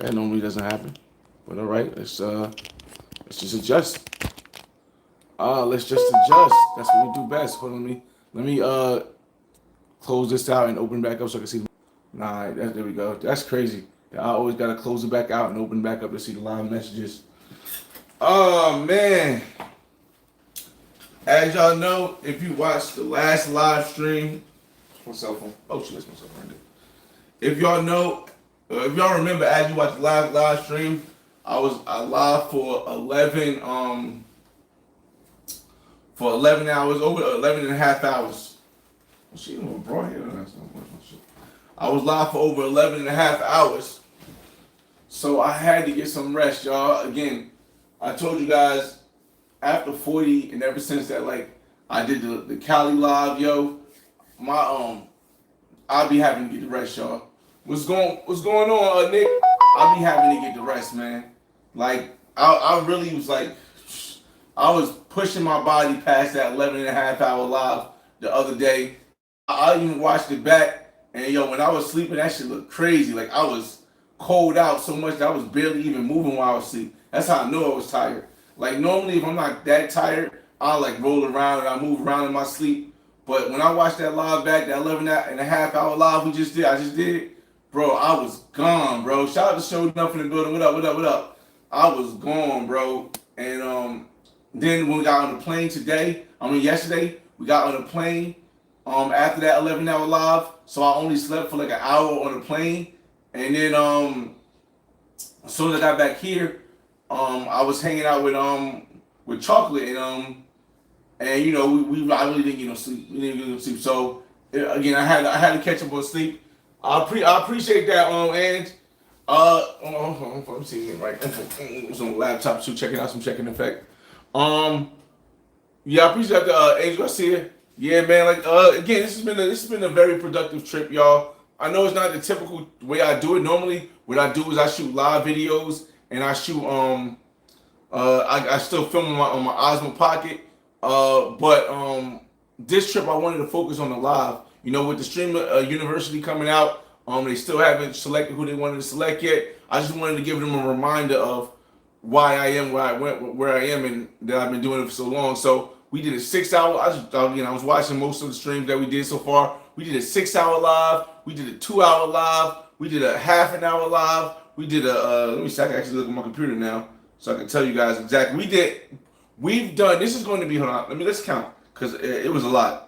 That normally doesn't happen. But all right, let's just adjust. Let's just adjust. That's what we do best. Hold on, let me close this out and open back up so I can see. Nah, there we go. That's crazy. I always gotta close it back out and open back up to see the live messages. Oh man. As y'all know, if you watched the last live stream, my cell phone. Oh shit, that's my cell phone right there. If y'all know, if y'all remember, as you watched the live stream, I live for 11 hours, over 11 and a half hours. Well, she even brought here. I was live for over 11 and a half hours. So I had to get some rest, y'all. Again, I told you guys after 40 and ever since that, like, I did the Cali live, yo, I'll be having to get the rest, y'all. What's going on, Nick? I'll be having to get the rest, man. Like, I really was like, I was pushing my body past that 11 and a half hour live the other day. I even watched it back, and yo, when I was sleeping, that shit looked crazy. Like, I was cold out so much that I was barely even moving while I was asleep. That's how I knew I was tired. Like, normally if I'm not that tired, I'll like roll around and I move around in my sleep. But when I watched that live back, that 11 and a half hour live I just did, bro, I was gone, bro. Shout out to Show Enough in the building. What up? I was gone, bro. And then when we got on the plane yesterday, we got on the plane after that 11-hour live. So I only slept for like an hour on the plane. And then as soon as I got back here, I was hanging out with Chocolate and you know I really didn't get no sleep. We didn't get no sleep. So again, I had to catch up on sleep. I appreciate that, and I'm seeing it right. It's on the laptop too, checking out some checking effect. Yeah, I appreciate the Angel Garcia. Yeah, man. Like again, this has been a very productive trip, y'all. I know it's not the typical way I do it. Normally, what I do is I shoot live videos and I shoot I still film on my Osmo Pocket. But this trip I wanted to focus on the live. You know, with the Stream University coming out, they still haven't selected who they wanted to select yet. I just wanted to give them a reminder of why I am where I am, and that I've been doing it for so long. So we did a 6 hour. I was watching most of the streams that we did so far. We did a 6 hour live. We did a 2 hour live. We did a half an hour live. We did a let me see. I can actually look at my computer now, so I can tell you guys exactly. We've done. This is going to be. Hold on. Let's count because it was a lot.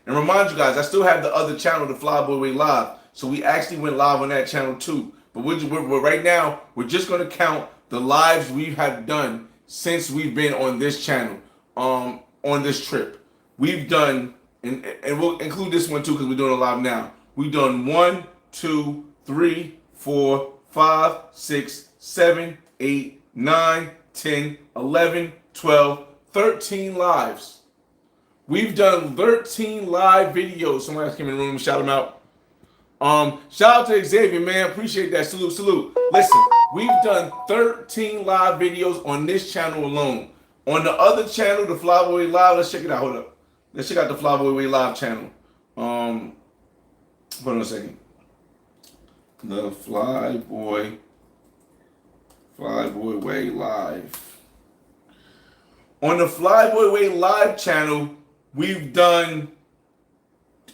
And remind you guys, I still have the other channel, the Flyboy Way Live. So we actually went live on that channel too. But we're right now, we're just going to count the lives we have done since we've been on this channel, on this trip. We've done, and we'll include this one too because we're doing a live now. We've done 1, 2, 3, 4, 5, 6, 7, 8, 9, 10, 11, 12, 13 lives. We've done 13 live videos. Somebody else came in the room, shout them out. Shout out to Xavier, man. Appreciate that. Salute. Listen, we've done 13 live videos on this channel alone. On the other channel, the Flyboy Live, let's check it out. Hold up. Let's check out the Flyboy Way Live channel. Hold on a second. The Flyboy Way Live. On the Flyboy Way Live channel, we've done,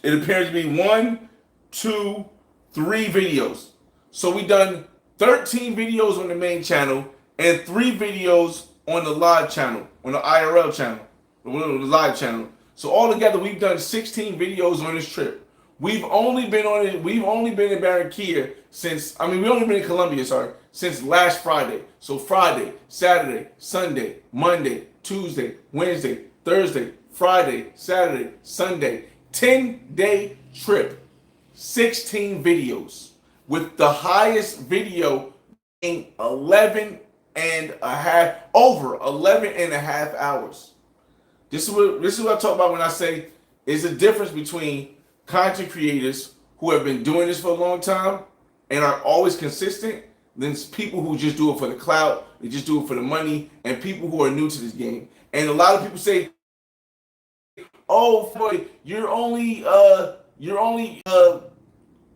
it appears to be 1, 2, 3 videos. So we've done 13 videos on the main channel and 3 videos on the live channel, on the IRL channel, the live channel. So altogether, we've done 16 videos on this trip. We've only been in Barranquilla since, we've only been in Colombia, since last Friday. So Friday, Saturday, Sunday, Monday, Tuesday, Wednesday, Thursday, Friday, Saturday, Sunday. 10-day trip. 16 videos. With the highest video being over 11 and a half hours. This is what I talk about when I say there's a difference between content creators who have been doing this for a long time and are always consistent than people who just do it for the clout, they just do it for the money, and people who are new to this game. And a lot of people say, "Oh, boy, you're only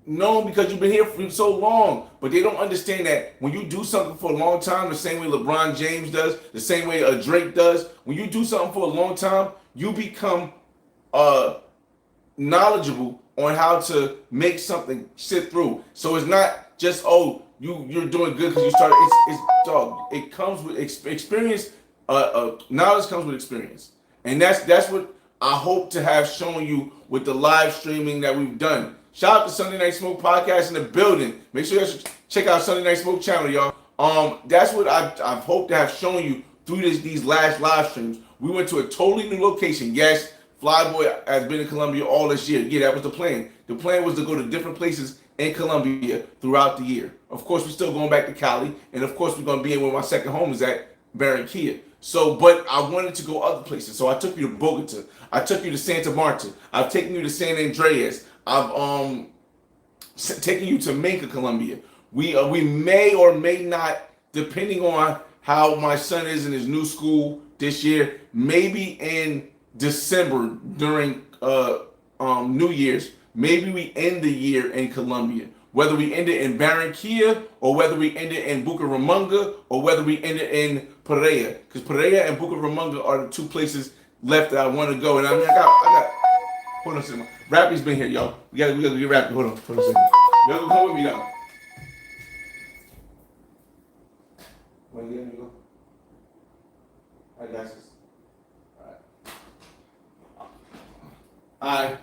known because you've been here for so long. But they don't understand that when you do something for a long time, the same way LeBron James does, the same way Drake does, when you do something for a long time, you become knowledgeable on how to make something sit through. So it's not just, oh, you're doing good because you started. It's dog. It comes with experience. Knowledge comes with experience, and that's what I hope to have shown you with the live streaming that we've done. Shout out to Sunday Night Smoke Podcast in the building. Make sure you guys check out Sunday Night Smoke channel, y'all. That's what I've hoped to have shown you through these last live streams. We went to a totally new location. Yes, Flyboy has been in Colombia all this year. Yeah, that was the plan. The plan was to go to different places in Colombia throughout the year. Of course, we're still going back to Cali, and of course, we're going to be in where my second home is at, Barranquilla. So, but I wanted to go other places. So I took you to Bogota. I took you to Santa Marta. I've taken you to San Andrés. I've taken you to Minca, Colombia. We may or may not, depending on how my son is in his new school this year, maybe in December during New Year's, maybe we end the year in Colombia. Whether we end it in Barranquilla or whether we end it in Bucaramanga or whether we end it in Pereira, because Pereira and Bucaramanga are the two places left that I want to go. And I mean, I got. Hold on a second. Rappi's been here, y'all. We gotta get Rappy. Hold on a second. Y'all come with me now. Let me go. I got this. All right.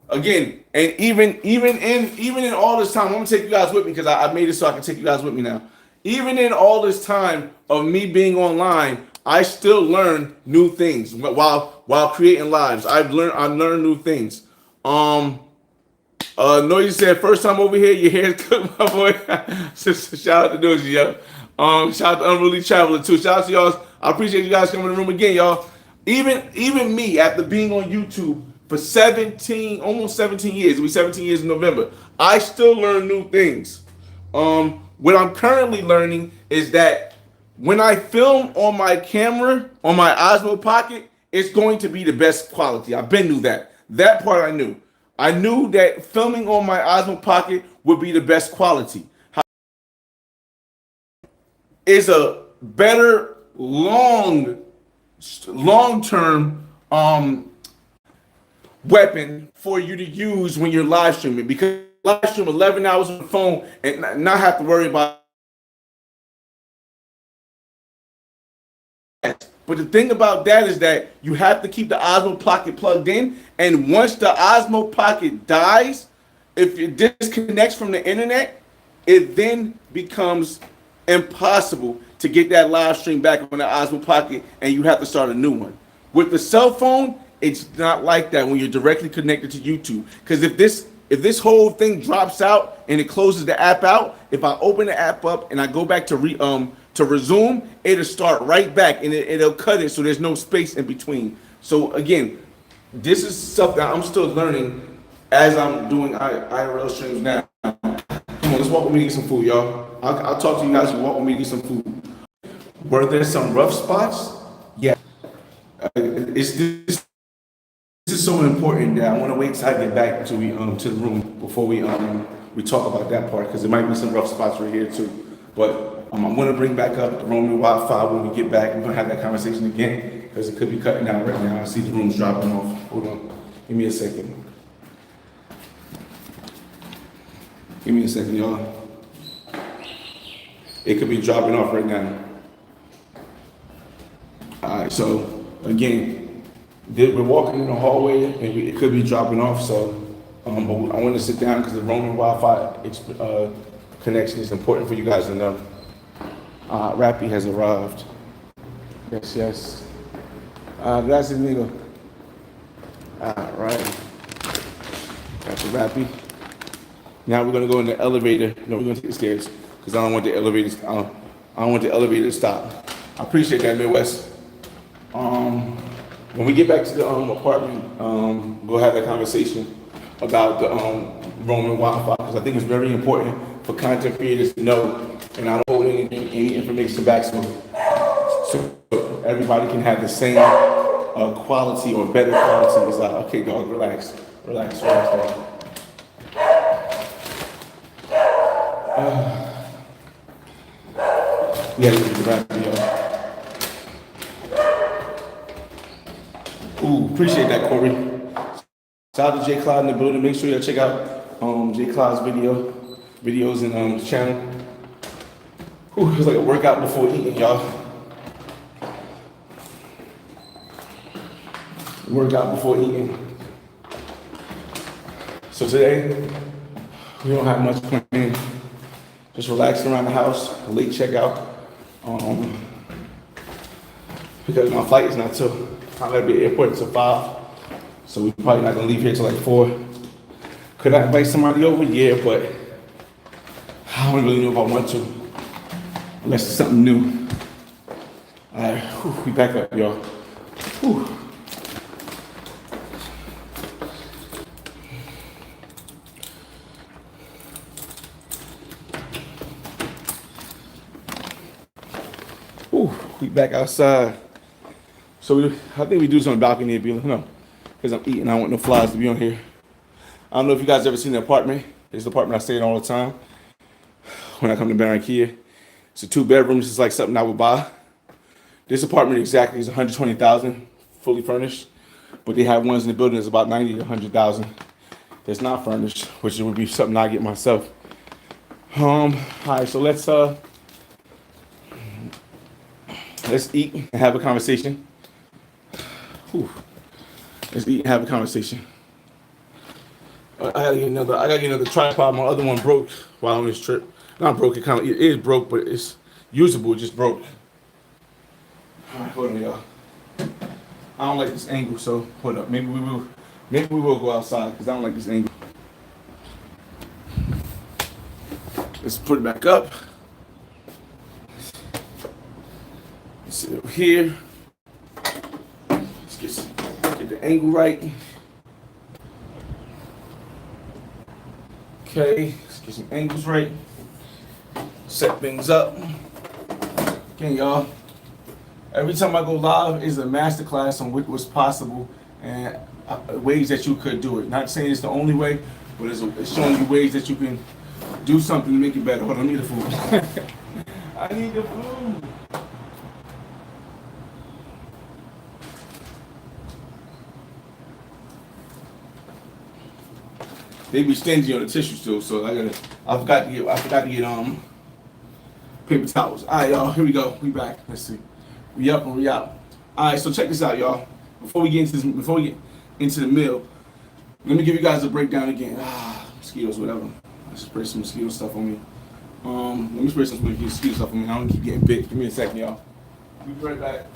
Again, and even in all this time, I'm gonna take you guys with me because I made it so I can take you guys with me now. Even in all this time of me being online, I still learn new things while creating lives. I learned new things. Noisy said, first time over here, your hair's cooked, my boy. Shout out to Noisy, yo. Shout out to Unruly Traveler too. Shout out to y'all. I appreciate you guys coming in the room again, y'all. Even me, after being on YouTube for almost 17 years, it'll be 17 years in November, I still learn new things. What I'm currently learning is that when I film on my camera, on my Osmo Pocket, it's going to be the best quality. I've been knew that. That part I knew. I knew that filming on my Osmo Pocket would be the best quality. It's a better long-term weapon for you to use when you're live streaming, because live stream 11 hours on the phone and not have to worry about. But the thing about that is that you have to keep the Osmo Pocket plugged in, and once the Osmo Pocket dies, if it disconnects from the internet, it then becomes impossible to get that live stream back on the Osmo Pocket, and you have to start a new one. With the cell phone, it's not like that when you're directly connected to YouTube. Because if this whole thing drops out and it closes the app out, if I open the app up and I go back to resume, it'll start right back and it'll cut it so there's no space in between. So again, this is stuff that I'm still learning as I'm doing IRL streams now. Come on, let's walk with me to get some food, y'all. I'll talk to you guys and walk with me to get some food. Were there some rough spots? Yeah. This is so important that I want to wait till I get back to the room before we talk about that part, because there might be some rough spots right here too. But I'm going to bring back up the roaming Wi-Fi when we get back. We're going to have that conversation again because it could be cutting out right now. I see the room's dropping off. Hold on. Give me a second. Give me a second, y'all. It could be dropping off right now. All right, so again, we're walking in the hallway and it could be dropping off. So but I want to sit down because the roaming Wi-Fi connection is important for you guys to know. Rappi has arrived. Yes. Gracias, amigo. All right. That's a Rappi. Now we're gonna go in the elevator. No, we're gonna take the stairs because I don't want the elevator. I don't want the elevator to stop. I appreciate that, Midwest. When we get back to the apartment, we'll have that conversation about the roaming Wi-Fi, because I think it's very important for content creators to know, and I don't hold any information back, so everybody can have the same quality or better quality. It's like, okay, dog, relax. Yeah, the Rappi, y'all. Ooh, appreciate that, Corey. Shout out to J Cloud in the building. Make sure y'all check out J Cloud's videos and the channel. Ooh, it's like a workout before eating, y'all. Workout before eating. So today, we don't have much planned. Just relaxing around the house, a late checkout. Because my flight is not till, I gotta be at the airport until 5. So we're probably not gonna leave here till like 4. Could I invite somebody over? Yeah, but I don't really know if I want to. Unless it's something new. All right, we back up, y'all. Whew. We back outside. So I think we do this on the balcony, no, because I'm eating. I don't want no flies to be on here. I don't know if you guys ever seen the apartment. It's the apartment I stay in all the time when I come to Barranquilla. It's a 2 bedrooms. It's like something I would buy. This apartment exactly is 120,000, fully furnished, but they have ones in the building that's about 90 to 100,000. That's not furnished, which would be something I get myself. All right, so let's eat and have a conversation. Whew. Let's eat and have a conversation. I gotta get another tripod. My other one broke while on this trip. Not broke. It is broke, but it's usable. It just broke. All right, hold on, y'all. I don't like this angle, so hold up. Maybe we will go outside because I don't like this angle. Let's put it back up. Sit over here. Let's get the angle right. Okay, let's get some angles right. Set things up. Okay, y'all. Every time I go live is a masterclass on what's possible and ways that you could do it. Not saying it's the only way, but it's showing you ways that you can do something to make it better. Hold on, I need the food. I need the food. They be stingy on the tissue still, so I forgot to get paper towels. All right, y'all, here we go. We back. Let's see. We up and we out. All right, so check this out, y'all. Before we get into the meal, let me give you guys a breakdown again. Mosquitoes, whatever. Let's spray some mosquito stuff on me. Let me spray some mosquito stuff on me. I don't keep getting bit. Give me a second, y'all. We'll be right back.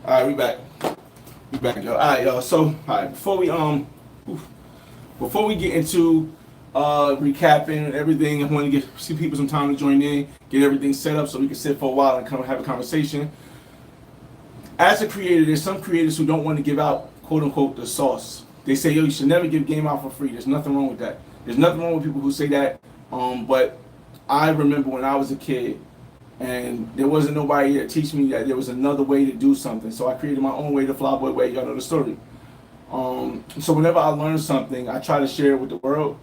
All right, we back. We back, y'all. All right, y'all. So, all right, before we get into recapping everything, I want to see people some time to join in, get everything set up so we can sit for a while and come have a conversation. As a creator, there's some creators who don't want to give out, quote unquote, the sauce. They say, yo, you should never give game out for free. There's nothing wrong with that. There's nothing wrong with people who say that. But I remember when I was a kid, and there wasn't nobody that teach me that there was another way to do something. So I created my own way, the Flyboy way. Y'all know the story. So whenever I learn something, I try to share it with the world,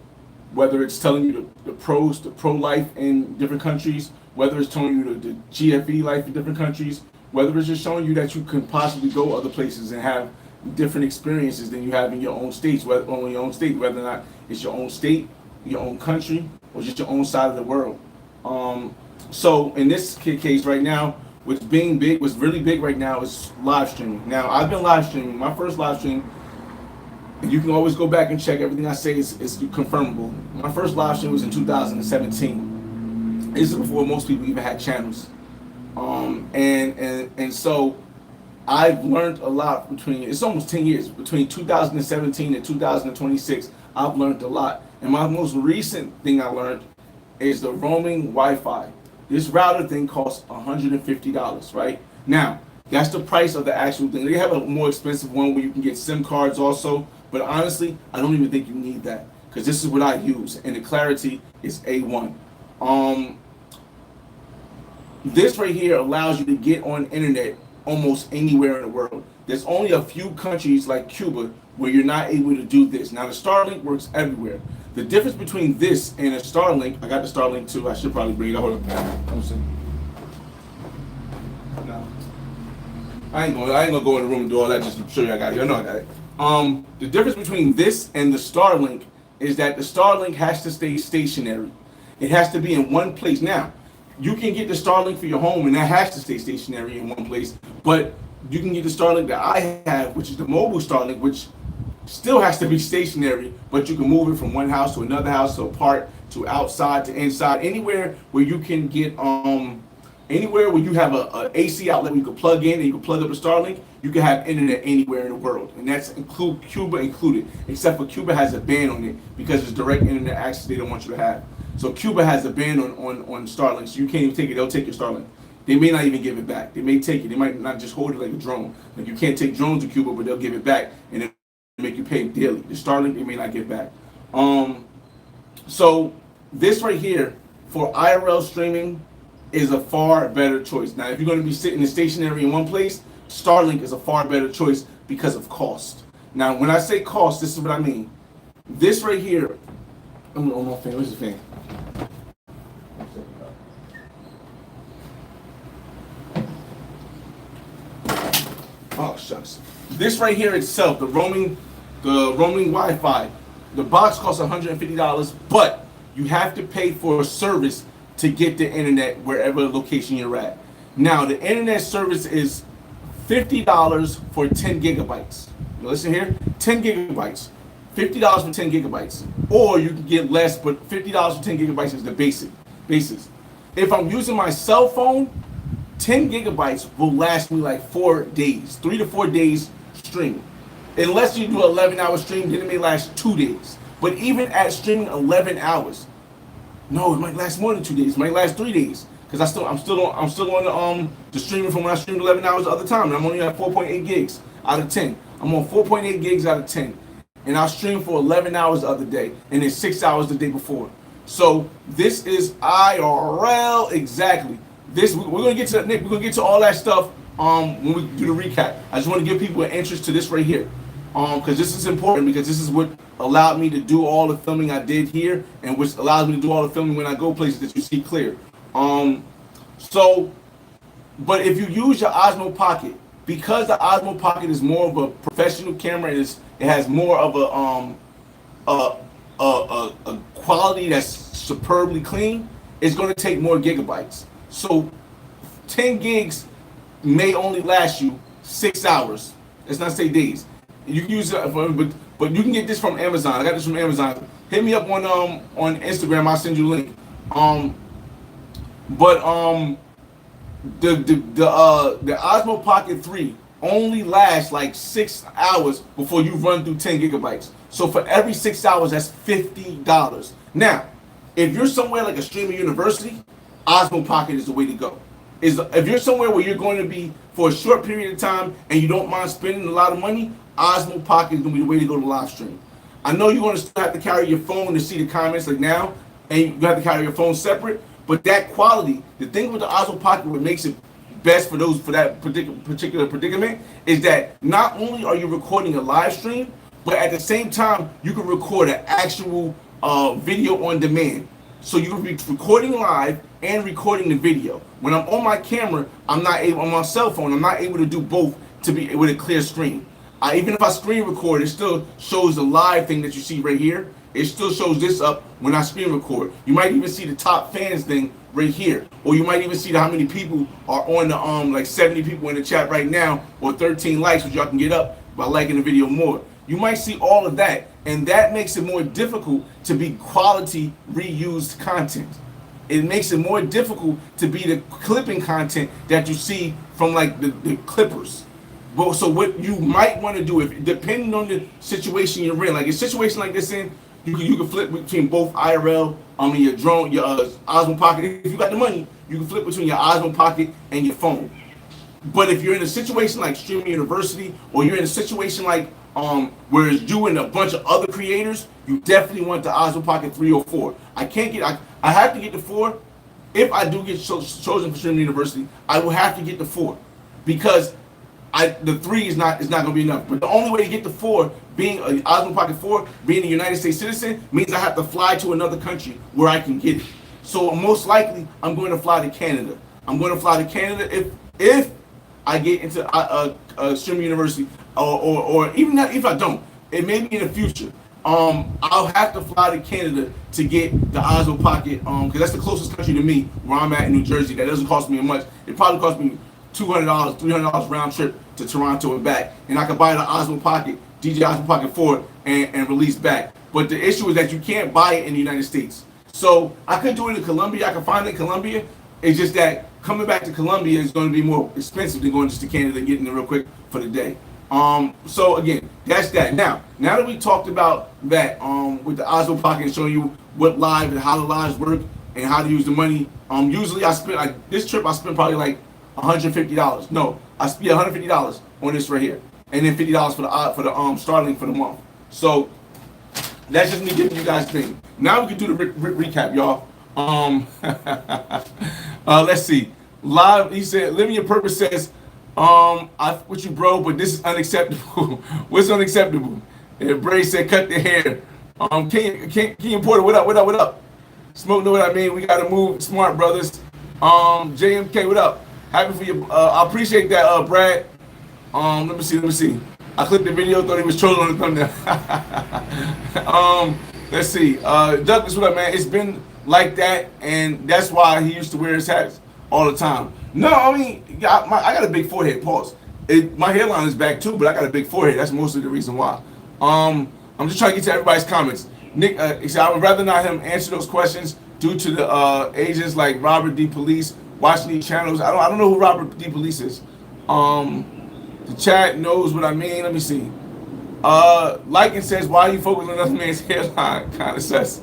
whether it's telling you the pros, the pro life in different countries, whether it's telling you the GFE life in different countries, whether it's just showing you that you can possibly go other places and have different experiences than you have in your own states, whether or not it's your own state, your own country, or just your own side of the world. So in this case right now, what's really big right now is live streaming. Now I've been live streaming. My first live stream And you can always go back and check everything I say is confirmable. My first live stream was in 2017. This is before most people even had channels. And so I've learned a lot it's almost 10 years, between 2017 and 2026, I've learned a lot. And my most recent thing I learned is the roaming Wi-Fi. This router thing costs $150, right? Now, that's the price of the actual thing. They have a more expensive one where you can get SIM cards also, but honestly, I don't even think you need that, because this is what I use, and the clarity is A1. This right here allows you to get on internet almost anywhere in the world. There's only a few countries like Cuba where you're not able to do this. Now, the Starlink works everywhere. The difference between this and a Starlink, I got the Starlink too. I should probably bring it out. Hold on. Let me see. No. I ain't gonna go in the room and do all that just to show you I got it. I know I got it. The difference between this and the Starlink is that the Starlink has to stay stationary. It has to be in one place. Now, you can get the Starlink for your home, and that has to stay stationary in one place. But you can get the Starlink that I have, which is the mobile Starlink, which still has to be stationary, but you can move it from one house to another house, to apart, to outside, to inside, anywhere where you can get anywhere where you have a AC outlet where you can plug in and you can plug up the Starlink, you can have internet anywhere in the world, and that's Cuba included, except for Cuba has a ban on it because it's direct internet access they don't want you to have. So Cuba has a ban on Starlink, so you can't even take it. They'll take your Starlink. They may not even give it back. They may take it. They might not just hold it like a drone. Like, you can't take drones to Cuba, but they'll give it back and then make you pay daily. The Starlink, they may not give back. So this right here for IRL streaming is a far better choice. Now, if you're going to be sitting stationary in one place, Starlink is a far better choice because of cost. Now, when I say cost, this is what I mean. This right here, I'm on my fan. Where's the fan? Oh, shucks. This right here itself, the roaming Wi-Fi, the box costs $150, but you have to pay for a service to get the internet wherever location you're at. Now, the internet service is $50 for 10 gigabytes. Now, listen here, 10 gigabytes. $50 for 10 gigabytes. Or you can get less, but $50 for 10 gigabytes is the basis. If I'm using my cell phone, 10 gigabytes will last me like 4 days, 3 to 4 days streaming. Unless you do an 11-hour stream, then it may last 2 days. But even at streaming 11 hours, no, it might last more than 2 days. It might last 3 days, because I'm still on the streaming from when I streamed 11 hours the other time, and I'm only at 4.8 gigs out of 10. I'm on 4.8 gigs out of 10, and I streamed for 11 hours the other day, and then 6 hours the day before. So this is IRL exactly. We're gonna get to that, Nick. We're gonna get to all that stuff when we do the recap. I just want to give people an interest to this right here, because this is important, because this is what allowed me to do all the filming I did here, and which allows me to do all the filming when I go places that you see clear. But if you use your Osmo Pocket, because the Osmo Pocket is more of a professional camera, it has more of a quality that's superbly clean, it's going to take more gigabytes. So 10 gigs may only last you 6 hours. Let's not say days. You can use it, but you can get this from Amazon. I got this from Amazon. Hit me up on Instagram. I'll send you a link. The Osmo Pocket 3 only lasts like 6 hours before you run through 10 gigabytes. So for every 6 hours, that's $50. Now, if you're somewhere like a streaming university, Osmo Pocket is the way to go. If you're somewhere where you're going to be for a short period of time and you don't mind spending a lot of money, Osmo Pocket is going to be the way to go to live stream. I know you're going to still have to carry your phone to see the comments like now, and you have to carry your phone separate, but that quality, the thing with the Osmo Pocket, what makes it best for that particular predicament, is that not only are you recording a live stream, but at the same time, you can record an actual video on demand. So you can be recording live and recording the video. When I'm on my camera, on my cell phone, I'm not able to do both to be with a clear screen. Even if I screen record, it still shows the live thing that you see right here. It still shows this up when I screen record. You might even see the top fans thing right here. Or you might even see how many people are on the, like 70 people in the chat right now, or 13 likes, which y'all can get up by liking the video more. You might see all of that, and that makes it more difficult to be quality reused content. It makes it more difficult to be the clipping content that you see from like the clippers. But so what you might want to do, if depending on the situation you're in, like a situation like this you can flip between both IRL, your drone, your Osmo Pocket. If you got the money, you can flip between your Osmo Pocket and your phone. But if you're in a situation like Streaming University, or you're in a situation like where it's you and a bunch of other creators, you definitely want the Osmo Pocket 3 or 4. I have to get the 4. If I do get chosen for Streaming University, I will have to get the 4 because the 3 is not going to be enough. But the only way to get the 4, being an Osmo Pocket 4, being a United States citizen, means I have to fly to another country where I can get it. So most likely, I'm going to fly to Canada. I'm going to fly to Canada if I get into Streaming University, or even if I don't, it may be in the future. I'll have to fly to Canada to get the Osmo Pocket, because that's the closest country to me where I'm at in New Jersey. That doesn't cost me much. It probably costs me $200, $300 round trip to Toronto and back, and I can buy the Osmo Pocket, DJ Osmo Pocket 4, and release back. But the issue is that you can't buy it in the United States. So I could do it in Colombia. I can find it in Colombia. It's just that coming back to Colombia is going to be more expensive than going just to Canada and getting it real quick for the day. So again, that's that. Now that we talked about that, with the Osmo Pocket and showing you what live and how the lives work and how to use the money. Usually this trip I spent probably like $150. No, I spent $150 on this right here, and then $50 for the Starlink for the month. So that's just me giving you guys things. Now we can do the recap, y'all. Let's see. Live, he said, living your purpose says, I with you, bro, but this is unacceptable. What's unacceptable? And Bray said, cut the hair. King Porter, what up? Smoke know what I mean. We gotta move smart, brothers. JMK, what up? Happy for you. I appreciate that, Brad. Let me see. I clipped the video, thought he was trolling on the thumbnail. Let's see. Douglas, what up, man? It's been like that, and that's why he used to wear his hats all the time. No, I mean, I got a big forehead. Pause. My hairline is back too, but I got a big forehead. That's mostly the reason why. I'm just trying to get to everybody's comments. Nick, he said, I would rather not him answer those questions due to the agents like Robert D. Police watching these channels. I don't know who Robert D. Police is. The chat knows what I mean. Let me see. Lycan says, why are you focusing on another man's hairline? Kind of sus.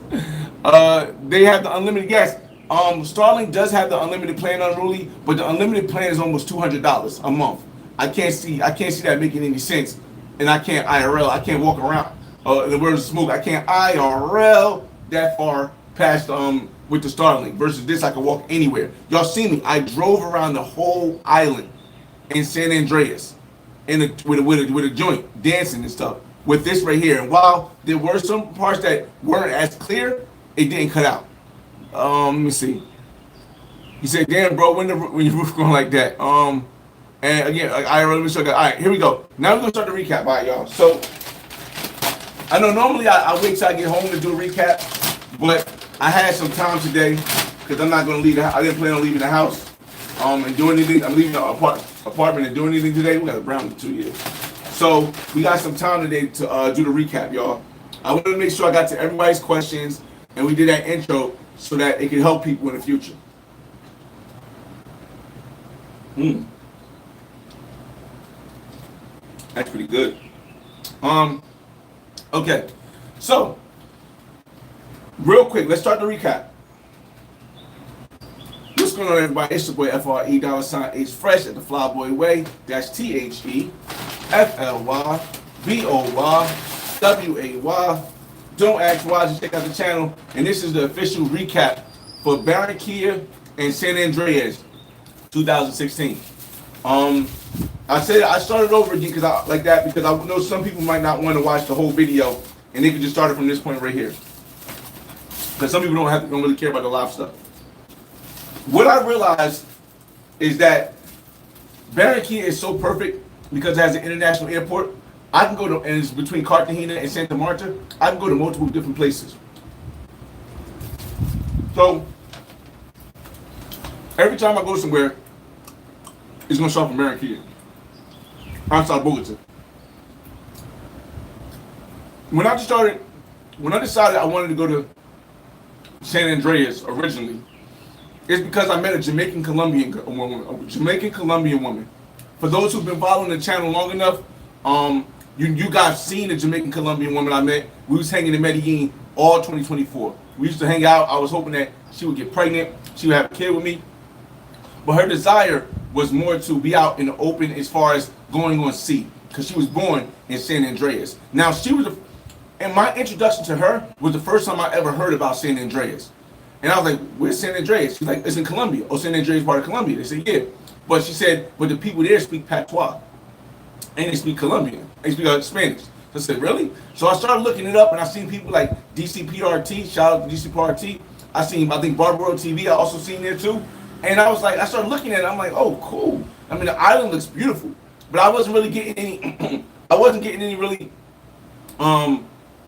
They have the unlimited gas. Starlink does have the unlimited plan, Unruly, but the unlimited plan is almost $200 a month. I can't see that making any sense, and I can't IRL. I can't walk around. The word of smoke. I can't IRL that far past with the Starlink. Versus this, I can walk anywhere. Y'all see me? I drove around the whole island in San Andrés with a joint, dancing and stuff. With this right here, and while there were some parts that weren't as clear, it didn't cut out. Let me see. He said, "Damn, bro, when your roof going like that?" And again, let me show you. All right, here we go. Now we're gonna start the recap. All right, y'all. So I know normally I wait till I get home to do a recap, but I had some time today because I'm not gonna leave. I didn't plan on leaving the house and doing anything. I'm leaving the apartment and doing anything today. We got a brown for 2 years, so we got some time today to do the recap, y'all. I wanted to make sure I got to everybody's questions and we did that intro so that it can help people in the future. That's pretty good. Okay, so real quick, let's start the recap. What's going on, everybody? It's your boy FRE $H Fresh at the Flyboy Way. That's THEFLYBOYWAY. Don't ask why, just check out the channel. And this is the official recap for Barranquilla and San Andrés 2016. I said I started over again because I know some people might not want to watch the whole video and they can just start it from this point right here. Because some people don't really care about the live stuff. What I realized is that Barranquilla is so perfect because it has an international airport. I can go to, and it's between Cartagena and Santa Marta. I can go to multiple different places. So every time I go somewhere, it's gonna start from Barranquilla. Outside Bogota. when I decided I wanted to go to San Andreas originally, it's because I met a Jamaican Colombian woman. For those who've been following the channel long enough, you guys seen the Jamaican Colombian woman I met. We was hanging in Medellin all 2024. We used to hang out. I was hoping that she would get pregnant, she would have a kid with me. But her desire was more to be out in the open as far as going on sea, because she was born in San Andreas. Now and my introduction to her was the first time I ever heard about San Andreas. And I was like, where's San Andreas? She's like, it's in Colombia. Oh, San Andreas is part of Colombia. They said, yeah. But she said, but the people there speak Patois. And they speak Colombian. They speak Spanish. So I said, really? So I started looking it up, and I seen people like DCPRT. Shout out to DCPRT. I think Barbaro TV, I also seen there too. And I was like, I started looking at it. I'm like, oh, cool. I mean, the island looks beautiful. But I wasn't really getting any, really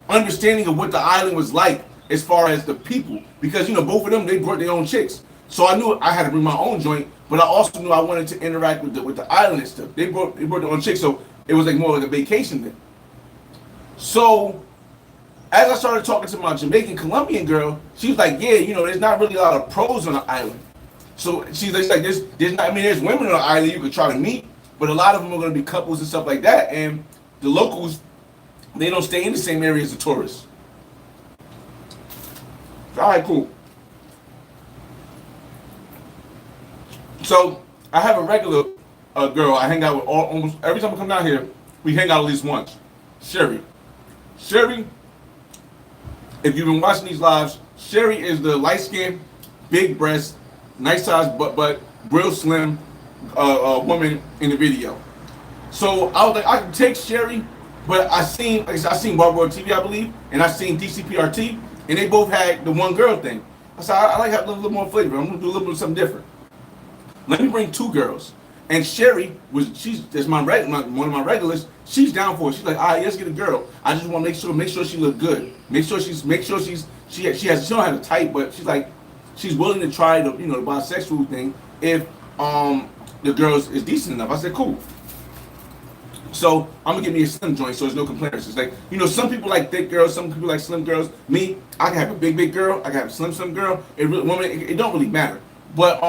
understanding of what the island was like as far as the people, because both of them, they brought their own chicks, so I knew I had to bring my own joint, but I also knew I wanted to interact with the island and stuff. They brought their own chicks, so it was like more like a vacation thing. So as I started talking to my Jamaican Colombian girl, she was like, yeah, there's not really a lot of pros on the island. So she's like, there's women on the island you could try to meet, but a lot of them are going to be couples and stuff like that, and the locals, they don't stay in the same area as the tourists. All right, cool. So I have a regular girl I hang out with almost every time I come down here. We hang out at least once. Sherry, if you've been watching these lives, Sherry is the light skin, big breast, nice size butt, real slim woman in the video. So I was like, I can take Sherry, but I seen Barbaro TV, I believe, and I seen DCPRT, and they both had the one girl thing. I said, I like having a little more flavor. I'm gonna do a little bit of something different. Let me bring two girls. And Sherry is one of my regulars. She's down for it. She's like, all right, let's get a girl. I just want to make sure she look good. She don't have a type, but she's willing to try the bisexual thing if the girl is decent enough. I said, cool. So I'm gonna give me a slim joint, so there's no comparisons. Like, some people like thick girls, some people like slim girls. Me, I can have a big girl, I can have a slim girl. It don't really matter. But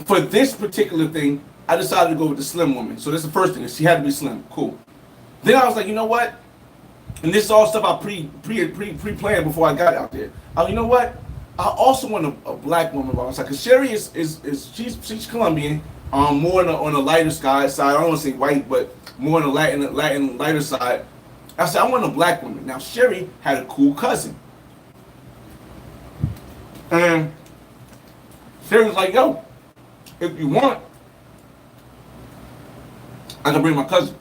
for this particular thing, I decided to go with the slim woman. So that's the first thing. She had to be slim. Cool. Then I was like, you know what? And this is all stuff I pre-planned before I got out there. You know what? I also want a black woman by my side, because Sherry she's Colombian. More on the lighter side. I don't want to say white, but more on the Latin lighter side. I said, I want a black woman. Now, Sherry had a cool cousin. And Sherry was like, yo, if you want, I can bring my cousin.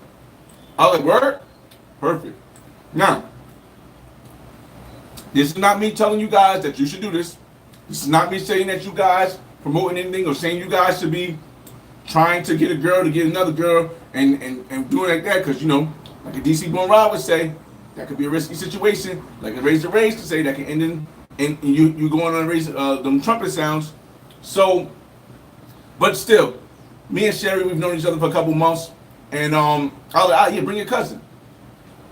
I was like, word? Perfect. Now, this is not me telling you guys that you should do this. This is not me saying that you guys promoting anything or saying you guys should be trying to get a girl to get another girl and doing like that, because like a DC Born Rob would say, that could be a risky situation. Like a Razor Race to say that can end in you going on a race them trumpet sounds. So, but still, me and Sherry, we've known each other for a couple months, and I was like, yeah, bring your cousin.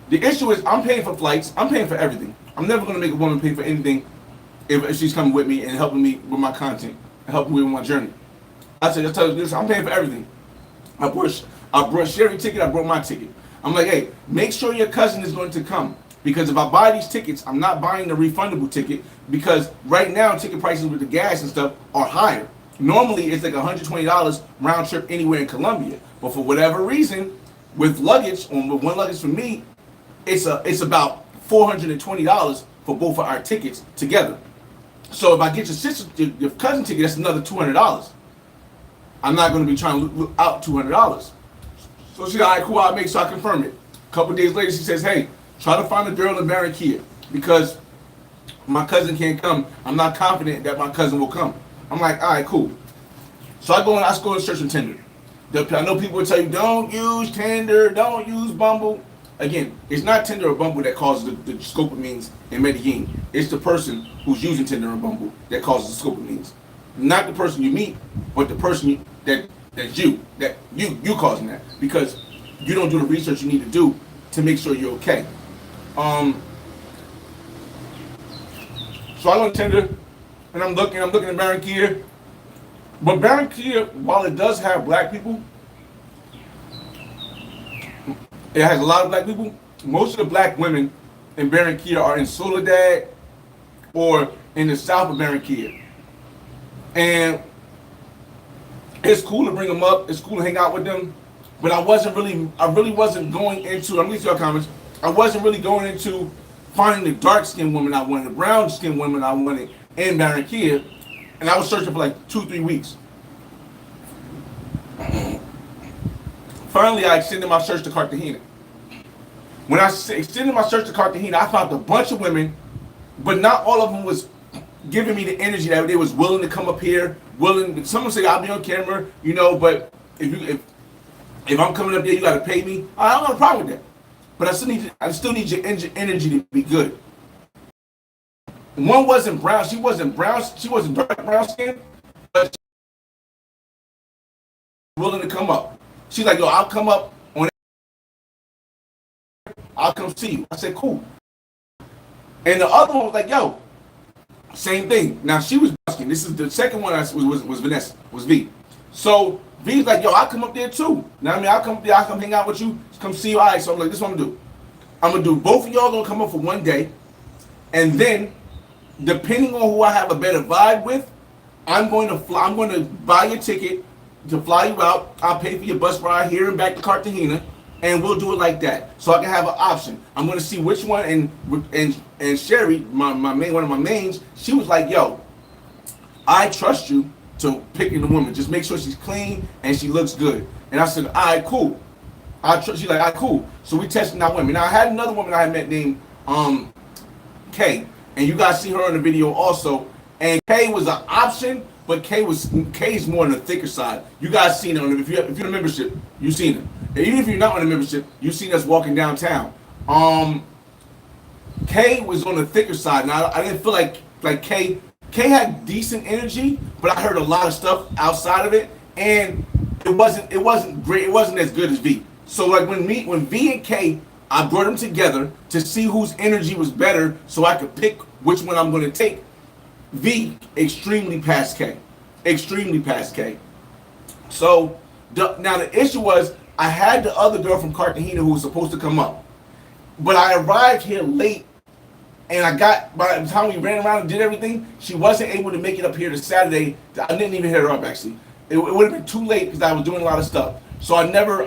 The issue is I'm paying for flights, I'm paying for everything. I'm never gonna make a woman pay for anything if she's coming with me and helping me with my content and helping me with my journey. I said, let's tell you this, I'm paying for everything. I brought Sherry ticket, I brought my ticket. I'm like, hey, make sure your cousin is going to come. Because if I buy these tickets, I'm not buying the refundable ticket, because right now ticket prices with the gas and stuff are higher. Normally it's like $120 round trip anywhere in Colombia. But for whatever reason, with luggage, with one luggage for me, it's about $420 for both of our tickets together. So if I get your cousin ticket, that's another $200. I'm not going to be trying to look out $200. So she's like, all right, cool, I'll make sure I confirm it. A couple days later, she says, hey, try to find a girl in Barranquilla, because my cousin can't come. I'm not confident that my cousin will come. I'm like, all right, cool. So I go and search on Tinder. I know people will tell you, don't use Tinder, don't use Bumble. Again, it's not Tinder or Bumble that causes the scope of means in Medellin. It's the person who's using Tinder or Bumble that causes the scope of means. Not the person you meet, but the person that you causing that, because you don't do the research you need to do to make sure you're okay. So I go to Tinder, and I'm looking at Barranquilla. But Barranquilla, while it does have black people, it has a lot of black people. Most of the black women in Barranquilla are in Soledad or in the south of Barranquilla. And it's cool to bring them up. It's cool to hang out with them. But I really wasn't going into, I'm going to see your comments, I wasn't really going into finding the dark-skinned women I wanted, the brown-skinned women I wanted in Barranquilla. And I was searching for like 2-3 weeks. Finally, I extended my search to Cartagena. When I extended my search to Cartagena, I found a bunch of women, but not all of them was giving me the energy that they was willing to come up here, willing. Someone say I'll be on camera, you know, but if I'm coming up there, you got to pay me. I don't have a problem with that. But I still need your energy to be good. One wasn't brown. She wasn't brown. She wasn't dark brown skin, but she was willing to come up. She's like, yo, I'll come up on. I'll come see you. I said, cool. And the other one was like, yo, same thing. Now she was brown skin. This is the second one. Was Vanessa. Was V. So V's like, yo, I'll come up there too. Now I mean, I'll come up there. I'll come hang out with you. Come see you. All right. So I'm like, this is what I'm gonna do. I'm gonna do both of y'all gonna come up for one day, and then, depending on who I have a better vibe with, I'm going to buy your ticket to fly you out. I'll pay for your bus ride here and back to Cartagena, and we'll do it like that. So I can have an option. I'm going to see which one. And Sherry, one of my mains, she was like, "Yo, I trust you to picking the woman. Just make sure she's clean and she looks good." And I said, "All right, cool." She's like, "All right, cool." So we testing out women. Now I had another woman I had met named Kay. And you guys see her in the video also. And Kay was an option, but Kay's more on the thicker side. You guys seen her. If you're in a membership, you've seen her. And even if you're not on a membership, you've seen us walking downtown. Kay was on the thicker side. Now I didn't feel like Kay had decent energy, but I heard a lot of stuff outside of it, and it wasn't great. It wasn't as good as V. So like when V and Kay, I brought them together to see whose energy was better so I could pick which one I'm going to take. V extremely past K. Extremely past K. So now the issue was I had the other girl from Cartagena who was supposed to come up. But I arrived here late, and by the time we ran around and did everything, she wasn't able to make it up here to Saturday. I didn't even hit her up actually. It would have been too late because I was doing a lot of stuff. So I never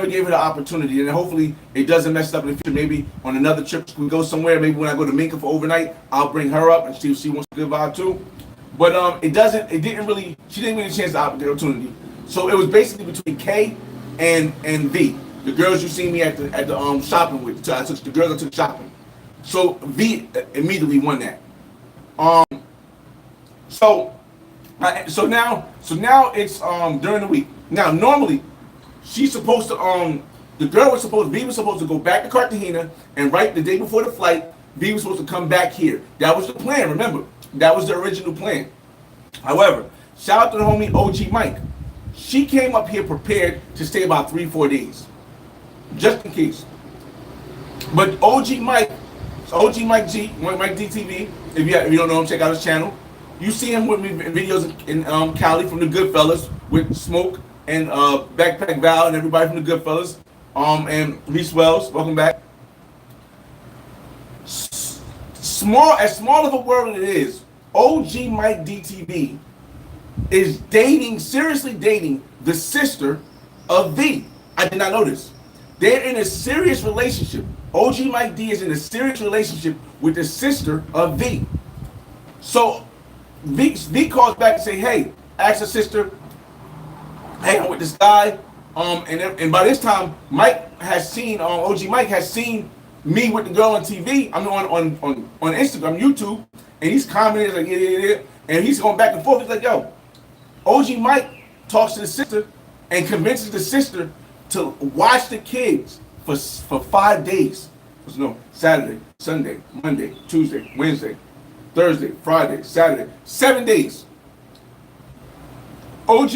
gave her the opportunity, and hopefully it doesn't mess up in the future. Maybe on another trip we go somewhere. Maybe when I go to Minka for overnight, I'll bring her up and see if she wants a good vibe too. But she didn't really chance the opportunity. So it was basically between K and V, the girls you see me at the shopping with. So I took the girls I took shopping. So V immediately won that. So now it's during the week. Now normally she's supposed to V was supposed to go back to Cartagena, and right the day before the flight, V was supposed to come back here. That was the plan, remember. That was the original plan. However, shout out to the homie OG Mike. She came up here prepared to stay about 3-4 days. Just in case. But OG Mike G, Mike DTV, if you don't know him, check out his channel. You see him with me in videos in Cali from the Goodfellas with Smoke and Backpack Val and everybody from the Goodfellas. And Reese Wells, welcome back. As small of a world it is, OG Mike DTV is seriously dating the sister of V. I did not know this. They're in a serious relationship. OG Mike D is in a serious relationship with the sister of V. So V calls back and say, hey, ask her sister, hey, I'm with this guy. And by this time, Mike has seen, OG Mike has seen me with the girl on TV. I'm on Instagram, YouTube, and he's commenting like, yeah. And he's going back and forth. He's like, yo, OG Mike talks to the sister and convinces the sister to watch the kids for 5 days. No, Saturday, Sunday, Monday, Tuesday, Wednesday, Thursday, Friday, Saturday, 7 days. OG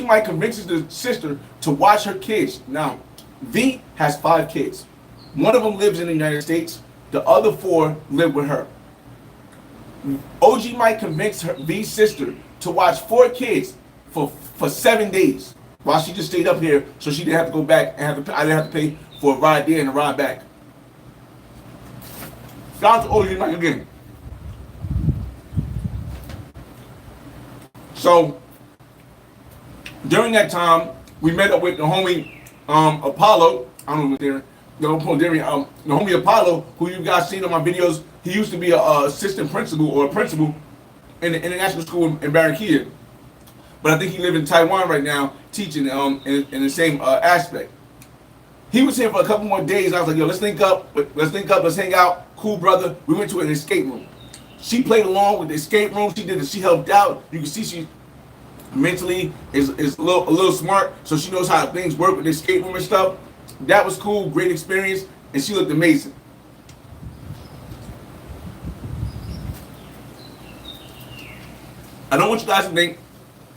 Mike convinces the sister to watch her kids. Now, V has 5 kids. One of them lives in the United States. The other 4 live with her. OG might convince her, V's sister, to watch 4 kids for 7 days while she just stayed up here, so she didn't have to go back and I didn't have to pay for a ride there and a ride back. Shout out to OG Mike again. So during that time, we met up with the homie Apollo. I don't know what they're. The homie Apollo, who you guys seen on my videos. He used to be an assistant principal or a principal in the international school in Barranquilla. But I think he lives in Taiwan right now, teaching in the same aspect. He was here for a couple more days. I was like, yo, let's link up, let's hang out. Cool, brother. We went to an escape room. She played along with the escape room. She helped out. You can see she mentally is a little smart, so she knows how things work with the escape room and stuff. That was cool, great experience, and she looked amazing. I don't want you guys to think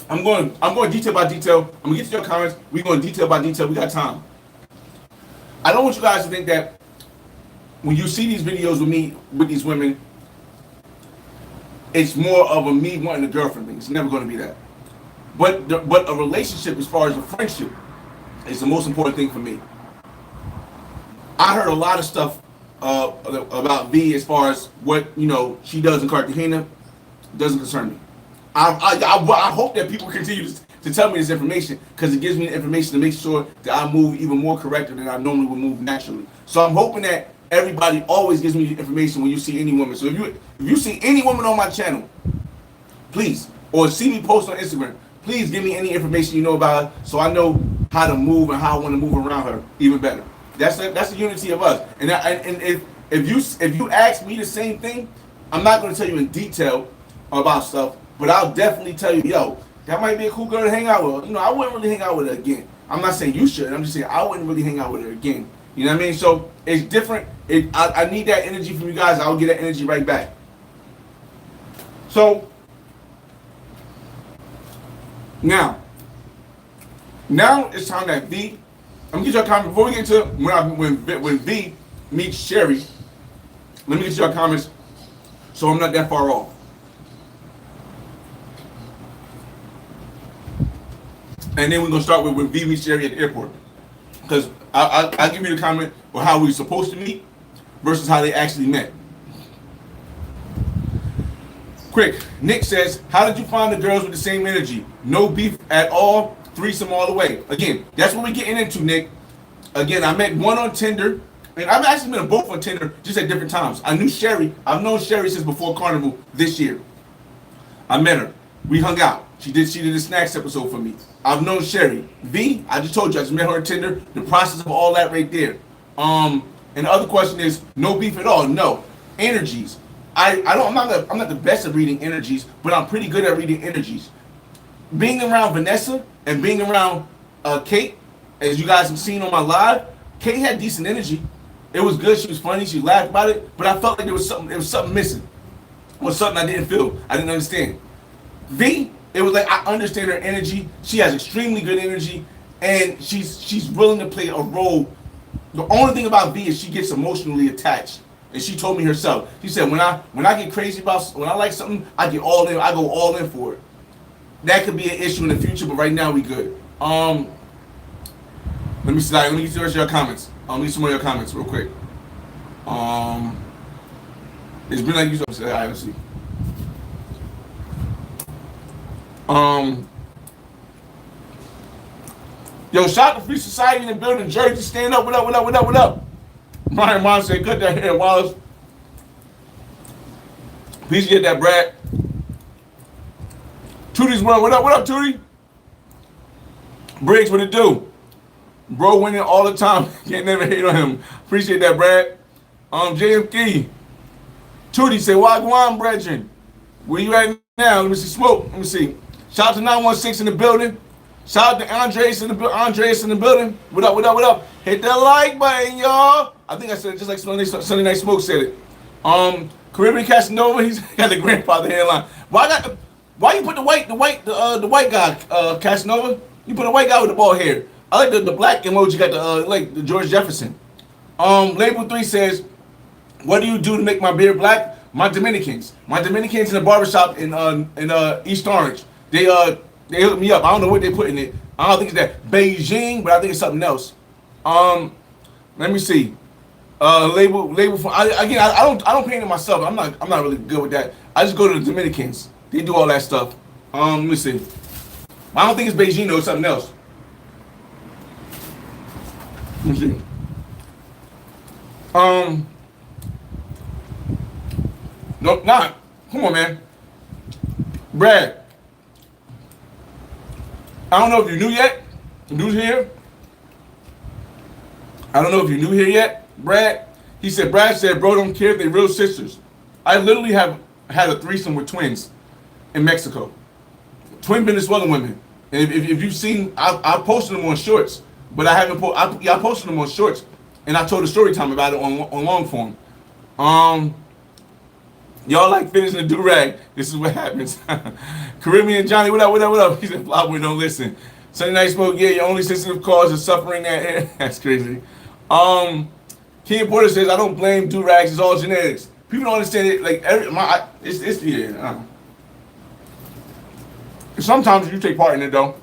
I'm going detail by detail. I'm gonna get to your comments. We're going detail by detail. We got time. I don't want you guys to think that when you see these videos with me with these women, it's more of a me wanting a girlfriend thing. It's never going to be that. But a relationship, as far as a friendship, is the most important thing for me. I heard a lot of stuff about V as far as what she does in Cartagena. Doesn't concern me. I hope that people continue to tell me this information, because it gives me the information to make sure that I move even more correctly than I normally would move naturally. So I'm hoping that everybody always gives me the information when you see any woman. So if you see any woman on my channel, please, or see me post on Instagram, please give me any information you know about her, so I know how to move and how I want to move around her even better. That's the unity of us. And if you ask me the same thing, I'm not going to tell you in detail about stuff, but I'll definitely tell you, yo, that might be a cool girl to hang out with. I wouldn't really hang out with her again. I'm not saying you should. I'm just saying I wouldn't really hang out with her again. You know what I mean? So it's different. I need that energy from you guys. I'll get that energy right back. So now it's time that V. I'm gonna get your comment before we get into when V meets Sherry. Let me get your comments so I'm not that far off. And then we're gonna start with when V meets Sherry at the airport, because I'll give you the comment of how we were supposed to meet versus how they actually met. Quick, Nick says, how did you find the girls with the same energy? No beef at all, threesome all the way. Again, that's what we're getting into, Nick. Again, I met one on Tinder, and I've actually met both on Tinder, just at different times. I knew Sherry. I've known Sherry since before Carnival this year. I met her. We hung out. She did a snacks episode for me. I've known Sherry. V, I just told you, I just met her on Tinder. The process of all that right there. And the other question is, no beef at all. No. Energies. I'm not the best at reading energies, but I'm pretty good at reading energies. Being around Vanessa and being around Kate, as you guys have seen on my live, Kate had decent energy. It was good. She was funny. She laughed about it, but I felt like there was something missing. It was something I didn't feel. I didn't understand. V, it was like I understand her energy. She has extremely good energy, and she's willing to play a role. The only thing about V is she gets emotionally attached, and she told me herself. She said, when I get crazy about, when I like something, I get all in. I go all in for it. That could be an issue in the future, but right now we good. Let me see. Let me get the rest of your comments. Let me get some more of your comments real quick. It's been like you said. All right, let's see. Yo, shout out to Free Society in the building. Jersey, stand up. What up, what up, what up, what up? Brian Mom said, cut that hair, Wallace. Please get that, Brad. Tootie's World, what up, Tootie? Briggs, what it do? Bro winning all the time. Can't never hate on him. Appreciate that, Brad. JMK. Tootie said, Wagwan, brethren. Where you at now? Let me see. Smoke. Let me see. Shout out to 916 in the building. Shout out to Andres in the building. What up, what up, what up? Hit that like button, y'all. I think I said it just like Sunday Night Smoke said it. Caribbean Casanova, he's got the grandfather hairline. Why you put the white guy, Casanova? You put a white guy with the bald hair. I like the black emoji. Got the like the George Jefferson. Label 3 says, "What do you do to make my beard black?" My Dominicans in the barbershop in East Orange. They hooked me up. I don't know what they put in it. I don't think it's that Beijing, but I think it's something else. Let me see. Label for I don't paint it myself. I'm not really good with that. I just go to the Dominicans. They do all that stuff. Let me see. I don't think it's Beijing though. It's something else. Let me see. No, not. Come on, man. Brad. I don't know if you're new yet. New here. I don't know if you're new here yet, Brad. Brad said, bro, don't care if they're real sisters. I literally have had a threesome with twins in Mexico. Twin Venezuelan women. And if you've seen, I posted them on shorts, but I haven't I posted them on shorts, and I told a story time about it on long form. Y'all like finishing the do-rag. This is what happens. Caribbean Johnny, what up? He said, Flopwood, don't listen. Sunday Night Smoke, yeah, your only sensitive cause is suffering that. That's crazy. King Porter says, I don't blame do-rags, it's all genetics. People don't understand it. Like, yeah. Sometimes you take part in it, though.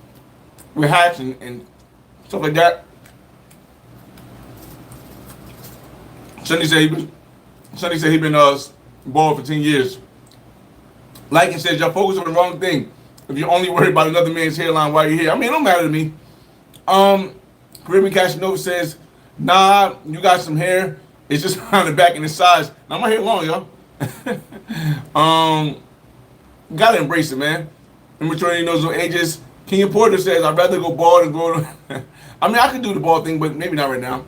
With hats and stuff like that. Sonny said he been bald for 10 years. Like it says, y'all focus on the wrong thing. If you're only worried about another man's hairline while you're here. I mean, it don't matter to me. Caribbean Casanova says, nah, you got some hair. It's just on the back and the sides. Now, my hair long, y'all. Gotta embrace it, man. Immaturity knows no ages. King Porter says, I'd rather go bald and grow. I mean, I could do the bald thing, but maybe not right now.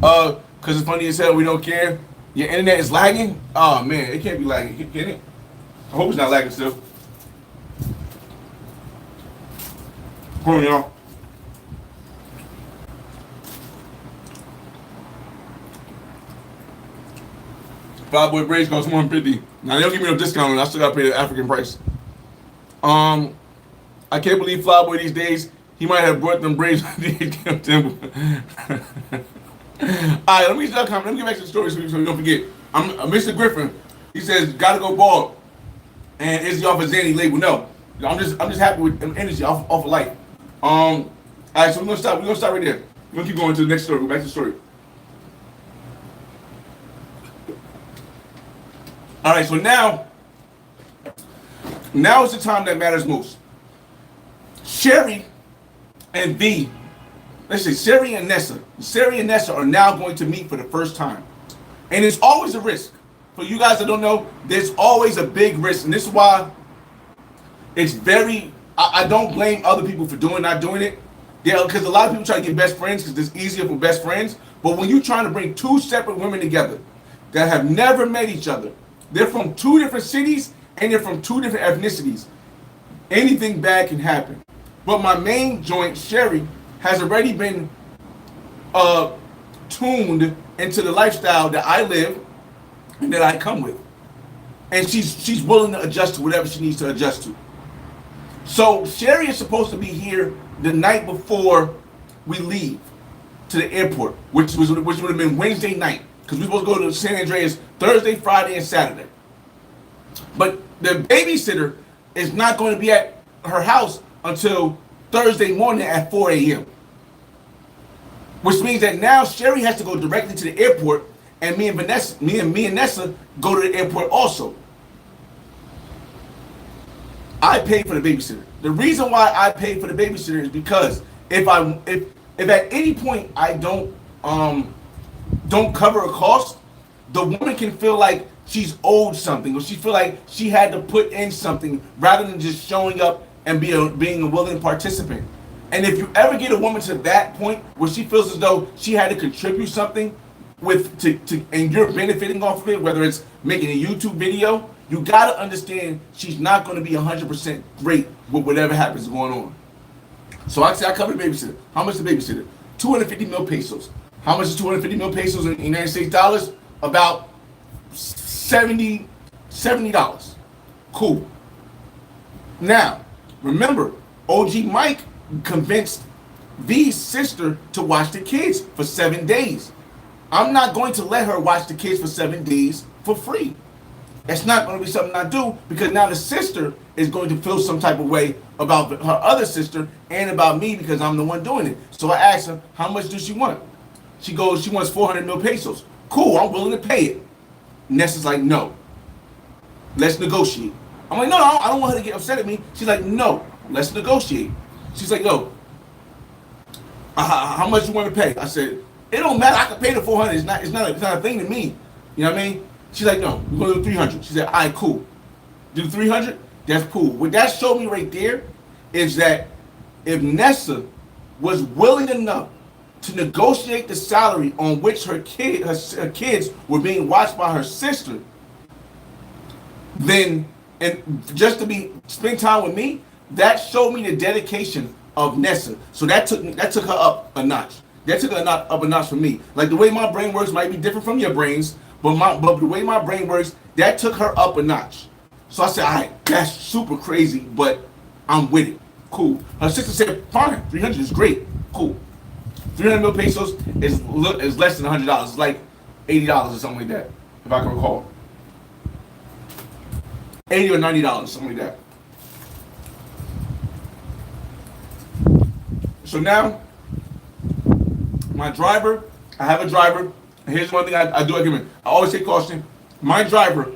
Because it's funny as hell, we don't care. Your internet is lagging? Oh, man, it can't be lagging. Can it? I hope it's not lagging still. Come on, y'all. Five-boy braids cost $150. Now, they don't give me no discount, and I still got to pay the African price. I can't believe Flyboy these days. He might have brought them braids. All right, let me get back to the story so you don't forget. Mr. Griffin. He says, gotta go bald. And is he off a Zanny label? No. I'm just happy with energy off of life. All right, so we're gonna stop right there. We're gonna keep going to the next story. Go back to the story. All right, so now is the time that matters most. Sherry and Sherry and Nessa are now going to meet for the first time. And it's always a risk. For you guys that don't know, there's always a big risk. And this is why it's I don't blame other people for not doing it. Because a lot of people try to get best friends because it's easier for best friends. But when you're trying to bring two separate women together that have never met each other, they're from two different cities and they're from two different ethnicities, anything bad can happen. But my main joint, Sherry, has already been tuned into the lifestyle that I live and that I come with. And she's willing to adjust to whatever she needs to adjust to. So Sherry is supposed to be here the night before we leave to the airport, which would have been Wednesday night, because we're supposed to go to San Andrés Thursday, Friday, and Saturday. But the babysitter is not going to be at her house until Thursday morning at 4 a.m. Which means that now Sherry has to go directly to the airport, and me and Nessa go to the airport also. I paid for the babysitter. The reason why I paid for the babysitter is because if at any point I don't cover a cost, the woman can feel like she's owed something, or she feel like she had to put in something rather than just showing up and being a willing participant. And if you ever get a woman to that point where she feels as though she had to contribute something and you're benefiting off of it, whether it's making a YouTube video, you gotta understand she's not gonna be 100% great with whatever happens going on. So I say I cover the babysitter. How much is the babysitter? 250 mil pesos. How much is 250 mil pesos in United States dollars? About $70. Cool. Now, remember, OG Mike convinced V's sister to watch the kids for 7 days. I'm not going to let her watch the kids for 7 days for free. That's not going to be something I do, because now the sister is going to feel some type of way about her other sister and about me because I'm the one doing it. So I asked her, how much does she want? She goes, she wants 400 mil pesos. Cool, I'm willing to pay it. Nessa's like, no. Let's negotiate. I'm like, no, I don't want her to get upset at me. She's like, no, let's negotiate. She's like, yo, how much you want to pay? I said, it don't matter. I can pay the 400. It's not a thing to me. You know what I mean? She's like, no, we're gonna do 300. She said, all right, cool. Do 300? That's cool. What that showed me right there is that if Nessa was willing enough to negotiate the salary on which her kids were being watched by her sister, then, and just to spend time with me, that showed me the dedication of Nessa. So that took her up a notch. That took her up a notch for me. Like, the way my brain works might be different from your brains, but the way my brain works, that took her up a notch. So I said, all right, that's super crazy, but I'm with it. Cool. Her sister said, fine, 300 is great. Cool. 300 mil pesos is less than $100. It's like $80 or something like that, if I can recall. $80 or $90, something like that. So now, my driver, I have a driver. And here's one thing I do recommend. I always take caution. My driver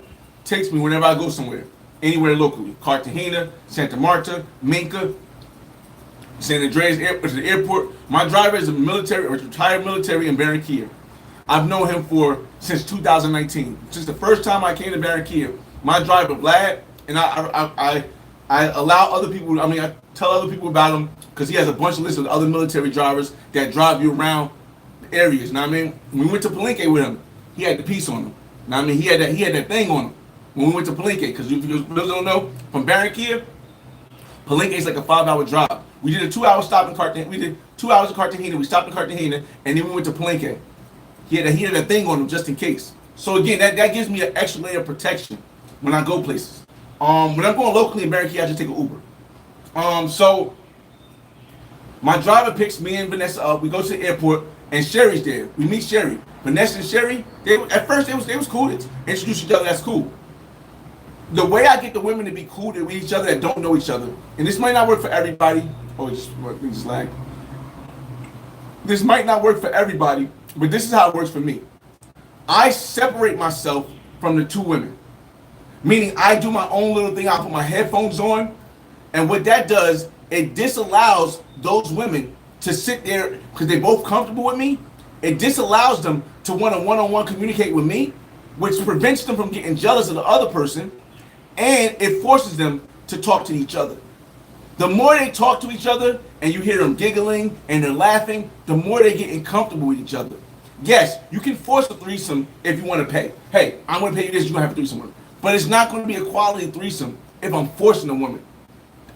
takes me whenever I go somewhere, anywhere locally. Cartagena, Santa Marta, Minca, San Andrés, to the airport. My driver is a retired military in Barranquilla. I've known him since 2019. Since the first time I came to Barranquilla, my driver, Vlad, and I allow other people, I tell other people about him, because he has a bunch of lists of other military drivers that drive you around the areas. When we went to Palenque with him, he had the piece on him. He had that thing on him when we went to Palenque, because if you don't know, from Barranquilla, Palenque is like a 5-hour drive. We did a 2-hour stop in Cartagena. We did 2 hours in Cartagena. We stopped in Cartagena, and then we went to Palenque. He had that thing on him just in case. So again, that gives me an extra layer of protection when I go places. When I'm going locally in Barranquilla, I just take an Uber. So my driver picks me and Vanessa up. We go to the airport, and Sherry's there. We meet Sherry. Vanessa and Sherry, at first they was cool. They introduce each other. That's cool. The way I get the women to be cool with each other that don't know each other, and this might not work for everybody. Oh, just lag. This might not work for everybody, but this is how it works for me. I separate myself from the two women. Meaning I do my own little thing. I put my headphones on, and what that does, it disallows those women to sit there because they're both comfortable with me. It disallows them to want to one-on-one communicate with me, which prevents them from getting jealous of the other person, and it forces them to talk to each other. The more they talk to each other and you hear them giggling and they're laughing, the more they're getting comfortable with each other. Yes, you can force a threesome if you want to pay. Hey, I'm going to pay you this, you're going to have a threesome with me. But it's not going to be a quality threesome if I'm forcing a woman.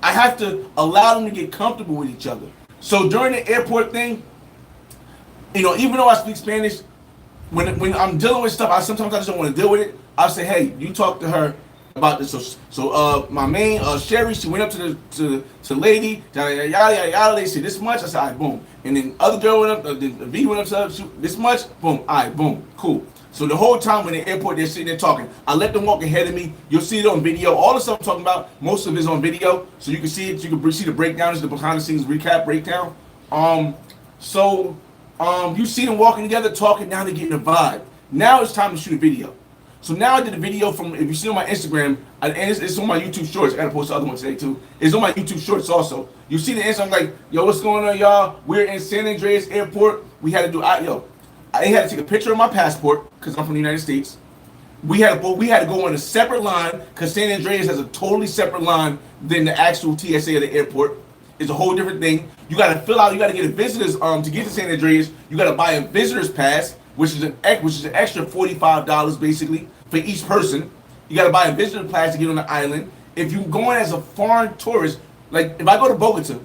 I have to allow them to get comfortable with each other. So during the airport thing, even though I speak Spanish, when I'm dealing with stuff, sometimes I just don't want to deal with it. I'll say, hey, you talk to her about this. So my main Sherry, she went up to the lady, yada yada yada. They said this much. I said, all right, boom. And then other girl went up, the V went up to her, this much, boom, all right, boom, cool. So the whole time when in the airport, they're sitting there talking. I let them walk ahead of me. You'll see it on video. All the stuff I'm talking about, most of it is on video, so you can see it. You can see the breakdown. It's the behind the scenes recap breakdown. You see them walking together, talking. Now they're getting a vibe. Now it's time to shoot a video. So now I did a video from, if you see on my Instagram, and it's on my YouTube Shorts. I gotta post the other one today too. It's on my YouTube Shorts also. You see the Instagram, like, yo, what's going on, y'all? We're in San Andrés Airport. We had to do, I had to take a picture of my passport because I'm from the United States. We had to go on a separate line because San Andrés has a totally separate line than the actual TSA of the airport. It's a whole different thing. You got to fill out. You got to get a visitor's to get to San Andrés. You got to buy a visitor's pass, which is an extra $45 basically for each person. You got to buy a visitor's pass to get on the island. If you're going as a foreign tourist, like if I go to Bogota,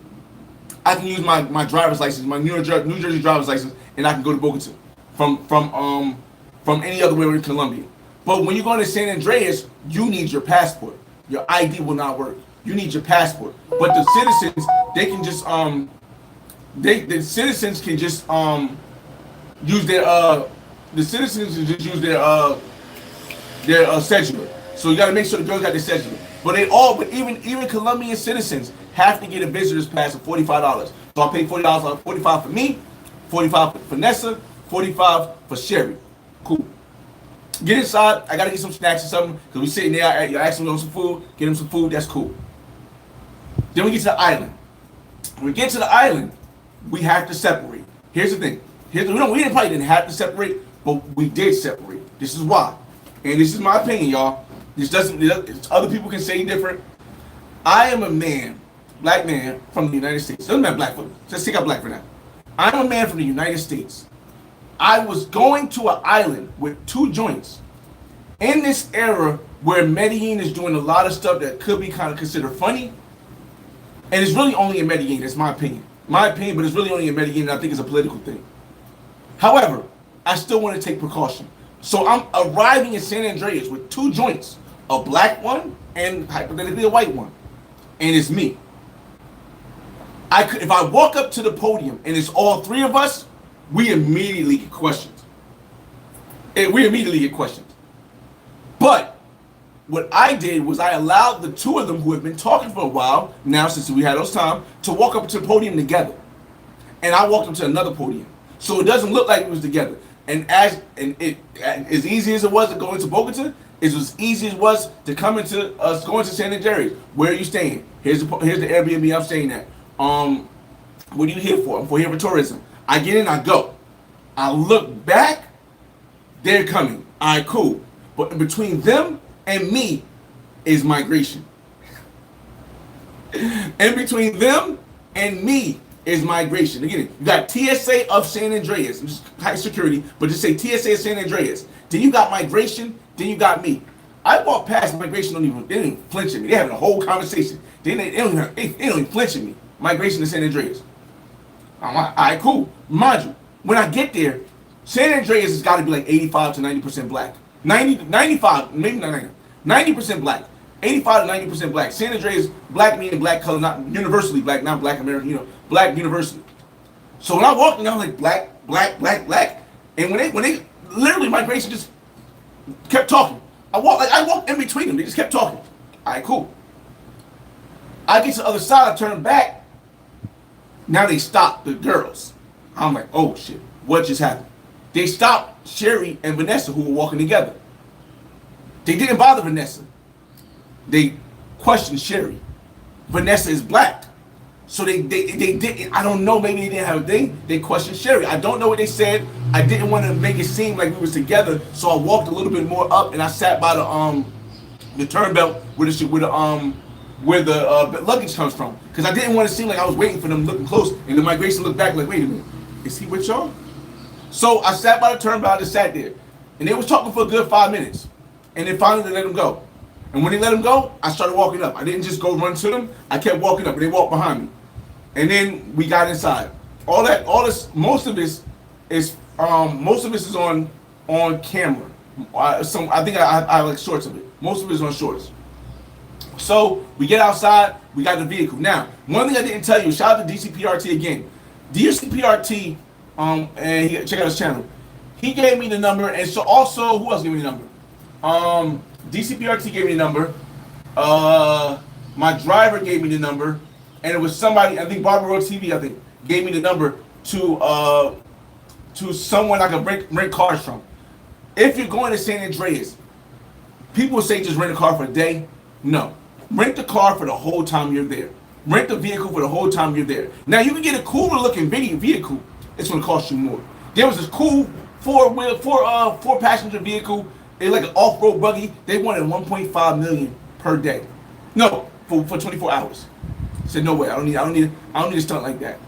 I can use my driver's license, my New Jersey driver's license, and I can go to Bogota from any other way in Colombia. But when you're going to San Andrés, you need your passport. Your ID will not work. You need your passport. But the citizens, they can just the citizens can just use their the citizens can just use their cedula. So you got to make sure the girls got their cedula. But even Colombian citizens have to get a visitor's pass of $45. So I pay $40, $45 for me, $45 for Vanessa, $45 for Sherry. Cool. Get inside. I gotta get some snacks or something because we sitting there. You ask them for some food. Get them some food. That's cool. Then we get to the island. When we get to the island, we have to separate. Here's the thing. Probably didn't have to separate, but we did separate. This is why, and this is my opinion, y'all. This doesn't. Other people can say different. I am a man, black man from the United States. Doesn't matter black for me. Let's take out black for now. I'm a man from the United States. I was going to an island with 2 joints in this era where Medellin is doing a lot of stuff that could be kind of considered funny. And it's really only in Medellin, that's my opinion. But it's really only in Medellin, and I think it's a political thing. However, I still want to take precaution. So I'm arriving in San Andrés with 2 joints, a black one and hypothetically a white one. And it's me. If I walk up to the podium and it's all 3 of us, we immediately get questioned. But what I did was I allowed the 2 of them who have been talking for a while, now since we had those time, to walk up to the podium together. And I walked up to another podium. So it doesn't look like it was together. And as easy as it was to go into Bogota, it's as easy as it was to come into us going to San Andrés. Where are you staying? Here's the Airbnb I'm staying at. What are you here for? I'm here for tourism. I get in, I go. I look back, they're coming. All right, cool. But in between them and me is migration. In between them and me is migration. Again, you got TSA of San Andrés, just high security, but just say TSA of San Andrés. Then you got migration, then you got me. I walk past migration, they don't even flinch at me. They're having a whole conversation. They don't even flinch at me. Migration to San Andrés. All right, cool. Mind you, when I get there, San Andrés has got to be like 85 to 90% black. 95, maybe not 90% black. 85 to 90% black. San Andrés, black meaning black color, not universally black, not black American, black universally. So when I walked in, I was like black. And when they literally migration just kept talking. I walked in between them. They just kept talking. All right, cool. I get to the other side. I turn back. Now they stopped the girls. I'm like, oh shit, what just happened? They stopped Sherry and Vanessa, who were walking together. They didn't bother Vanessa. They questioned Sherry. Vanessa is black. So they didn't, I don't know, maybe they didn't have a thing. They questioned Sherry. I don't know what they said. I didn't want to make it seem like we was together, so I walked a little bit more up and I sat by the turnbelt where the luggage comes from. Because I didn't want to seem like I was waiting for them looking close, and the migration looked back like, wait a minute, is he with y'all? So I sat by the turnbelt, I just sat there. And they was talking for a good 5 minutes. And then finally they let him go. And when they let him go, I started walking up. I didn't just go run to them. I kept walking up, and they walked behind me. And then we got inside. Most of this is on camera. I think I like shorts of it. Most of it is on shorts. So we get outside, we got the vehicle. Now, one thing I didn't tell you, shout out to DCPRT again. DCPRT, and check out his channel. He gave me the number, and so also, who else gave me the number? DCPRT gave me the number. My driver gave me the number, and it was somebody, I think Barbara TV, I think, gave me the number to someone I can rent cars from. If you're going to San Andrés, people say just rent a car for a day. No. Rent the car for the whole time you're there. Rent the vehicle for the whole time you're there. Now, you can get a cooler looking vehicle. It's going to cost you more. There was this cool four passenger vehicle. It's like an off-road buggy. They wanted $1.5 million per day. No, for 24 hours. I said, no way. I don't need a stunt like that.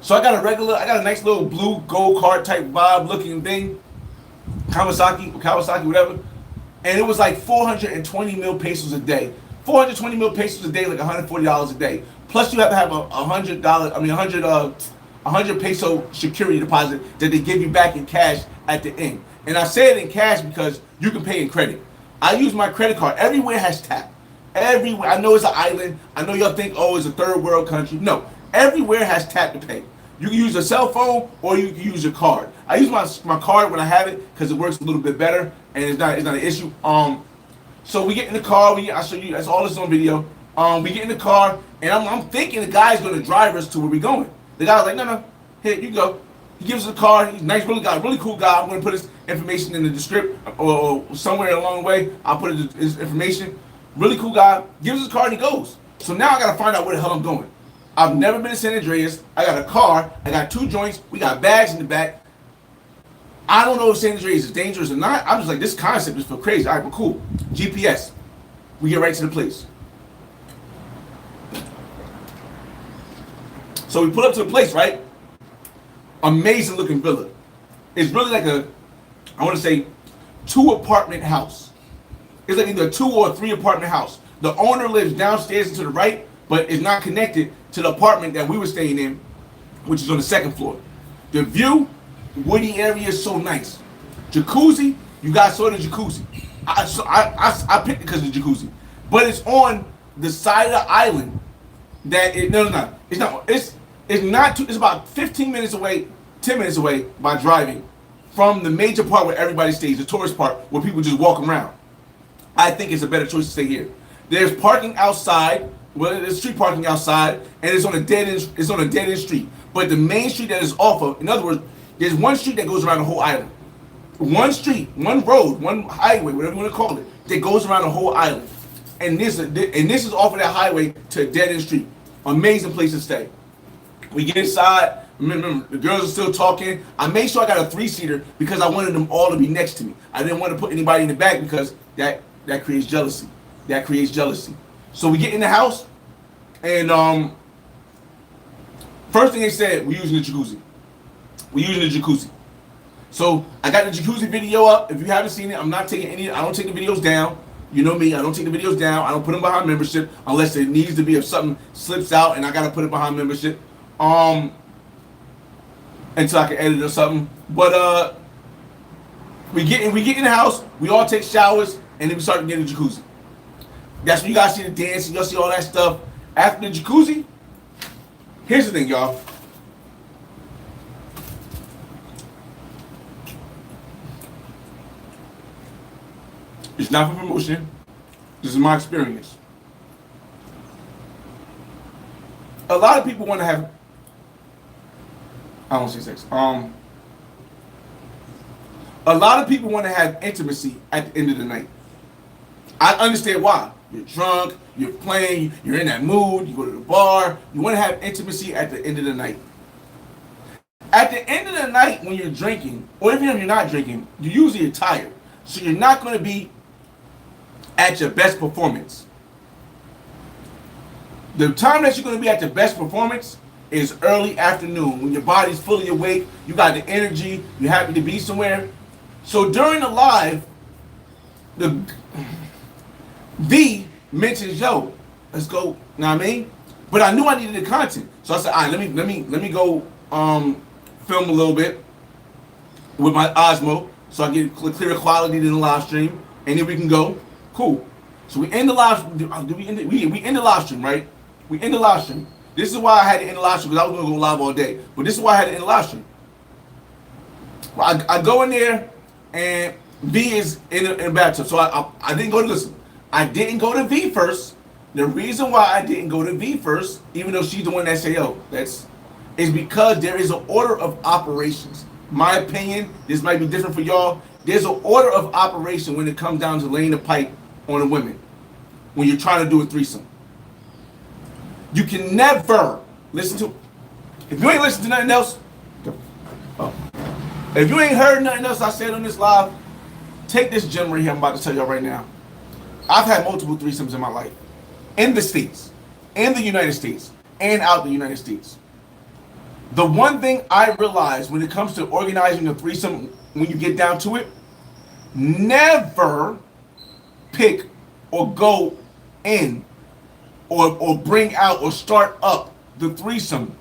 So I got a nice little blue go-kart type vibe looking thing. Kawasaki, whatever. And it was like 420 mil pesos a day. 420 mil pesos a day, like $140 a day. Plus you have to have a $100 peso security deposit that they give you back in cash at the end. And I say it in cash because you can pay in credit. I use my credit card. Everywhere has tap. Everywhere. I know it's an island. I know y'all think, oh, it's a third world country. No. Everywhere has tap to pay. You can use a cell phone or you can use your card. I use my card when I have it because it works a little bit better and it's not an issue. So we get in the car. I'll show you. That's all this on video. We get in the car and I'm thinking the guy's gonna drive us to where we're going. The guy's like, no, here you go. He gives us the car. He's a nice, really cool guy. I'm gonna put his information in the description or somewhere along the way. I'll put his information. Really cool guy. Gives us the car and he goes. So now I gotta find out where the hell I'm going. I've never been to San Andreas. I got a car. I got 2 joints. We got bags in the back. I don't know if San Andreas is dangerous or not. I'm just like, this concept is for crazy. All right, but cool. GPS. We get right to the place. So we pull up to the place, right? Amazing looking villa. It's really like I want to say 2 apartment house. It's like either a 2 or a 3 apartment house. The owner lives downstairs and to the right, but it's not connected to the apartment that we were staying in, which is on the 2nd floor. The view, woody area is so nice. Jacuzzi, you guys saw the jacuzzi. I picked it because of the jacuzzi, but it's on the side of the island. It's about 15 minutes away, 10 minutes away by driving from the major part where everybody stays, the tourist part where people just walk around. I think it's a better choice to stay here. There's parking outside. Well, there's street parking outside, and it's on a dead end. It's on a dead end street. But the main street that is off of, in other words, there's one street that goes around the whole island. One street, one road, one highway, whatever you want to call it, that goes around the whole island. And this is off of that highway to a dead end street. Amazing place to stay. We get inside. Remember, the girls are still talking. I made sure I got a 3-seater because I wanted them all to be next to me. I didn't want to put anybody in the back because that creates jealousy. That creates jealousy. So we get in the house, and first thing they said, we're using the jacuzzi. We're using the jacuzzi. So I got the jacuzzi video up. If you haven't seen it, I don't take the videos down. You know me, I don't take the videos down. I don't put them behind membership unless it needs to be if something slips out and I gotta put it behind membership. Until I can edit or something. But we get in the house, we all take showers, and then we start to get in the jacuzzi. That's when you guys see the dance, and you'll see all that stuff. After the jacuzzi, here's the thing, y'all. It's not for promotion. This is my experience. A lot of people want to have, I don't say sex. A lot of people want to have intimacy at the end of the night. I understand why. You're drunk, you're playing, you're in that mood, you go to the bar, you want to have intimacy at the end of the night. At the end of the night when you're drinking, or even if you're not drinking, you usually are tired. So you're not going to be at your best performance. The time that you're going to be at your best performance is early afternoon when your body's fully awake, you got the energy, you're happy to be somewhere. So during the live, V mentions, yo, let's go, you know what I mean? But I knew I needed the content. So I said, all right, let me go film a little bit with my Osmo so I get clearer quality than the live stream, and then we can go. Cool. So we end the live. We end the live stream, right? We end the live stream. This is why I had to end the live stream because I was gonna go live all day. But this is why I had to end the live stream. Well, I go in there and V is in the bathtub. So I didn't go to listen. I didn't go to V first. The reason why I didn't go to V first, even though she's the one that say, yo, is because there is an order of operations. My opinion, this might be different for y'all. There's an order of operation when it comes down to laying the pipe on the women when you're trying to do a threesome. You can never listen to, if you ain't listened to nothing else, if you ain't heard nothing else I said on this live, take this gem right here I'm about to tell y'all right now. I've had multiple threesomes in my life. In the States, in the United States, and out the United States. The one thing I realized when it comes to organizing a threesome, when you get down to it, never pick or go in or bring out or start up the threesome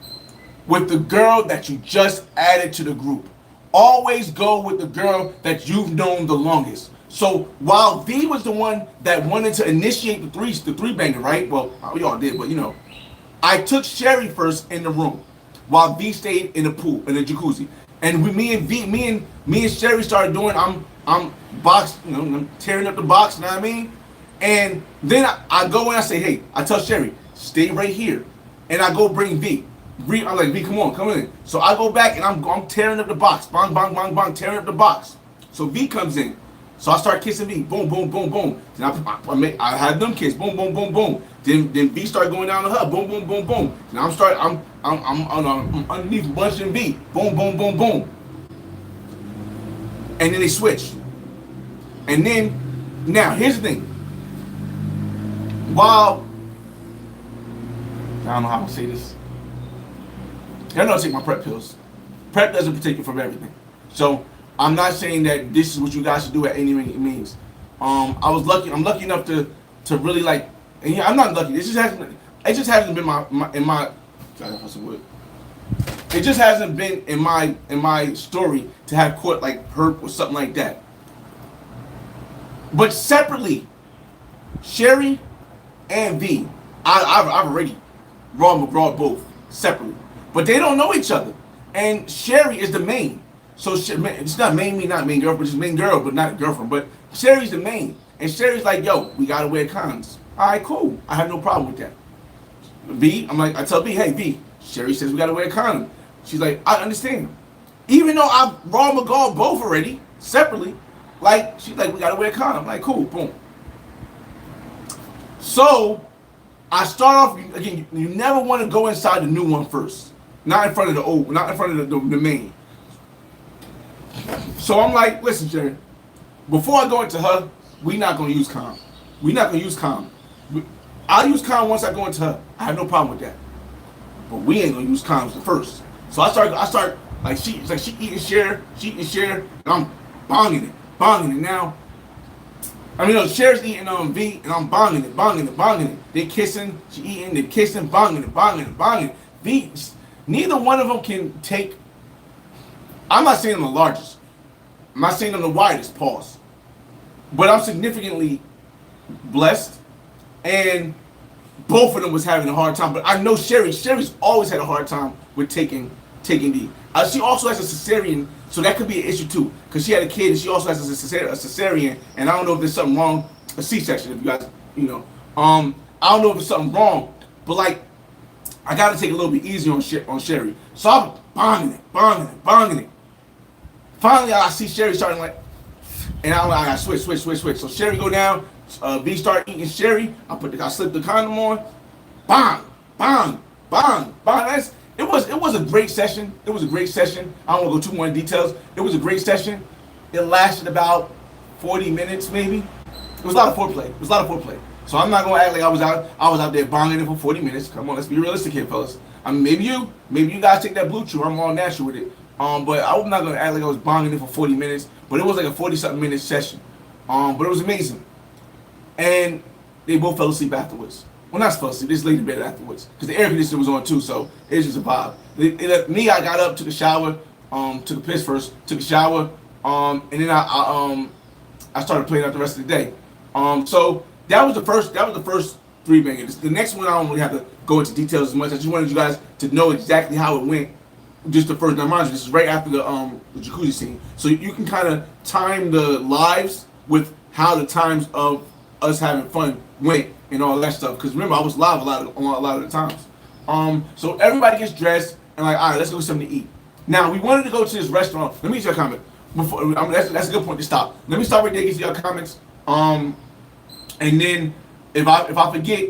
with the girl that you just added to the group. Always go with the girl that you've known the longest. So while V was the one that wanted to initiate the three banger, right? Well, we all did, but you know, I took Sherry first in the room. while V stayed in the pool, in the jacuzzi. And me and Sherry started doing. I'm box, I'm tearing up the box. You know what I mean? And then I go and I say, hey, I tell Sherry, stay right here, and I go bring V. I'm like, V, come in. So I go back and I'm tearing up the box, bang, bang, bang, bang, tearing up the box. So V comes in. So I start kissing V, boom, boom, boom, boom. Then I had them kiss, boom, boom, boom, boom. Then V started going down to her, boom, boom, boom, boom. And I'm underneath bunching V, boom, boom, boom, boom. And then they switch. And then, now here's the thing. While I don't know how to say this. I know I take my prep pills. Prep doesn't protect you from everything. So I'm not saying that this is what you guys should do at any means. I'm lucky enough to really like. And yeah, I'm not lucky. It just hasn't been It just hasn't been in my story to have caught like herp or something like that. But separately, Sherry and V, I've already raw McGraw both separately, but they don't know each other. And Sherry is the main, so it's not main me, not main girlfriend, it's main girl, but not a girlfriend. But Sherry's the main, and Sherry's like, yo, we gotta wear condoms. All right, cool. I have no problem with that. V, I tell V, hey V, Sherry says we gotta wear a condom. She's like, I understand. Even though I've raw McGraw both already separately, like she's like, we gotta wear a condom. I'm like, cool, boom. So I start off again. You never want to go inside the new one first, not in front of the old, not in front of the main. So I'm like, listen, Jerry. Before I go into her, we not gonna use condom. We not gonna use condom. I'll use condom once I go into her. I have no problem with that. But we ain't gonna use condoms at first. So I start like she eating share, and I'm bonging it now. I mean, no, Cher's eating V, and I'm bonging it. They kissing, she eating, they kissing, bonging it. V, neither one of them can take. I'm not saying I'm the largest. I'm not saying I'm the widest, pause. But I'm significantly blessed, and both of them was having a hard time. But I know Sherry's always had a hard time with taking D. She also has a cesarean, so that could be an issue too, because she had a kid and she also has a cesarean, and I don't know if there's something wrong, a C-section, if you guys, I don't know if there's something wrong, but like, I gotta take it a little bit easier on Sherry. So I'm bonging it. Finally, I see Sherry starting like, and I got switch. So Sherry go down, V start eating Sherry. I slip the condom on, bang. It was a great session. I don't want to go too more in details. It was a great session. It lasted about 40 minutes, maybe. It was a lot of foreplay. So I'm not gonna act like I was out there bonging it for 40 minutes. Come on, let's be realistic here, fellas. I mean, maybe you guys take that blue chew. I'm all natural with it. But I'm not gonna act like I was bonging it for 40 minutes. But it was like a 40-something minute session. But it was amazing. And they both fell asleep afterwards. Well, not fell asleep. They just laid in bed afterwards because the air conditioner was on too. So it was just a vibe. I got up, took a shower, took a piss first, took a shower, and then I started playing out the rest of the day. So that was the first 3 bangers. The next one I don't really have to go into details as much. I just wanted you guys to know exactly how it went. Just the first 9 months. This is right after the jacuzzi scene, so you can kind of time the lives with how the times of us having fun went and all that stuff. Because remember, I was live a lot of the times. So everybody gets dressed and like, all right, let's go get something to eat. Now we wanted to go to this restaurant. Let me get your comment. Before that's a good point to stop. Let me stop right there. Get your comments. And then if I forget,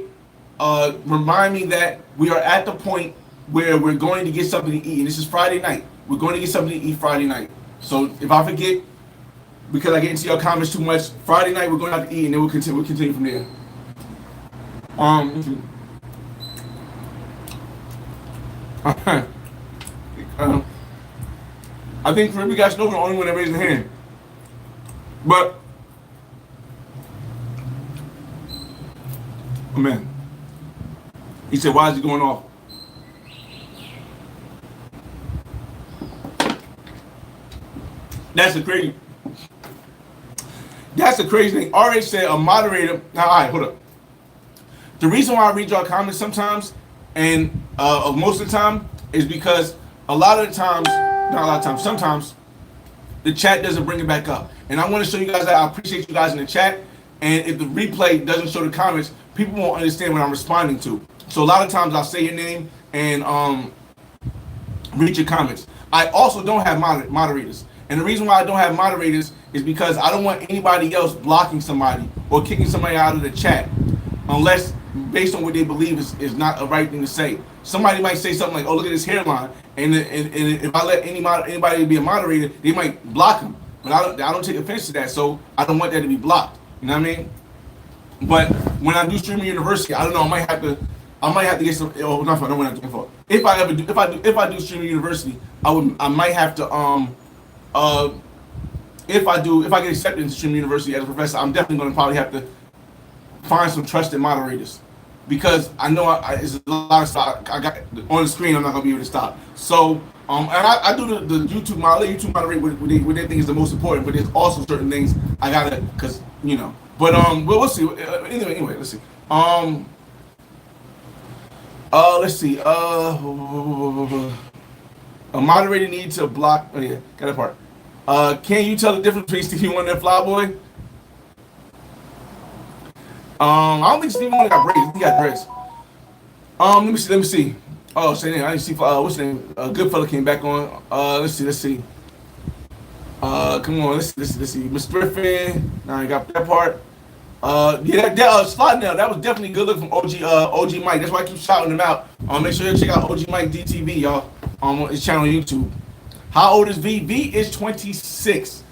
remind me that we are at the point where we're going to get something to eat, and this is Friday night. We're going to get something to eat Friday night. So if I forget, because I get into your comments too much, Friday night we're going out to eat, and then we'll continue from there. I think for you guys know, we're the only one that raised their hand. But oh man, he said, "Why is he going off?" That's the crazy thing. RH said a moderator. Now, all right, hold up. The reason why I read y'all comments sometimes, and most of the time, is because a lot of the times, not a lot of times, sometimes the chat doesn't bring it back up. And I want to show you guys that I appreciate you guys in the chat. And if the replay doesn't show the comments, people won't understand what I'm responding to. So a lot of times I'll say your name and read your comments. I also don't have moderators. And the reason why I don't have moderators is because I don't want anybody else blocking somebody or kicking somebody out of the chat unless based on what they believe is not a right thing to say. Somebody might say something like, oh, look at his hairline. And if I let anybody be a moderator, they might block him. But I don't take offense to that, so I don't want that to be blocked. You know what I mean? But when I do Streamer University, I don't know, I might have to get some. Oh, not for no one for. If I do Streamer University, I might have to if I get accepted into Streamer University as a professor, I'm definitely going to probably have to find some trusted moderators because I know it's a lot of stuff I got on the screen. I'm not going to be able to stop. So and I do the YouTube moderate what they think is the most important, but there's also certain things I gotta because you know. But we'll see. Anyway, let's see. Let's see. A moderator needs to block. Oh yeah, got that part. Can you tell the difference between Stevie Wonder and Flyboy? I don't think Stevie Wonder got braids. He got dreads. Let me see. Oh, say name. I didn't see. What's his name? Goodfella came back on. Let's see. Come on. Let's see. Miss Griffin. Now I got that part. Yeah, that slot now. That was definitely good look from OG Mike. That's why I keep shouting him out. Make sure you check out OG Mike DTV, y'all. On his channel on YouTube. How old is V? V is 26.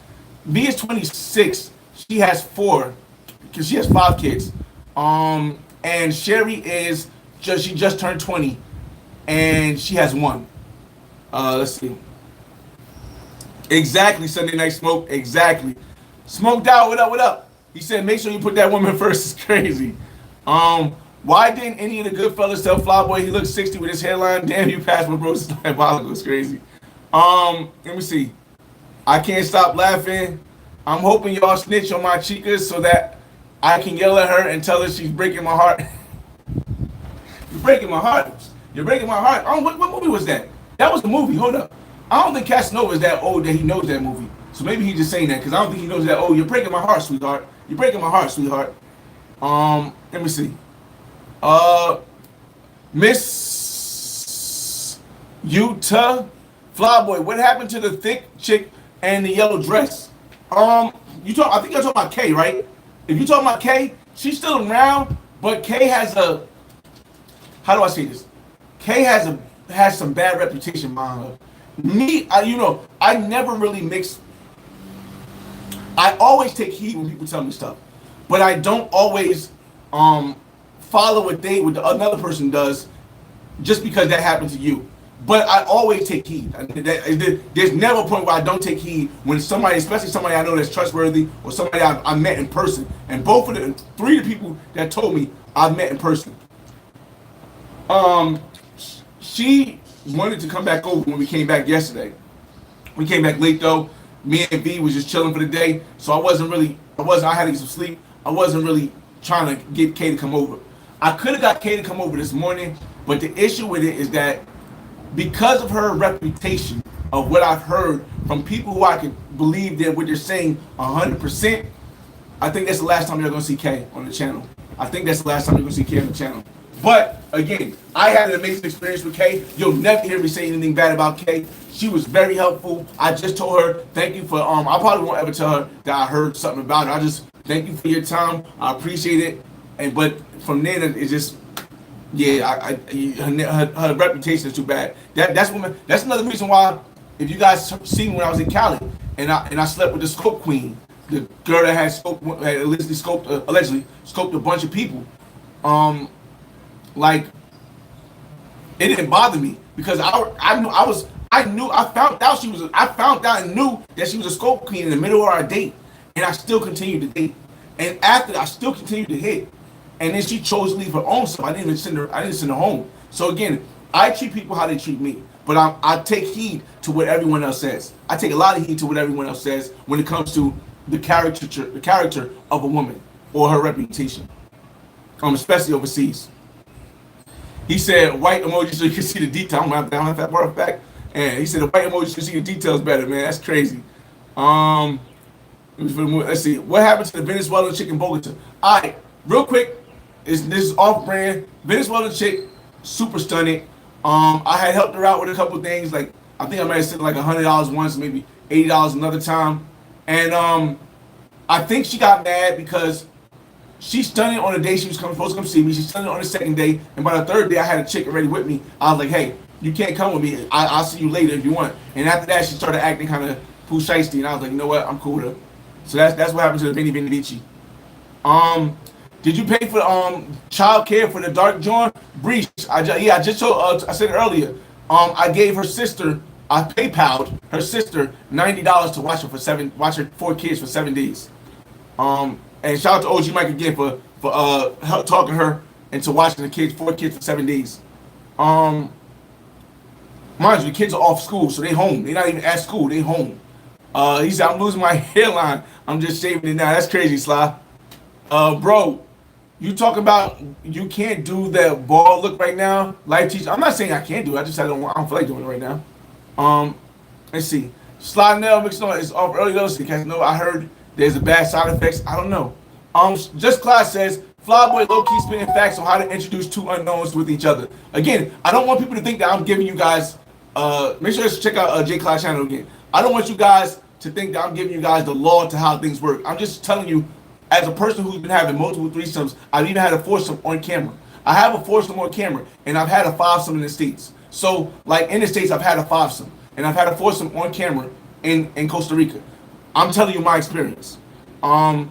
V is 26. She has 4, because she has 5 kids. And Sherry she just turned 20. And she has 1. Let's see. Exactly, Sunday Night Smoke. Exactly. Smoked out. What up? He said, make sure you put that woman first. It's crazy. Why didn't any of the good fellas tell Flyboy he looks 60 with his hairline? Damn, you passed my bro. It's diabolical. It's crazy. Let me see. I can't stop laughing. I'm hoping y'all snitch on my chicas so that I can yell at her and tell her she's breaking my heart. You're breaking my heart. You're breaking my heart. What movie was that? That was the movie. Hold up. I don't think Casanova is that old that he knows that movie. So maybe he's just saying that because I don't think he knows that. Oh, you're breaking my heart, sweetheart. You're breaking my heart, sweetheart. Let me see. Miss Utah Flyboy, what happened to the thick chick and the yellow dress? I think you're talking about Kay, right? If you're talking about Kay, she's still around, but Kay has a, how do I say this? Kay has some bad reputation behind her. Me, I never really mix. I always take heed when people tell me stuff, but I don't always follow what another person does just because that happened to you. But I always take heed. There's never a point where I don't take heed when somebody, especially somebody I know that's trustworthy or somebody I met in person. And 3 of the people that told me I've met in person. She wanted to come back over when we came back yesterday. We came back late though. Me and V was just chilling for the day, so I had to get some sleep. I wasn't really trying to get Kay to come over. I could have got Kay to come over this morning, but the issue with it is that because of her reputation of what I've heard from people who I can believe that what they're saying 100%, I think that's the last time you're going to see Kay on the channel. I think that's the last time you're going to see Kay on the channel. But again, I had an amazing experience with Kay. You'll never hear me say anything bad about Kay. She was very helpful. I just told her, thank you for, I probably won't ever tell her that I heard something about her. I just, thank you for your time. I appreciate it. But from then, it's just, yeah, her reputation is too bad. That's another reason why, if you guys seen when I was in Cali, and I slept with the Scope Queen, the girl that had allegedly scoped a bunch of people. Like, it didn't bother me because I found out and knew that she was a Scope Queen in the middle of our date, and I still continued to date. And after that, I still continued to hit. And then she chose to leave her own self. I didn't send her home. So again, I treat people how they treat me, but I take heed to what everyone else says. I take a lot of heed to what everyone else says when it comes to the character of a woman or her reputation, especially overseas. He said white emoji so you can see the detail. I'm gonna have that part back. And he said the white emoji so you can see the details better, man. That's crazy. Let's see. What happened to the Venezuelan chick in Bogota? All right, real quick. This is off brand. Venezuelan chick, super stunning. I had helped her out with a couple of things. Like I think I might have sent like $100 once, maybe $80 another time. And I think she got mad because she stunning on the day she was supposed to come see me. She stunning on the second day, and by the third day, I had a chick already with me. I was like, "Hey, you can't come with me. I'll see you later if you want." And after that, she started acting kind of poo shiesty, and I was like, "You know what? I'm cool with her." So that's what happened to the Vinny Vici. Did you pay for child care for the dark John? Breach. I just told. I said earlier. I gave her sister. I PayPal'd her sister $90 to watch her 4 kids for 7 days. And shout out to OG Mike again for talking her into watching the 4 kids for 7 days. Mind you, the kids are off school, so they home. They're not even at school. They home. He said, "I'm losing my hairline. I'm just shaving it now." That's crazy, Sly. Bro, you talk about you can't do that ball look right now. Life teach. I'm not saying I can't do it. I just I don't feel like doing it right now. Let's see. Sly Nell mixed on is off early though. So no, I heard there's a bad side effects. I don't know. Just Class says Flyboy low key spinning facts on how to introduce two unknowns with each other. Again, I don't want people to think that I'm giving you guys. Make sure to check out J Class channel again. I don't want you guys to think that I'm giving you guys the law to how things work. I'm just telling you, as a person who's been having multiple threesomes, I've even had a foursome on camera. I have a foursome on camera, and I've had a fivesome in the States. So, like in the States, I've had a fivesome, and I've had a foursome on camera in Costa Rica. I'm telling you my experience. Shout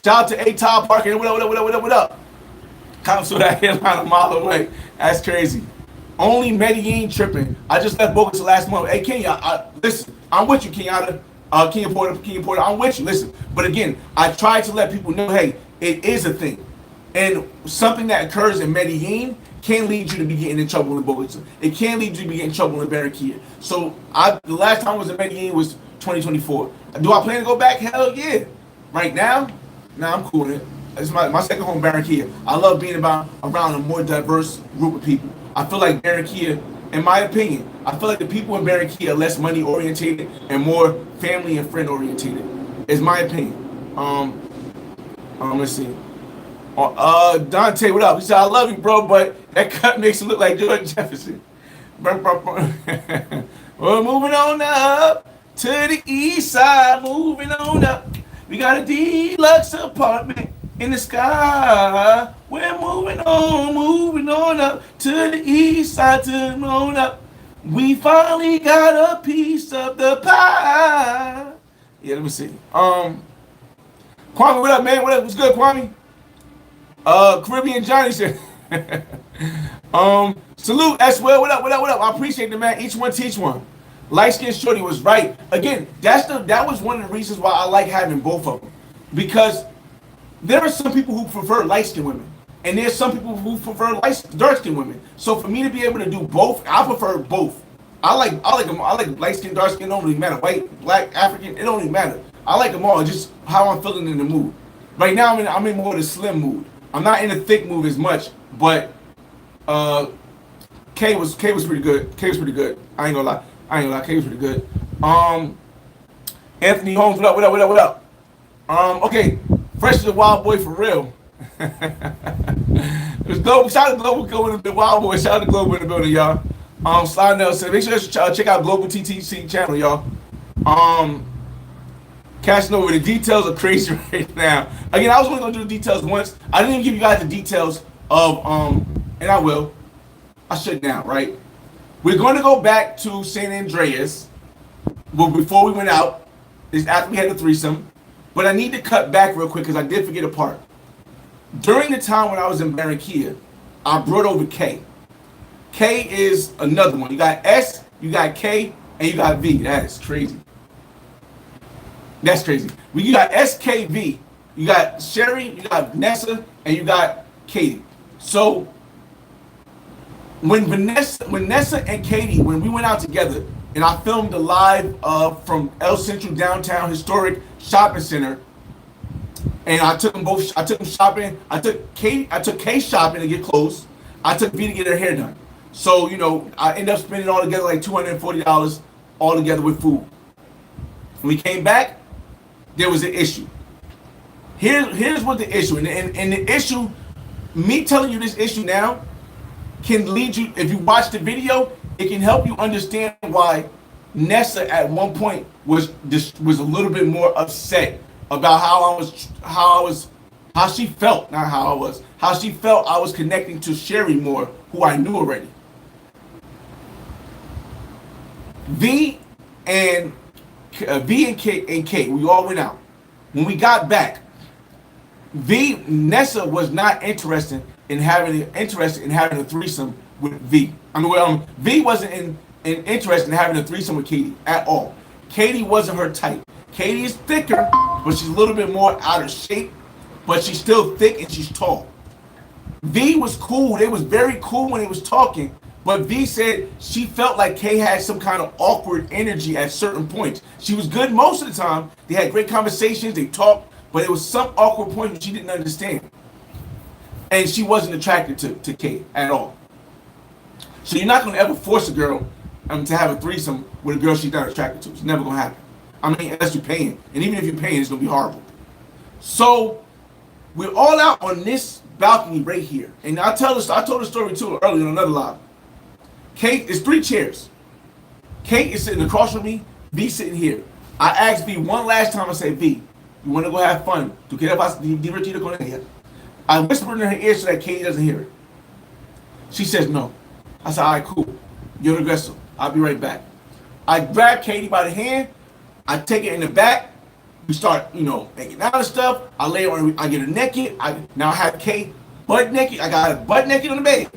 out to A-Top Parker. What up? Cops with that hairline a mile away. That's crazy. Only Medellin tripping. I just left Bogota last month. Hey, Kenya, listen, I'm with you, Kenyatta. Kenya Porter, I'm with you. Listen, but again, I try to let people know, hey, it is a thing. And something that occurs in Medellin can lead you to be getting in trouble in Bogota. It can lead you to be getting in trouble in Barranquilla. So the last time I was in Medellin was 2024. Do I plan to go back? Hell yeah. Right now? Nah, I'm cool with it. It's my second home, Barranquilla. I love being around a more diverse group of people. I feel like Barranquilla, in my opinion, I feel like the people in Barranquilla are less money orientated and more family and friend orientated. Is my opinion. Let's see. Dante, what up? He said, "I love you, bro, but that cut makes it look like George Jefferson." We're moving on up to the east side. Moving on up. We got a deluxe apartment in the sky. We're moving on up to the east side, to on up. We finally got a piece of the pie. Yeah, let me see. Kwame, what up, man? What's good, Kwame? Caribbean Johnny said, salute, as well. What up? I appreciate it, man. Each one teach one. Light Skin Shorty was right. Again, that was one of the reasons why I like having both of them. Because there are some people who prefer light-skinned women. And there's some people who prefer dark-skinned women. So for me to be able to do both, I prefer both. I like them. I like light-skinned, dark-skinned. It don't really matter. White, black, African, it don't even matter. I like them all, just how I'm feeling in the mood. Right now, I'm in more of the slim mood. I'm not in the thick mood as much, but K was pretty good. K was pretty good. I ain't gonna lie. K was pretty good. Anthony Holmes, what up? Okay, Fresh as a Wild Boy for real. It was shout out to Global going in the Wild Boy. Shout out to Global in the building, y'all. Sly Nelson, make sure to check out Global TTC channel, y'all. Cashing over, the details are crazy right now. Again, I was only gonna do the details once. I didn't even give you guys the details of and I will. I should now, right? We're going to go back to San Andrés. Well, before we went out, is after we had the threesome. But I need to cut back real quick because I did forget a part. During the time when I was in Barranquilla, I brought over K. K is another one. You got S, you got K, and you got V. That is crazy. That's crazy. You got SKV. You got Sherry, you got Vanessa, and you got Katie. So when Vanessa and Katie, when we went out together, and I filmed a live from El Centro Downtown Historic Shopping Center, and I took them both. I took them shopping. I took Kay shopping to get clothes. I took V to get her hair done. So, I ended up spending all together like $240 all together with food. When we came back, there was an issue. Here's what the issue, and the issue, me telling you this issue now, can lead you, if you watch the video, it can help you understand why Nessa at one point was a little bit more upset about how she felt I was connecting to Sherry more, who I knew already. V and Kate, we all went out. When we got back, Nessa was not interested in having a threesome with V. V wasn't interested in having a threesome with Katie at all. Katie wasn't her type. Katie is thicker, but she's a little bit more out of shape, but she's still thick and she's tall. V was cool. They was very cool when they was talking, but V said she felt like Kay had some kind of awkward energy at certain points. She was good most of the time. They had great conversations. They talked, but it was some awkward point that she didn't understand. And she wasn't attracted to Kay at all. So you're not going to ever force a girl to have a threesome with a girl she's not attracted to. It's never going to happen. Unless you're paying. And even if you're paying, it's going to be horrible. So we're all out on this balcony right here. And I told the story too earlier on another live. Kate, it's 3 chairs. Kate is sitting across from me, V sitting here. I asked V one last time, I said, V, you want to go have fun? I whispered in her ear so that Katie doesn't hear it. She says no. I said, all right, cool. You're the aggressor. I'll be right back. I grab Katie by the hand. I take her in the back. We start, making out and stuff. I lay her on. I get her naked. Now I have Kate butt naked. I got her butt naked on the bed.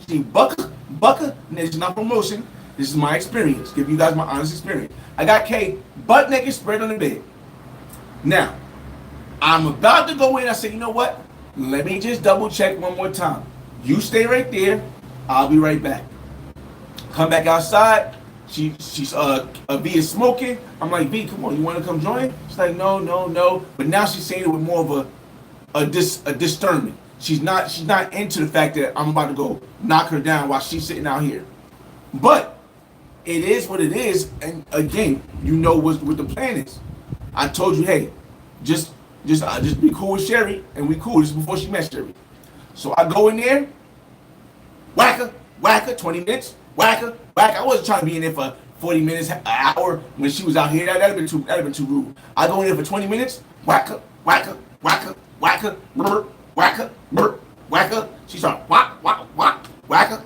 She bucker. And this is not promotion. This is my experience. Give you guys my honest experience. I got Kate butt naked, spread on the bed. Now, I'm about to go in. I said, you know what? Let me just double check one more time. You stay right there. I'll be right back. Come back outside. She's V is smoking. I'm like, V, come on, you want to come join? She's like, no. But now she's saying it with more of a discernment. She's not into the fact that I'm about to go knock her down while she's sitting out here. But it is what it is. And again, what the plan is. I told you, hey, just be cool with Sherry, and we cool. This is before she met Sherry. So I go in there, whack her, 20 minutes, whack her. I wasn't trying to be in there for 40 minutes, an hour when she was out here. That'd have been too rude. I go in there for 20 minutes, whack her, whack her. She started whack her.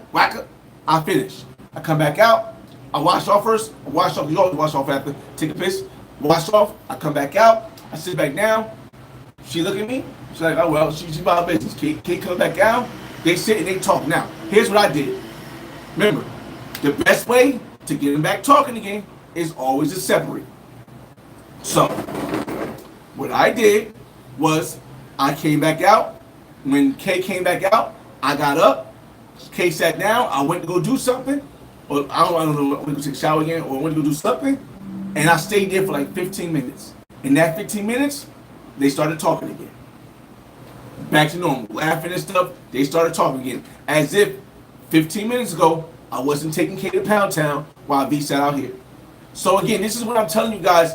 I finish. I come back out. I wash off first. You always wash off after. Take a piss. Wash off. I come back out. I sit back down. She look at me. She's like, oh well, she's about business. Kate comes back down. They sit and they talk. Now, here's what I did. Remember, the best way to get them back talking again is always to separate. So, what I did was I came back out. When Kay came back out, I got up. Kay sat down. I went to go do something. Or I don't know, I went to take a shower again, or I went to go do something. And I stayed there for like 15 minutes. In that 15 minutes, they started talking again. Back to normal, laughing and stuff. They started talking again. As if 15 minutes ago, I wasn't taking Kate to Pound Town while V sat out here. So again, this is what I'm telling you guys.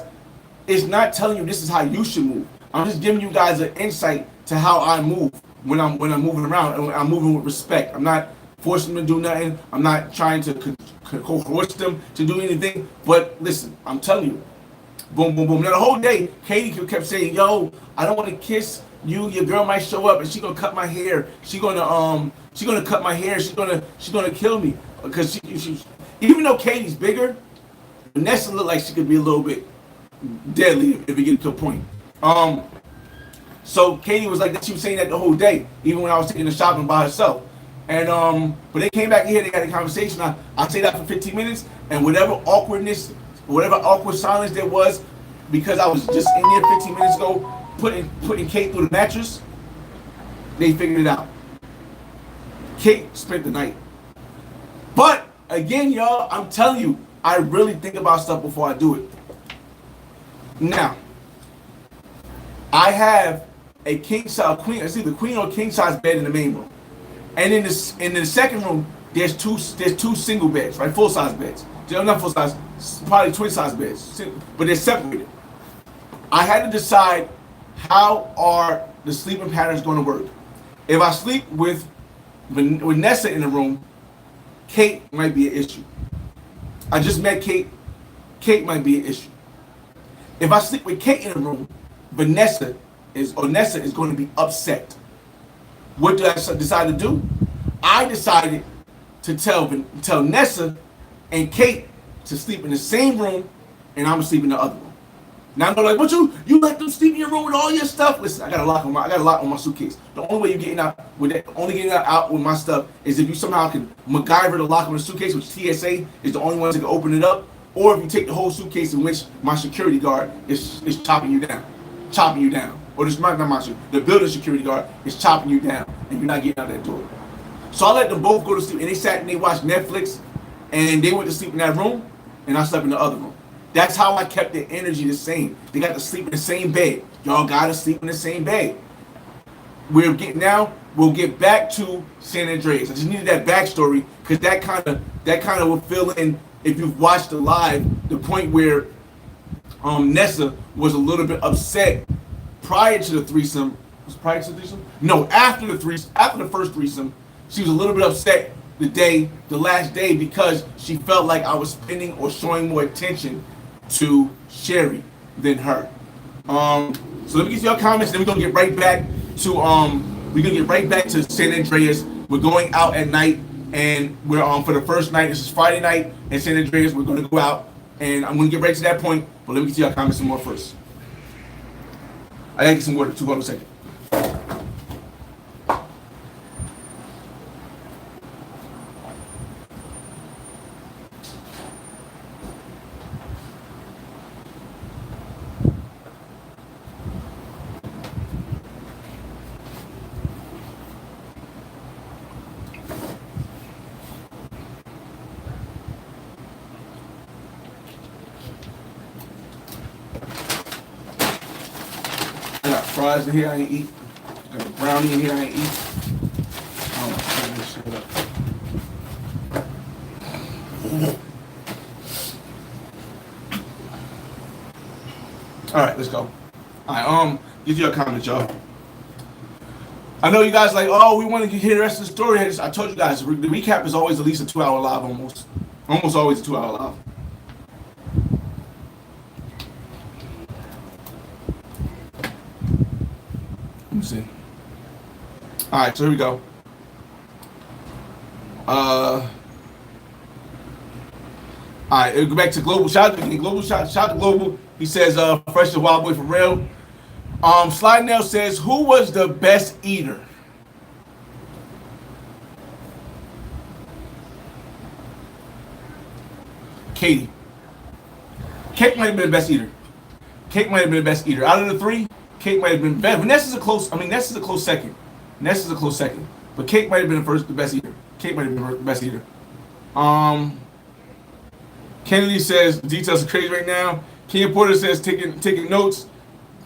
It's not telling you this is how you should move. I'm just giving you guys an insight to how I move when I'm moving around, and I'm moving with respect. I'm not forcing them to do nothing. I'm not trying to coerce them to do anything. But listen, I'm telling you, boom, boom, boom. Now the whole day, Katie kept saying, "Yo, I don't want to kiss you. Your girl might show up and she gonna cut my hair. She gonna cut my hair. She's gonna kill me because she even though Katie's bigger, Vanessa looked like she could be a little bit deadly if we get to a point. So Katie was like that. She was saying that the whole day, even when I was taking the shopping by herself. And but they came back here. They had a conversation. I stayed out for 15 minutes, and whatever awkward silence there was, because I was just in there 15 minutes ago, putting Kate through the mattress, they figured it out. Kate spent the night. But again, y'all, I'm telling you, I really think about stuff before I do it. Now, I have a king size queen. It's either queen or king size bed in the main room. And in the second room, there's two single beds, right? Full size beds. They're not full size, probably twin size beds, but they're separated. I had to decide how are the sleeping patterns going to work. If I sleep with Nessa in the room, Kate might be an issue. I just met Kate. Kate might be an issue. If I sleep with Kate in the room, Nessa is going to be upset. What did I decide to do? I decided to tell Nessa and Kate to sleep in the same room, and I'm gonna sleep in the other room. Now they're like, "What you let them sleep in your room with all your stuff?" Listen, I got a lock on my suitcase. The only way you're getting out with my stuff is if you somehow can MacGyver the lock on the suitcase, which TSA is the only ones that can open it up, or if you take the whole suitcase in which my security guard is chopping you down, or the building security guard is chopping you down, and you're not getting out that door. So I let them both go to sleep, and they sat and they watched Netflix, and they went to sleep in that room, and I slept in the other room. That's how I kept the energy the same. They got to sleep in the same bed. Y'all got to sleep in the same bed. We'll get back to San Andrés. I just needed that backstory because that kind of will fill in, if you've watched the live, the point where Nessa was a little bit upset prior to the threesome. Was it prior to the threesome? No, after the first threesome, she was a little bit upset the last day, because she felt like I was spending or showing more attention to Sherry than her. So let me get your comments, and then we're gonna get right back to San Andreas. We're going out at night, and we're for the first night. This is Friday night in San Andreas. We're gonna go out, and I'm gonna get right to that point. But let me get your comments some more first. I gotta get some water. Hold on a second. Fries in here I ain't eat. Got a brownie in here I ain't eat. Oh, this shit up. All right, let's go. All right, give you a comment, y'all. I know you guys like, oh, we want to hear the rest of the story. I told you guys, the recap is always at least a 2-hour live, almost always a 2-hour live. See. All right, so here we go. All right, go back to Global. Shout out to Global. He says, fresh as Wild Boy for real. Slide Nail says, who was the best eater? Katie. Kate might have been the best eater. Out of the three, Kate might have been better. Nessa's a close second. But Kate might have been the best eater. Kennedy says details are crazy right now. Kenya Porter says taking notes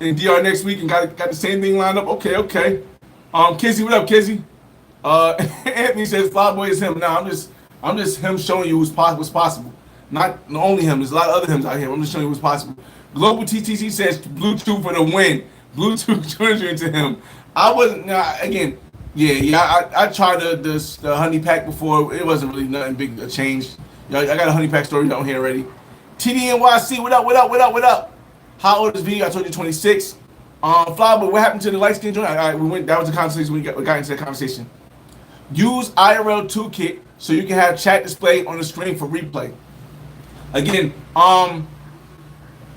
in DR next week and got the same thing lined up. Okay. Kizzy, what up, Kizzy? Anthony says Flyboy is him. Nah, I'm just him showing you what's possible. Not only him. There's a lot of other hymns out here. I'm just showing you what's possible. Global TTC says Bluetooth for the win. Bluetooth turns you into him. I wasn't. Again, I tried the honey pack before. It wasn't really nothing big a change. I got a honey pack story down here already. TDNYC, what up? How old is V? I told you 26. Flyboy, what happened to the light skin joint? That was the conversation we got into that conversation. Use IRL toolkit so you can have chat display on the screen for replay. Again,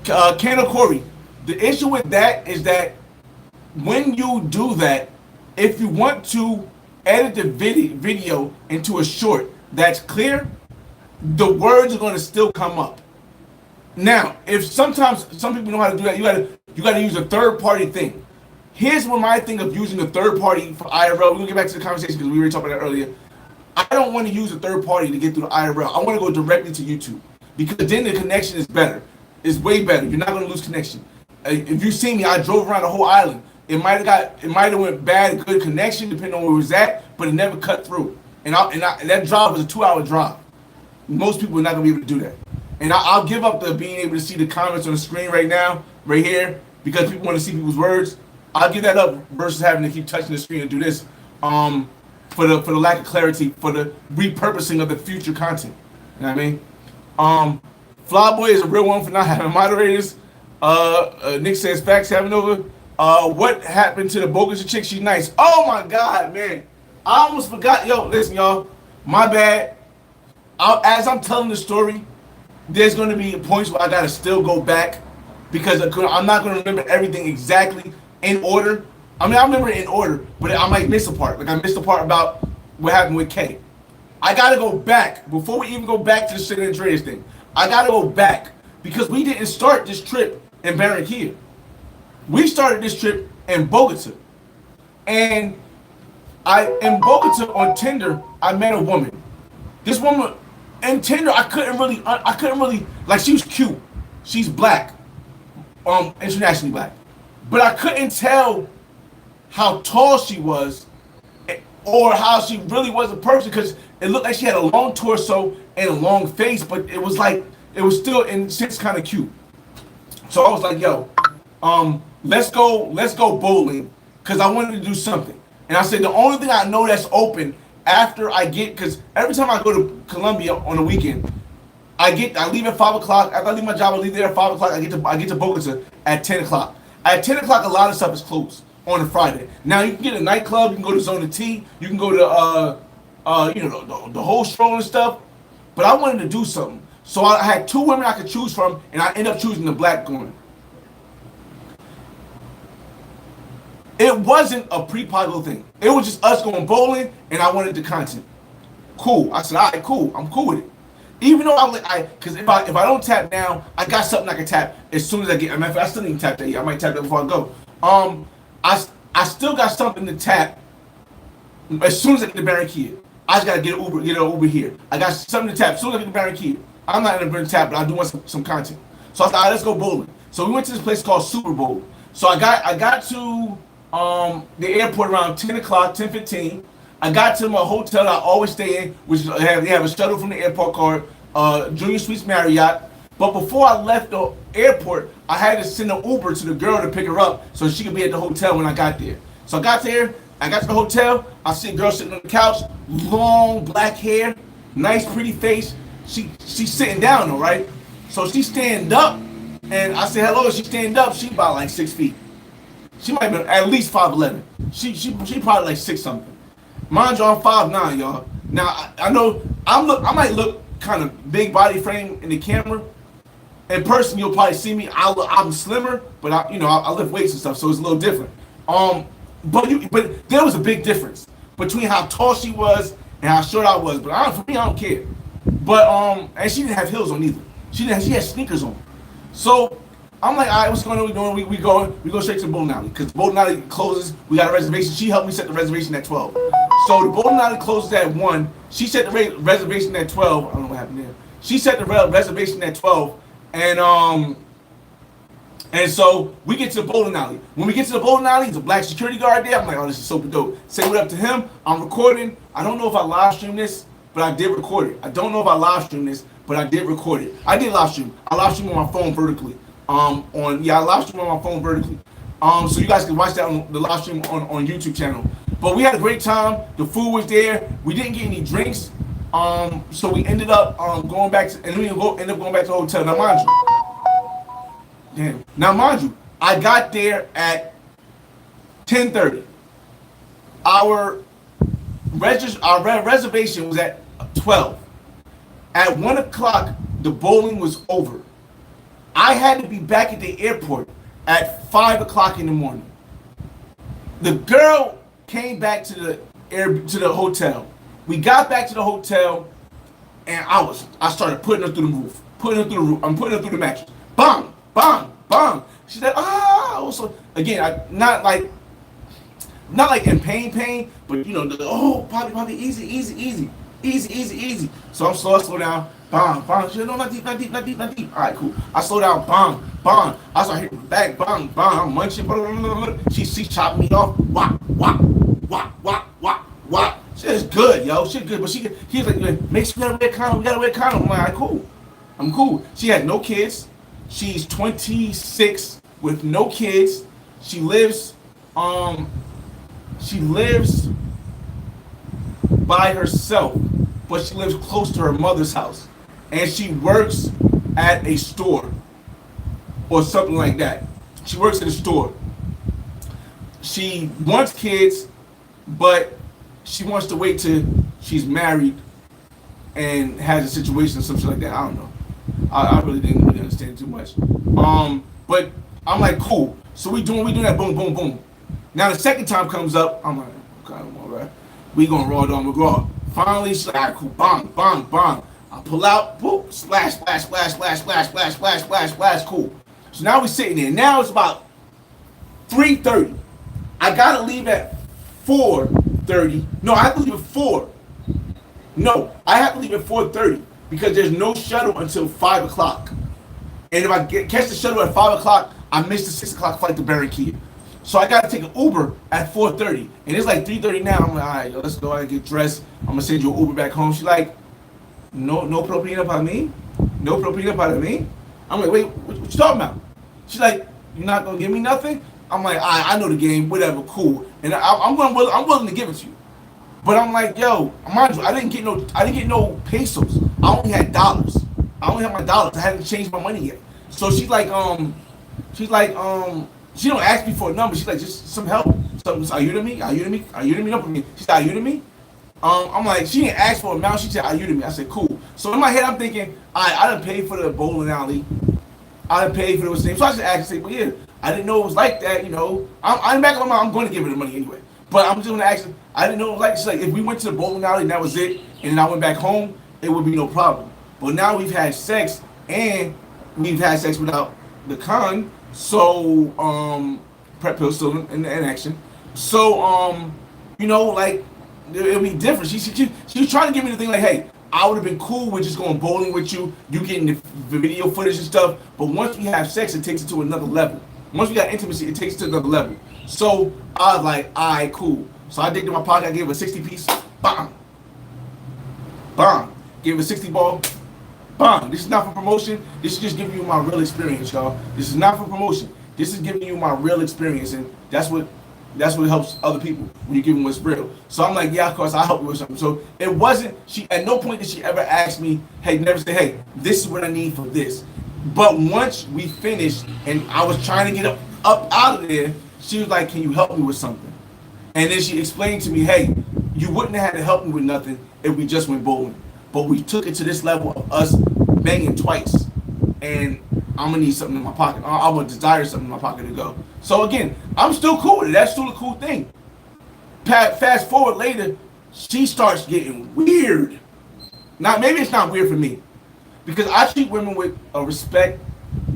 Kendall Corey. The issue with that is that when you do that, if you want to edit the video into a short that's clear, the words are going to still come up. Now, if sometimes some people know how to do that, you got to use a third-party thing. Here's what my thing of using a third party for IRL. We're gonna get back to the conversation because we were talking about that earlier. I don't want to use a third party to get through the IRL. I want to go directly to YouTube because then the connection is better. It's way better. You're not gonna lose connection. If you see me, I drove around the whole island. It might have went bad, good connection, depending on where it was at, but it never cut through. And that drive was a 2-hour drive. Most people are not gonna be able to do that. And I'll give up the being able to see the comments on the screen right now, right here, because people want to see people's words. I'll give that up versus having to keep touching the screen and do this, for the lack of clarity, for the repurposing of the future content. You know what I mean? Flyboy is a real one for not having moderators. Nick says facts having over. What happened to the bogus chick? She's nice. Oh my God, man! I almost forgot. Yo, listen, y'all. My bad. As I'm telling the story, there's going to be points where I gotta still go back because I'm not going to remember everything exactly in order. I mean, I remember it in order, but I might miss a part. Like I missed the part about what happened with Kay. I gotta go back before we even go back to the San Andrés thing. I gotta go back because we didn't start this trip in Barranquilla. We started this trip in Bogota, and in Bogota on Tinder, I met a woman. This woman in Tinder, I couldn't really like. She was cute. She's black, internationally black, but I couldn't tell how tall she was or how she really was a person because it looked like she had a long torso and a long face, but it was still in a sense kind of cute. So I was like, yo, let's go bowling because I wanted to do something. And I said the only thing I know that's open after I get, because every time I go to Colombia on the weekend, I leave at 5 o'clock. After I leave my job, I leave there at 5 o'clock. I get to Bogota at 10 o'clock. At 10 o'clock, a lot of stuff is closed on a Friday. Now you can get a nightclub, you can go to Zona T, you can go to the whole stroll and stuff. But I wanted to do something. So I had 2 women I could choose from, and I ended up choosing the black woman. It wasn't a pre-Pago thing. It was just us going bowling, and I wanted the content. Cool. I said, all right, cool. I'm cool with it. Even though because if I don't tap now, I got something I can tap as soon as I get. I mean, I still didn't tap that yet. I might tap that before I go. I still got something to tap as soon as I get to Barranquilla. I just gotta get an Uber here. I got something to tap as soon as I get to Barranquilla. I'm not in a tap, but I do want some content. So I thought, all right, let's go bowling. So we went to this place called Super Bowl. So I got to the airport around 10 o'clock, 10:15. I got to my hotel that I always stay in, which is, they have a shuttle from the airport called Junior Suites Marriott. But before I left the airport, I had to send an Uber to the girl to pick her up so she could be at the hotel when I got there. So I got there, I got to the hotel, I see a girl sitting on the couch, long black hair, nice pretty face. She's sitting down though, right? So she stand up, and I said hello. She stand up. She about like 6 feet. She might be at least 5'11". She probably like 6 something. Mind you, I'm 5'9", y'all. Now I know I might look kind of big body frame in the camera. In person, you'll probably see me. I'm slimmer, but I lift weights and stuff, so it's a little different. But there was a big difference between how tall she was and how short I was. But for me, I don't care. But and she didn't have heels on either. She had sneakers on. So I'm like, all right, what's going on? We go straight to the bowling alley because the bowling alley closes. We got a reservation. She helped me set the reservation at 12. So the bowling alley closes at 1. She set the reservation at 12. I don't know what happened there. She set the reservation at 12, and so we get to the bowling alley. When we get to the bowling alley, there's a black security guard there. I'm like, oh, this is super dope. Say what up to him. I'm recording. I don't know if I live stream this, but I did record it. I don't know if I live stream this, but I did record it. I did live stream. I live stream on my phone vertically. I live stream on my phone vertically. So you guys can watch that on the live stream on YouTube channel. But we had a great time. The food was there. We didn't get any drinks. So we ended up going back to, and we ended up going back to the hotel. Now mind you, I got there at 10:30. Our reservation was at 12. At 1 o'clock, the bowling was over. I had to be back at the airport at 5 o'clock in the morning. The girl came back to the hotel. We got back to the hotel, and I started putting her through the roof, I'm putting her through the mattress. Bang, bang, bang. She said, Also, again, not like in pain, but Poppy, easy. So I'm slow down. bang, bang. She said, no, not deep, not deep, not deep, not deep. All right, cool. I slow down, bang, bang. I start hitting the back, bang, bang. I'm munching, blah, blah, blah, blah. She chopped me off, wah, wah, wah, wah, wah, wah. She's good, yo. She's good, but he's like, make sure we gotta wear a condom. We gotta wear a condom. I'm like, all right, cool. I'm cool. She had no kids. She's 26 with no kids. She lives by herself, but she lives close to her mother's house. And she works at a store or something like that. She works at a store. She wants kids, but she wants to wait till she's married and has a situation or something like that. I don't know. I really didn't really understand too much. But I'm like, cool. So we doing that, boom, boom, boom. Now the second time comes up, I'm like, okay, all right. We gonna raw on McGraw. Finally, she's like, all right, cool, bang, bang, bang. I pull out, boop, splash, splash, splash, splash, splash, splash, splash, splash, splash, cool. So now we're sitting there. Now it's about 3:30. I gotta leave at 4:30. No, I have to leave at 4. No, I have to leave at 4:30 because there's no shuttle until 5 o'clock. And if I catch the shuttle at 5 o'clock, I miss the 6 o'clock flight to Barranquilla. So I gotta take an Uber at 4:30. And it's like 3:30 now. I'm like, all right, yo, let's go and get dressed. I'm gonna send you an Uber back home. She's like, no propina para mí? No propina para mí? I'm like, wait, what you talking about? She's like, you're not gonna give me nothing? I'm like, all right, I know the game, whatever, cool. And I'm willing to give it to you. But I'm like, yo, mind you, I didn't get no pesos. I only had dollars. I only had my dollars. I hadn't changed my money yet. So she don't ask me for a number. She's like, just some help. Something, are you to me? Are you to me? Are you to me? No, me. She said, are you to me? I'm like, she didn't ask for an amount. She said, are you to me? I said, cool. So in my head, I'm thinking, all right, I done paid for the bowling alley. I done paid for the same. So I just asked and say, well, yeah, I didn't know it was like that, you know. I'm back on my mind. I'm going to give her the money anyway. But I'm just going to ask her, I didn't know it was like, she's like, if we went to the bowling alley and that was it, and then I went back home, it would be no problem. But now we've had sex, and we've had sex without the con, so, prep pill still in action. So, you know, like, it'll be different. She was trying to give me the thing like, hey, I would have been cool with just going bowling with you, you getting the video footage and stuff, but once we have sex, it takes it to another level. Once we got intimacy, it takes it to another level. So I was like, all right, cool. So I digged in my pocket, I gave her a 60 piece, bang, bang. Gave her a 60 ball, bang. This is not for promotion. This is just giving you my real experience, y'all. This is not for promotion. This is giving you my real experience, and that's what helps other people when you give them what's real. So I'm like, yeah, of course, I'll help you with something. So it wasn't, at no point did she ever ask me, hey, never say, hey, this is what I need for this. But once we finished and I was trying to get up out of there, she was like, can you help me with something? And then she explained to me, hey, you wouldn't have had to help me with nothing if we just went bowling. But we took it to this level of us banging twice. And I'm gonna need something in my pocket. I'm gonna desire something in my pocket to go. So again, I'm still cool with it. That's still a cool thing. Fast forward later, she starts getting weird. Now, maybe it's not weird for me, because I treat women with respect,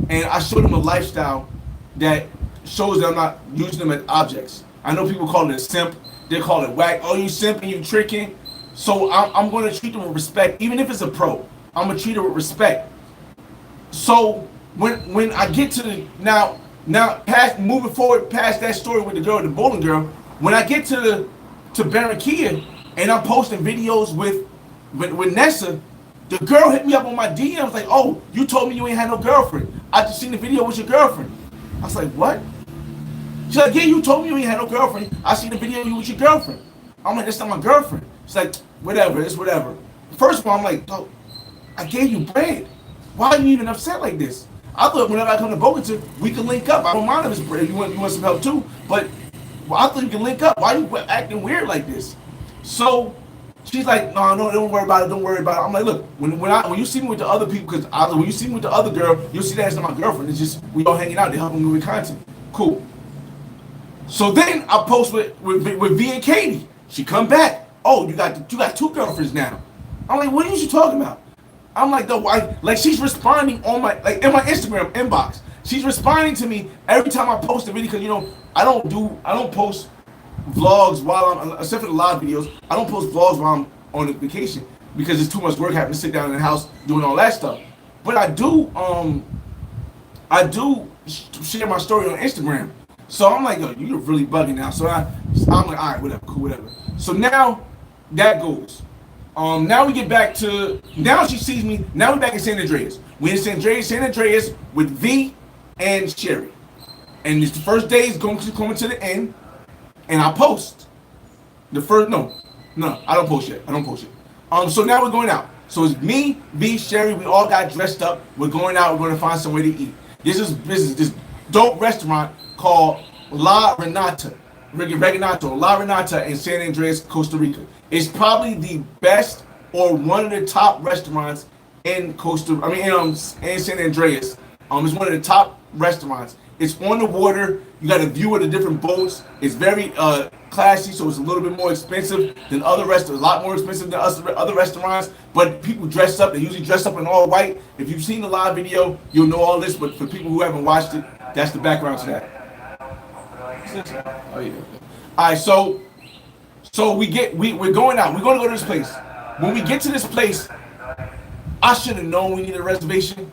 and I show them a lifestyle that shows that I'm not using them as objects. I know people call it a simp. They call it whack. Oh, you simping, you tricking. So I'm going to treat them with respect, even if it's a pro. I'm going to treat her with respect. So when I get to the moving forward past that story with the girl, the bowling girl, when I get to Barranquilla and I'm posting videos with Nessa, the girl hit me up on my DMs like, oh, you told me you ain't had no girlfriend. I just seen the video with your girlfriend. I was like, what? She's like, yeah, you told me you ain't had no girlfriend. I seen the video of you with your girlfriend. I'm like, that's not my girlfriend. She's like, whatever, it's whatever. First of all, I'm like, oh, I gave you bread. Why are you even upset like this? I thought whenever I come to Bogota, we can link up. I don't mind if it's bread. You want some help too, but I thought you can link up. Why are you acting weird like this? So she's like, no, don't worry about it. Don't worry about it. I'm like, look, when you see me with the other people, because when you see me with the other girl, you'll see that it's not my girlfriend. It's just we all hanging out. They're helping me with content. Cool. So then I post with V and Katie. She come back. Oh, you got 2 girlfriends now. I'm like, what are you talking about? I'm like, she's responding on my, like, in my Instagram inbox. She's responding to me every time I post a video, because, you know, I don't post vlogs while I'm, except for the live videos, I don't post vlogs while I'm on a vacation. because it's too much work having to sit down in the house doing all that stuff. But I do share my story on Instagram. So I'm like, yo, you're really bugging now. So I'm like, all right, whatever, cool, whatever. So now that goes. Now we get back to, now she sees me, now we're back in San Andreas. We're in San Andreas with V and Sherry. And it's the first day, it's coming to the end, and I post. The first, no, I don't post yet. So now we're going out. So it's me, V, Sherry, we all got dressed up. We're going out, we're going to find somewhere to eat. This is this dope restaurant called La Renata in San Andrés, Costa Rica. It's probably the best or one of the top restaurants in in San Andreas. It's one of the top restaurants. It's on the water. You got a view of the different boats. It's very classy, so it's a little bit more expensive than other restaurants. A lot more expensive than other restaurants. But people dress up. They usually dress up in all white. If you've seen the live video, you'll know all this. But for people who haven't watched it, that's the background to that. Oh yeah. All right, so we're going out. We're going to go to this place. When we get to this place, I should have known we needed a reservation,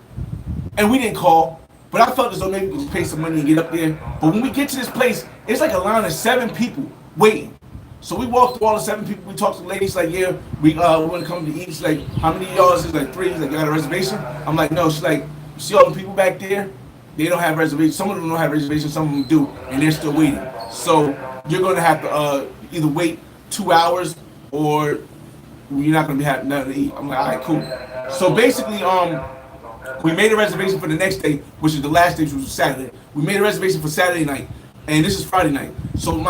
and we didn't call. But I felt as though maybe we could pay some money and get up there. But when we get to this place, it's like a line of 7 people waiting. So we walked through all the 7 people. We talked to the lady. She's like, yeah, we want to come to eat. She's like, how many of y'all? She's like, 3. She's like, you got a reservation? I'm like, no. She's like, you see all the people back there? They don't have reservations. Some of them don't have reservations. Some of them do, and they're still waiting. So you're going to have to either wait 2 hours or you're not going to have nothing to eat. I'm like, all right, cool. So basically, we made a reservation for the next day, which is the last day, which was Saturday. We made a reservation for Saturday night, and this is Friday night. So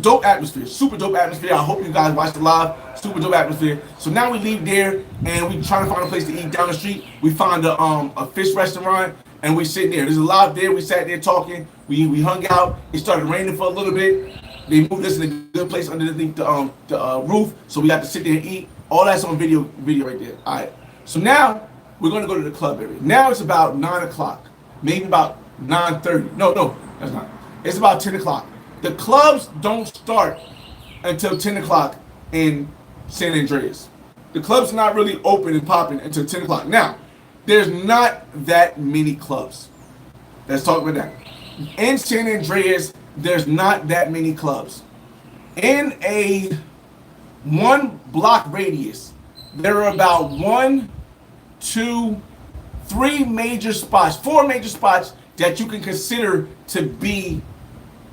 dope atmosphere, super dope atmosphere. I hope you guys watch the live. Super dope atmosphere. So now we leave there, and we trying to find a place to eat down the street. We find a fish restaurant, and we sitting there. There's a lot there. We sat there talking. We hung out. It started raining for a little bit. They moved us in a good place underneath the roof, so we got to sit there and eat. All that's on video right there. All right. So now we're going to go to the club area. Now it's about 9 o'clock, maybe about 9:30. No, that's not. It's about 10 o'clock. The clubs don't start until 10 o'clock in San Andreas. The clubs are not really open and popping until 10 o'clock. Now, there's not that many clubs. Let's talk about that. In San Andreas, there's not that many clubs. In a 1 block radius, there are about 1, 2, 3 major spots, 4 major spots that you can consider to be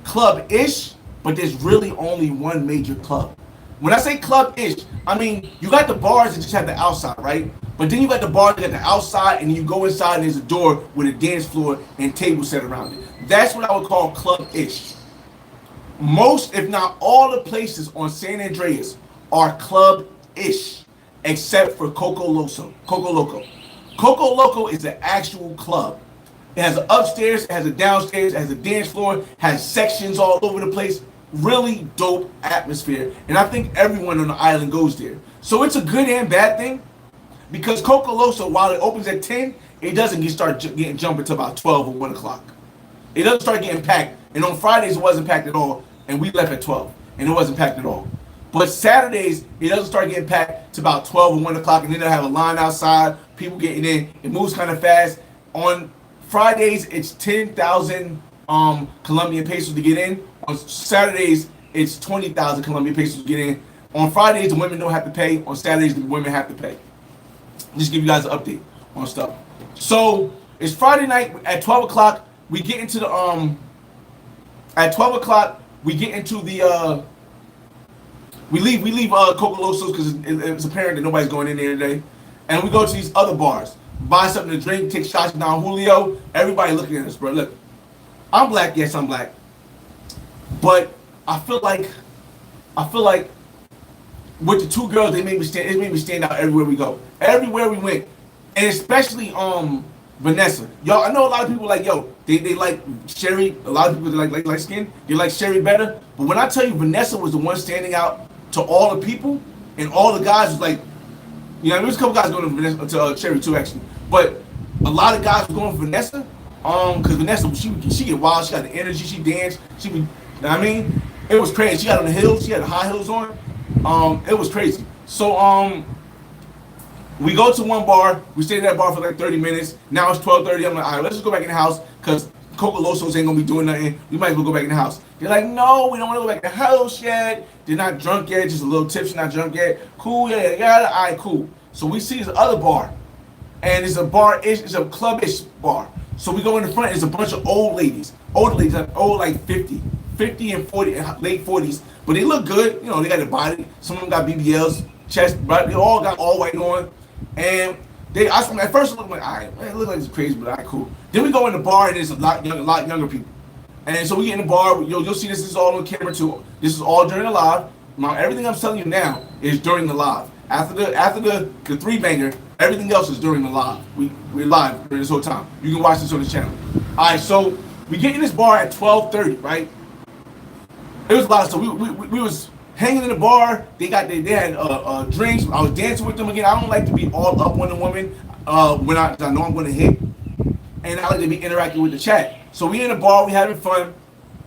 club-ish, but there's really only 1 major club. When I say club-ish, I mean, you got the bars that just have the outside, right? But then you got the bars that got the outside, and you go inside and there's a door with a dance floor and tables set around it. That's what I would call club-ish. Most, if not all, the places on San Andreas are club-ish, except for Coco Loco. Coco Loco is an actual club. It has an upstairs, it has a downstairs, it has a dance floor, has sections all over the place. Really dope atmosphere. And I think everyone on the island goes there. So it's a good and bad thing, because Coco Loco, while it opens at 10, it doesn't start getting jumping to about 12 or 1 o'clock. It doesn't start getting packed. And on Fridays, it wasn't packed at all. And we left at 12, and it wasn't packed at all. But Saturdays, it doesn't start getting packed to about 12 or 1 o'clock, and then they'll have a line outside, people getting in. It moves kind of fast. On Fridays, it's 10,000 Colombian pesos to get in. On Saturdays, it's 20,000 Colombian pesos to get in. On Fridays, the women don't have to pay. On Saturdays, the women have to pay. Just give you guys an update on stuff. So it's Friday night at 12 o'clock. We get into the at 12 o'clock. We get into the we leave Coco Loco's because it's apparent that nobody's going in there today, and we go to these other bars, buy something to drink, take shots down Julio. Everybody looking at us, bro. Look, I'm black. Yes, I'm black, but I feel like with the 2 girls, it made me stand out everywhere we go, everywhere we went, and especially Vanessa. Y'all, I know a lot of people like, yo, they like Sherry. A lot of people like light skin. They like Sherry better. But when I tell you Vanessa was the one standing out to all the people, and all the guys was like, you know, there was a couple guys going to Vanessa, to Sherry too, actually. But a lot of guys were going for Vanessa, because Vanessa, she get wild. She got the energy. She danced. She be, you know what I mean, it was crazy. She got on the hills. She had the high heels on. It was crazy. So We go to one bar. We stay at that bar for like 30 minutes. Now it's 12:30. I'm like, all right, let's just go back in the house because Coca Losos ain't gonna be doing nothing. We might as well go back in the house. They're like, no, we don't want to go back in the house yet. They're not drunk yet, just a little tipsy, not drunk yet. Cool, yeah, all right, cool. So we see this other bar, and it's a bar-ish, it's a club-ish bar. So we go in the front. It's a bunch of older ladies, old like 50 and 40, late 40s, but they look good. You know, they got a body. Some of them got BBLs, chest, but they all got all white on. And at first I looked like, all right, man, it looks like it's crazy, but all right, cool. Then we go in the bar and there's a lot younger people. And so we get in the bar. You'll see this is all on camera too. This is all during the live. Now, everything I'm telling you now is during the live. After the three banger, everything else is during the live. We're live during this whole time. You can watch this on the channel. All right, so we get in this bar at 12:30, right? It was a lot of stuff. We was hanging in the bar. They had drinks. I was dancing with them again. I don't like to be all up on the woman when I know I'm going to hit, and I like to be interacting with the chat. So we in the bar, we having fun,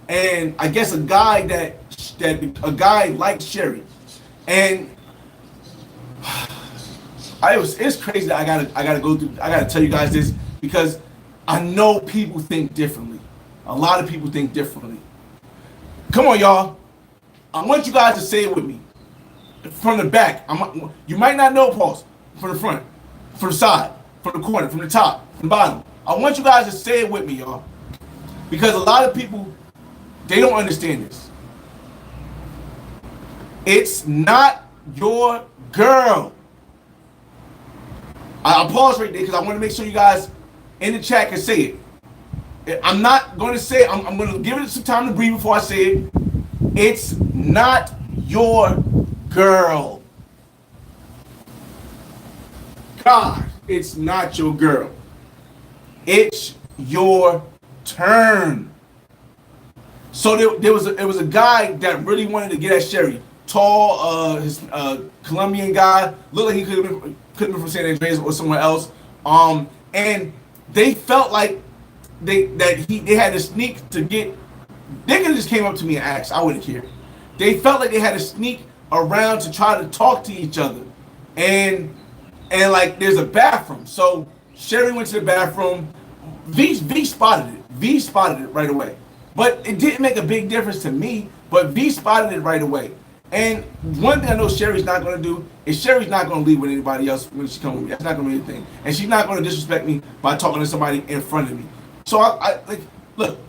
and I guess a guy liked Sherry, and it's crazy that I gotta tell you guys this because I know people think differently. A lot of people think differently. Come on, y'all. I want you guys to say it with me. From the back. You might not know, pause. From the front, from the side, from the corner, from the top, from the bottom. I want you guys to say it with me, y'all. Because a lot of people, they don't understand this. It's not your girl. I'll pause right there because I want to make sure you guys in the chat can say it. I'm not going to say it. I'm going to give it some time to breathe before I say it. It's not your girl. God, it's not your girl. It's your turn. So there was a guy that really wanted to get at Sherry. Tall, his Colombian guy. Looked like he could have been from San Andrés or somewhere else. And they felt like they had to sneak to get. They could have just came up to me and asked. I wouldn't care. They felt like they had to sneak around to try to talk to each other, and like there's a bathroom. So Sherry went to the bathroom. V spotted it. V spotted it right away, but it didn't make a big difference to me. But V spotted it right away. And one thing I know Sherry's not going to do is Sherry's not going to leave with anybody else when she comes with me. That's not going to be anything. And she's not going to disrespect me by talking to somebody in front of me. So I like, look,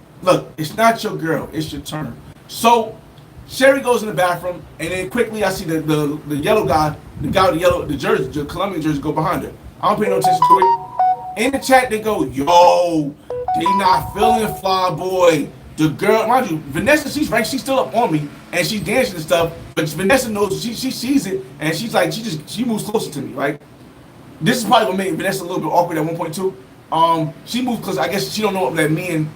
it's not your girl. It's your turn. So Sherry goes in the bathroom, and then quickly I see the yellow guy, the guy with the yellow, the jersey, the Colombian jersey, go behind her. I don't pay no attention to it. In the chat, they go, yo, they not feeling Fly Boy. The girl, mind you, Vanessa, she's right. She's still up on me, and she's dancing and stuff. But Vanessa knows she sees it, and she's like, she moves closer to me, right? This is probably what made Vanessa a little bit awkward at one point too. She moved because I guess she don't know that me and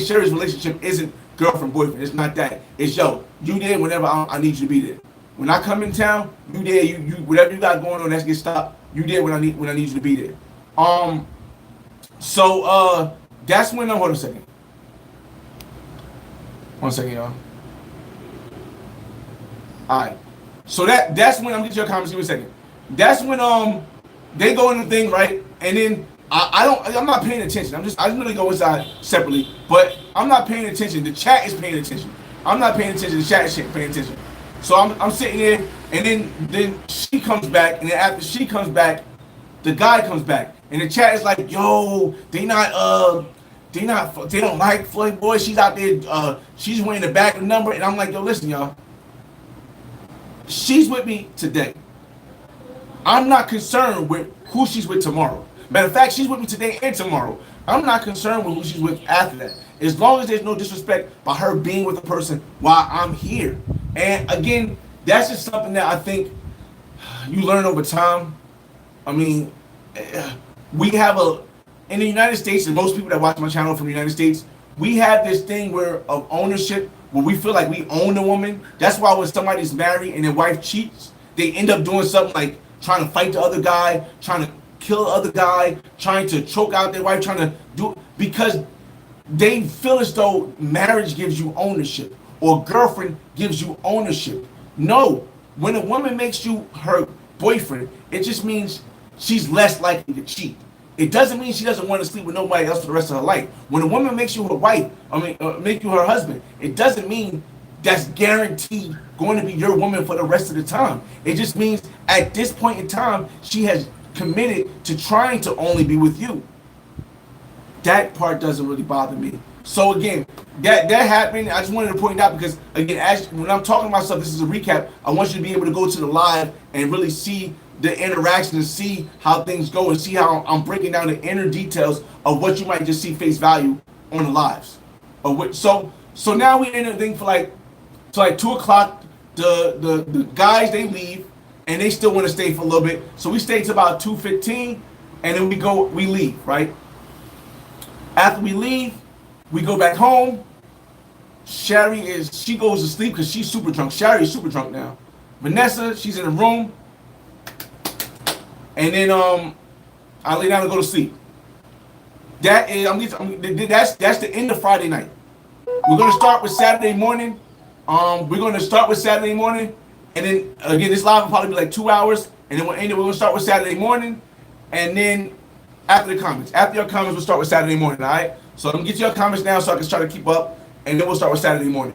Sherry's relationship isn't girlfriend boyfriend. It's not that. It's yo, you there whenever I need you to be there. When I come in town, you there. You whatever you got going on, that's get stopped. You there when I need you to be there. So that's when hold on a second. 1 second, y'all. Alright. So that's when I'm getting your comments in a second. That's when they go in the thing, right? And then I'm not paying attention. I just really go inside separately, but I'm not paying attention. The chat is paying attention. I'm not paying attention. The chat is paying attention. So I'm sitting there, and then she comes back, and then after she comes back, the guy comes back, and the chat is like, yo, they don't like Floyd Boy. She's out there, she's wearing the back of the number, and I'm like, yo, listen, y'all. She's with me today. I'm not concerned with who she's with tomorrow. Matter of fact, she's with me today and tomorrow. I'm not concerned with who she's with after that. As long as there's no disrespect by her being with a person while I'm here. And again, that's just something that I think you learn over time. I mean, we have in the United States, and most people that watch my channel from the United States, we have this thing of ownership where we feel like we own the woman. That's why when somebody's married and their wife cheats, they end up doing something like trying to fight the other guy, trying to kill the other guy, trying to choke out their wife, trying to do, because they feel as though marriage gives you ownership or girlfriend gives you ownership. No, when a woman makes you her boyfriend. It just means she's less likely to cheat. It doesn't mean she doesn't want to sleep with nobody else for the rest of her life. When a woman makes you her wife, make you her husband, it doesn't mean that's guaranteed going to be your woman for the rest of the time. It just means at this point in time, she has committed to trying to only be with you. That part doesn't really bother me. So again, that happened. I just wanted to point out because again, when I'm talking about stuff, this is a recap. I want you to be able to go to the live and really see the interaction and see how things go and see how I'm breaking down the inner details of what you might just see face value on the lives. So now we in a thing for like 2 o'clock. The guys, they leave and they still want to stay for a little bit. So we stay to about 2:15 and then we leave, right? After we leave, we go back home. She goes to sleep because she's super drunk. Sherry is super drunk now. Vanessa, she's in the room. And then I lay down and go to sleep. That's the end of Friday night. We're gonna start with Saturday morning. And then again, this live will probably be like 2 hours, and then we're gonna start with Saturday morning, and then after your comments, we'll start with Saturday morning. All right. So I'm gonna get your comments now so I can try to keep up, and then we'll start with Saturday morning.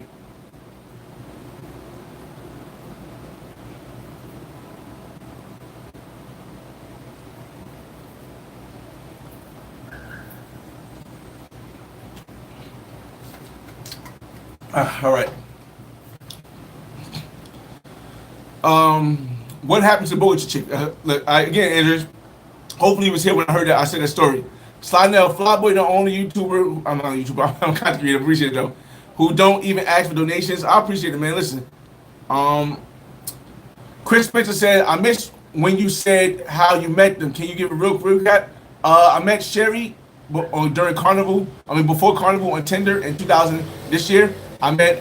All right. What happened to the Boiler chick? Again, Andrew, hopefully he was here when I heard that. I said that story. Slide now, Flyboy, the only YouTuber. I'm not a YouTuber. I'm a content creator. Appreciate it though. Who don't even ask for donations. I appreciate it, man. Listen. Chris Spencer said, I missed when you said how you met them. Can you give a real recap? I met Sherry during Carnival. Before Carnival on Tinder in 2000 this year. I met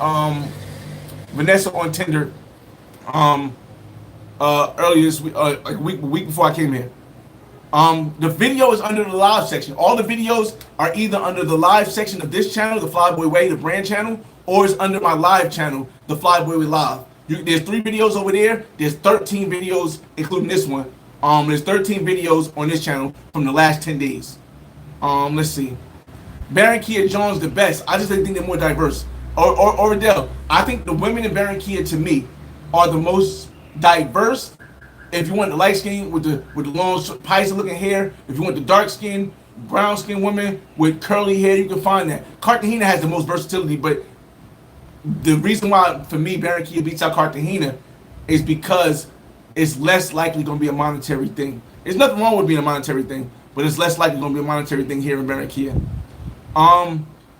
Vanessa on Tinder earlier this week, like a week before I came here. The video is under the live section. All the videos are either under the live section of this channel, the Flyboy Way, the brand channel, or it's under my live channel, the Flyboy Way Live. There's 3 videos over there. There's 13 videos, including this one. There's 13 videos on this channel from the last 10 days. Let's see. Barranquilla Jones the best. I just think they're more diverse. Or Adele, I think the women in Barranquilla to me are the most diverse. If you want the light skin with the long Paisa looking hair, if you want the dark skin, brown skin woman with curly hair, you can find that. Cartagena has the most versatility, but the reason why for me Barranquilla beats out Cartagena is because it's less likely going to be a monetary thing. There's nothing wrong with being a monetary thing, but it's less likely going to be a monetary thing here in Barranquilla.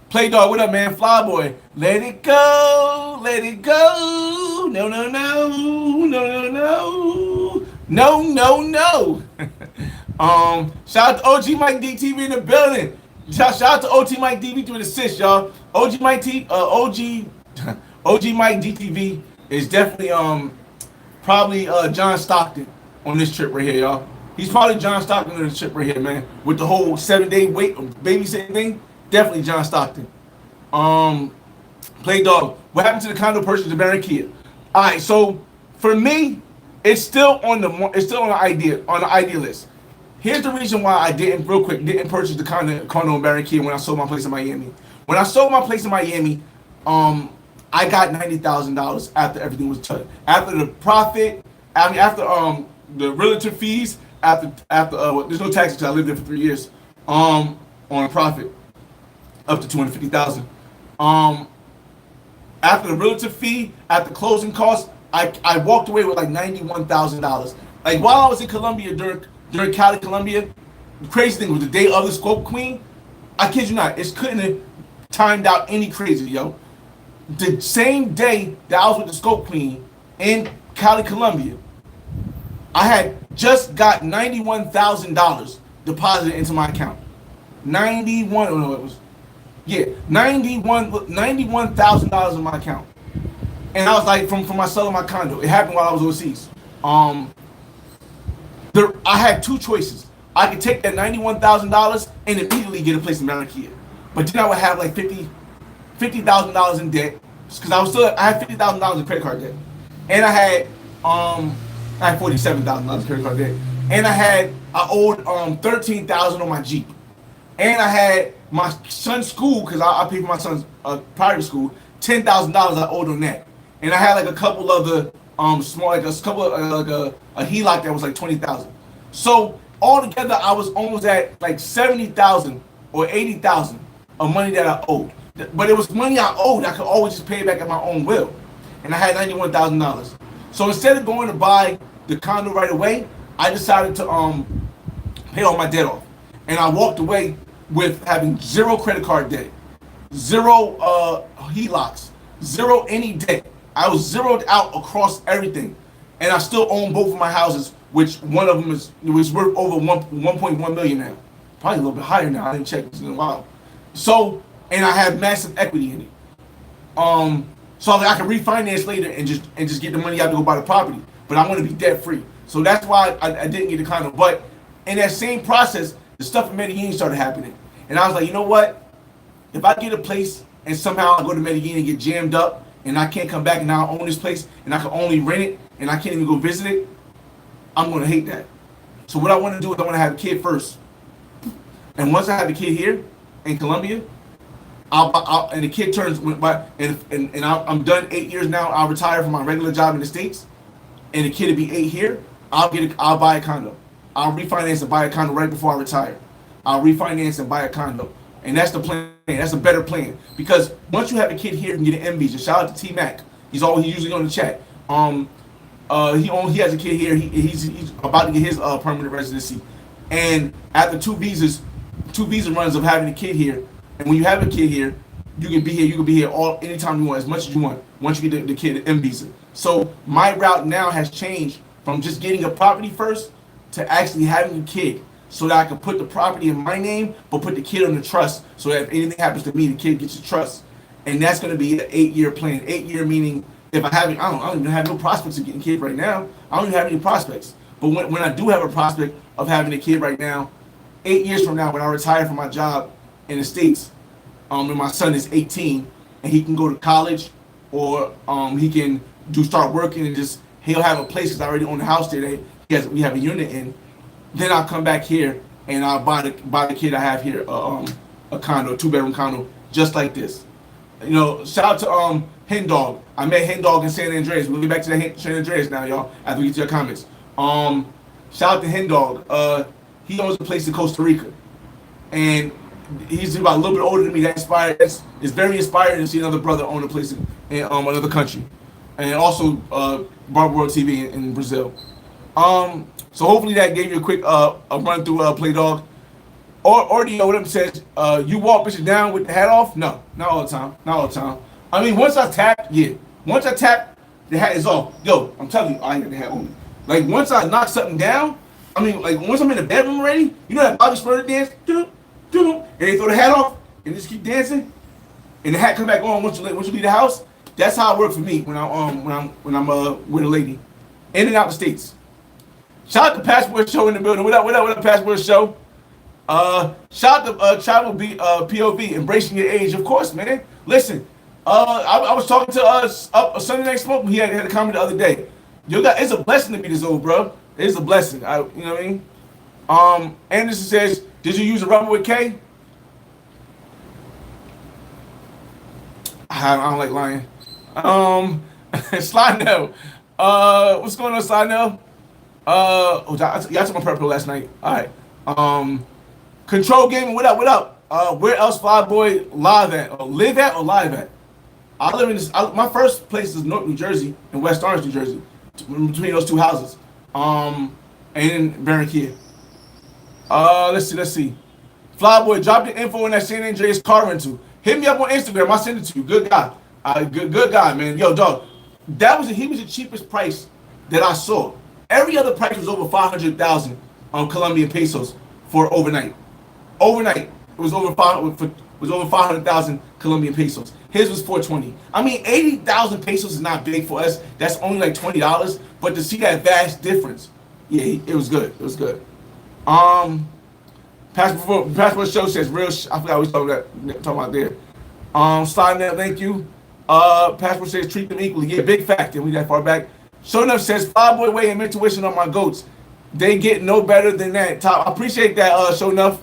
Play Dog, what up, man? Flyboy, let it go, let it go. No, no, no, no, no, no, no, no, no. Shout out to OG Mike DTV in the building. Shout out to OG Mike DTV to an assist, y'all. OG Mike DTV is definitely probably John Stockton on this trip right here, y'all. He's probably John Stockton on this trip right here, man. With the whole 7-day wait babysitting thing. Definitely John Stockton. Play Dog. What happened to the condo purchase in Barranquilla? All right, so for me, it's still on the idea list. Here's the reason why I didn't purchase the condo in Barranquilla when I sold my place in Miami. When I sold my place in Miami, I got $90,000 after everything was done. After the profit, after the realtor fees, after there's no taxes because I lived there for 3 years. On a profit. Up to $250,000. After the realtor fee, after closing costs, I walked away with like $91,000. Like while I was in Colombia during Cali, Colombia, the crazy thing was the day of the Scope Queen. I kid you not, it couldn't have timed out any crazier, yo. The same day that I was with the Scope Queen in Cali, Colombia, I had just got $91,000 deposited into my account. $91,000 in my account, and I was like, from my selling my condo. It happened while I was overseas. I had 2 choices. I could take that $91,000 and immediately get a place in Barranquilla, but then I would have like $50,000 in debt because I had $50,000 in credit card debt, and I had I had $47,000 credit card debt, and I owed $13,000 on my Jeep, and I had my son's school because I paid for my son's private school. $10,000 I owed on that, and I had like a couple other small, like a couple of, like a HELOC that was like $20,000. So altogether, I was almost at like $70,000 or $80,000 of money that I owed. But it was money I owed. I could always just pay it back at my own will, and I had $91,000. So instead of going to buy the condo right away, I decided to pay all my debt off, and I walked away with having zero credit card debt, zero HELOCs, zero any debt. I was zeroed out across everything, and I still own both of my houses, which one of them was worth over 1.1 million now, probably a little bit higher now. I didn't check this in a while. So, and I have massive equity in it. So I can refinance later and just get the money out to go buy the property. But I want to be debt free, so that's why I didn't get the condo. But in that same process, the stuff in Medellin started happening, and I was like, you know what? If I get a place and somehow I go to Medellin and get jammed up, and I can't come back and now I own this place and I can only rent it and I can't even go visit it, I'm gonna hate that. So what I want to do is I want to have a kid first, and once I have a kid here in Colombia, and the kid turns and I'm done 8 years now. I'll retire from my regular job in the States, and the kid will be 8 here. I'll buy a condo. I'll refinance and buy a condo right before I retire. I'll refinance and buy a condo. And that's the plan. That's a better plan, because once you have a kid here, you can get an M visa. Shout out to T Mac. He's usually on the chat. He has a kid here. He's about to get his permanent residency, and after two visa runs of having a kid here, and when you have a kid here, you can be here. You can be here anytime you want, as much as you want. Once you get the kid an M visa. So my route now has changed from just getting a property first to actually having a kid, so that I can put the property in my name, but put the kid on the trust, so that if anything happens to me, the kid gets the trust. And that's going to be an 8-year plan. 8-year meaning, if I don't even have no prospects of getting a kid right now. I don't even have any prospects. But when I do have a prospect of having a kid right now, 8 years from now, when I retire from my job in the States, and my son is 18, and he can go to college, or he can start working, and he'll have a place, because I already own the house there that we have a unit in. Then I'll come back here and I'll buy the kid I have here a condo, a 2-bedroom condo, just like this. You know, shout out to Hen Dog. I met Hen Dog in San Andrés. We'll get back to the San Andrés now, y'all, after we get to your comments. Shout out to Hen Dog. He owns a place in Costa Rica, and he's about a little bit older than me. It's very inspiring to see another brother own a place in another country, and also Barber World TV in Brazil. So hopefully that gave you a quick a run through Play Dog. Or do you know what it says? You walk bitches down with the hat off? No, not all the time. Not all the time. I mean, once I tap, yeah. Once I tap, the hat is off. Yo, I'm telling you, I ain't got the hat on me. Like, once I knock something down, I mean, like, once I'm in the bedroom already, you know that Bobby Spurter dance? And they throw the hat off and just keep dancing, and the hat comes back on once you leave the house. That's how it works for me when I'm with a lady, in and out the States. Shout out to Passport Show in the building. What up, Passport Show? Shout out to Travel POV, embracing your age, of course, man. Listen, I was talking to Sunday Night Smoke. He had a comment the other day. It's a blessing to be this old, bro. It's a blessing. You know what I mean? Anderson says, did you use a rubber with K? I don't like lying. Slynell. What's going on, Slynell? Y'all took my purple last night. All right. Control Gaming, what up? Where else Fly Boy live at? Live at? I live in this. My first place is North New Jersey and West Orange, New Jersey, between those two houses. And in Barranquilla. Let's see. Fly Boy, drop the info in that San Andrés car rental. Hit me up on Instagram. I'll send it to you. Good guy. Good guy, man. Yo, dog. He was the cheapest price that I saw. Every other price was over 500,000 Colombian pesos for overnight. Overnight, it was over 500,000 Colombian pesos. His was 420. I mean, 80,000 pesos is not big for us. That's only like $20. But to see that vast difference, yeah, it was good. It was good. Passport Show says real. I forgot what we talking about there. Sliding that, thank you. Passport says treat them equally. Yeah, big fact. And we that far back. Show enough says Five Boy Way and Intuition on my goats. They get no better than that. Top. I appreciate that. Show enough.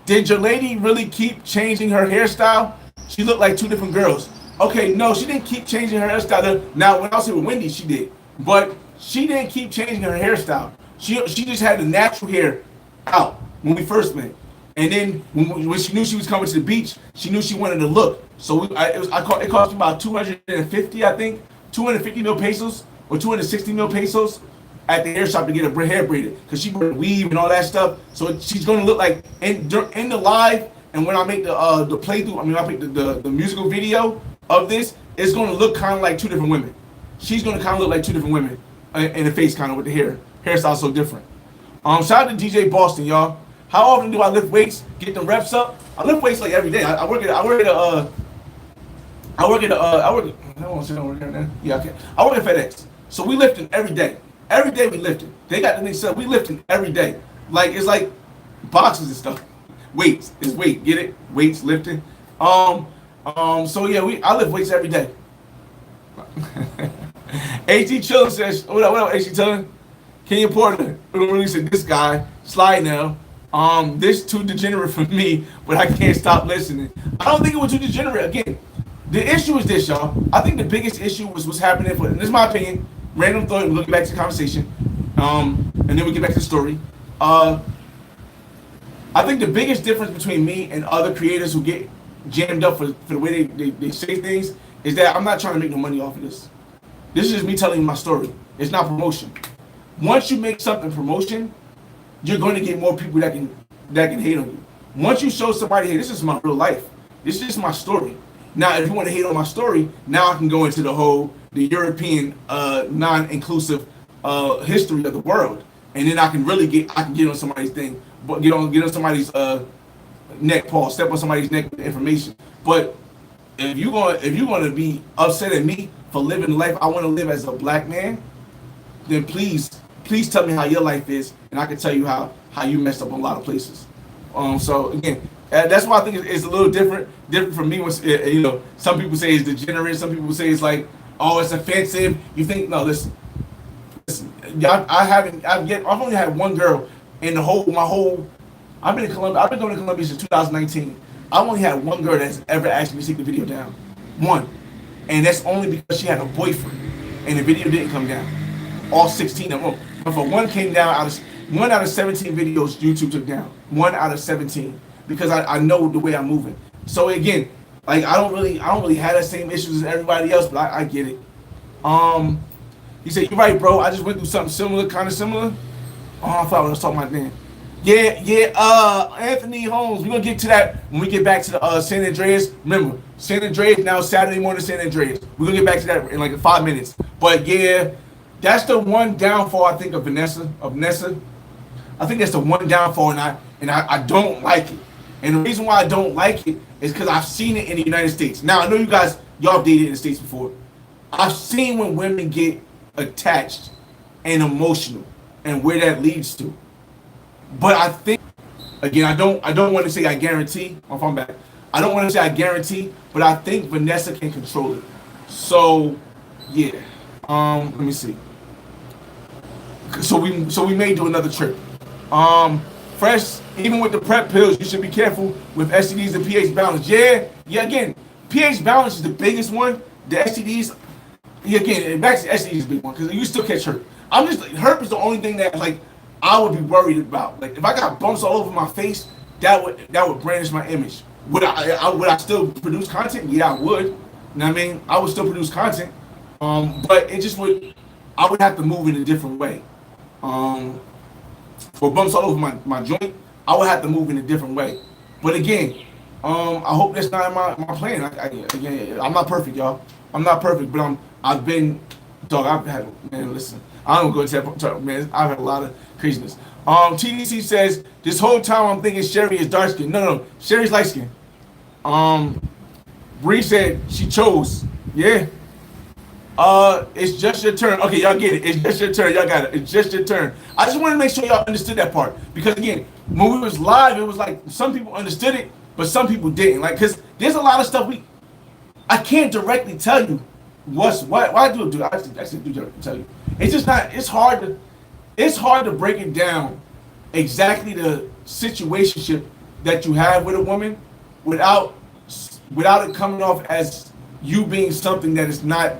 Did your lady really keep changing her hairstyle? She looked like two different girls. Okay, no, she didn't keep changing her hairstyle. Now, when I was here with Wendy, she did. But she didn't keep changing her hairstyle. She just had the natural hair out when we first met. And then when she knew she was coming to the beach, she knew she wanted to look. So it cost me about 250, I think, 250 mil pesos or 260 mil pesos at the hair shop to get her hair braided, because she brought weave and all that stuff. So she's going to look like in the live, and when I make the playthrough, I make the musical video of this, it's going to look kind of like two different women. She's going to kind of look like two different women in the face, kind of with the hairstyle so different. Shout out to DJ Boston, y'all. How often do I lift weights, get the reps up? I lift weights like every day. I work at FedEx. So we lifting every day. Every day we lifting. They got the thing set. We lifting every day. Like, it's like boxes and stuff. Weights is weight. Get it? Weights, lifting. So yeah, I lift weights every day. AT Chillin says, what up, AT Chillin? Kenya Porter really said, this guy, slide now. This too degenerate for me, but I can't stop listening. I don't think it was too degenerate. Again, the issue is this, y'all. I think the biggest issue was what's happening and this is my opinion, random thought, we'll get back to the conversation, and then we get back to the story. I think the biggest difference between me and other creators who get jammed up for the way they say things is that I'm not trying to make no money off of this. This is just me telling you my story. It's not promotion. Once you make something promotion, you're going to get more people that can hate on you. Once you show somebody, hey, this is my real life. This is my story. Now, if you want to hate on my story, now I can go into the European non-inclusive history of the world, and then I can get on somebody's thing, but get on somebody's neck, step on somebody's neck with information. But if you're gonna be upset at me for living the life I want to live as a black man, then please tell me how your life is, and I can tell you how you messed up in a lot of places. So again, that's why I think it's a little different from me. When some people say it's degenerate, some people say it's like, oh, it's offensive. You think no? Listen. I've only had one girl in I've been in Colombia. I've been going to Colombia since 2019. I've only had one girl that's ever asked me to take the video down. One, and that's only because she had a boyfriend, and the video didn't come down. All 16 of them. But for one came down, one out of 17 videos YouTube took down. 1 out of 17. Because I know the way I'm moving. So again, like I don't really have that same issues as everybody else, but I get it. He said, you're right, bro. I just went through something similar, kind of similar. Oh, I thought I was talking about that. Yeah, Anthony Holmes. We're gonna get to that when we get back to the San Andrés. Remember, San Andrés now Saturday morning, San Andrés. We're gonna get back to that in like 5 minutes. But yeah, that's the one downfall I think of Vanessa. I think that's the one downfall, and I don't like it. And the reason why I don't like it is because I've seen it in the United States. Now I know y'all dated in the States before. I've seen when women get attached and emotional and where that leads to. But I think, again, I don't want to say I guarantee. If I'm back, I don't want to say I guarantee, but I think Vanessa can control it. So, yeah. Let me see. So we may do another trip. Fresh, even with the PrEP pills, you should be careful with STDs and pH balance. Yeah. Again, pH balance is the biggest one. The STDs, again, back to STDs is the big one because you still catch herpes. Herpes is the only thing that like I would be worried about. Like if I got bumps all over my face, that would brandish my image. Would I still produce content? Yeah, I would. You know what I mean? I would still produce content. But it just I would have to move in a different way. For bumps all over my joint, I would have to move in a different way. But again, I hope that's not in my plan. I'm not perfect, y'all. I'm not perfect, but I've had, man, listen. I don't go into that, man. I've had a lot of craziness. TDC says, this whole time I'm thinking Sherry is dark skin. No, Sherry's light skin. Bree said she chose. Yeah. It's just your turn. Okay, y'all get it. It's just your turn. Y'all got it. It's just your turn. I just wanted to make sure y'all understood that part. Because again, when we was live, it was like some people understood it, but some people didn't. Like, because there's a lot of stuff I can't directly tell you why do I actually do tell you? It's just not. It's hard to break it down exactly the situationship that you have with a woman without it coming off as you being something that is not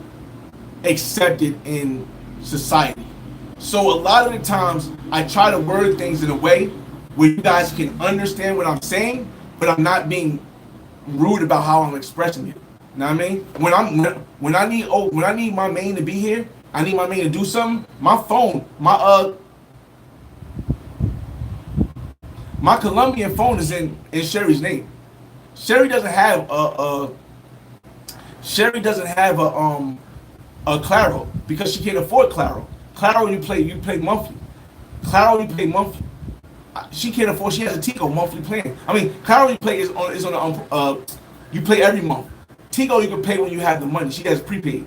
accepted in society. So a lot of the times I try to word things in a way where you guys can understand what I'm saying, but I'm not being rude about how I'm expressing it. You know what I mean? When I need my main to be here, I need my main to do something. My phone, my Colombian phone is in Sherry's name. Sherry doesn't have a Claro because she can't afford Claro. Claro you pay monthly. Claro you pay monthly. She can't afford. She has a Tigo monthly plan. I mean, Claro you play is on you pay every month. Tigo you can pay when you have the money. She has prepaid.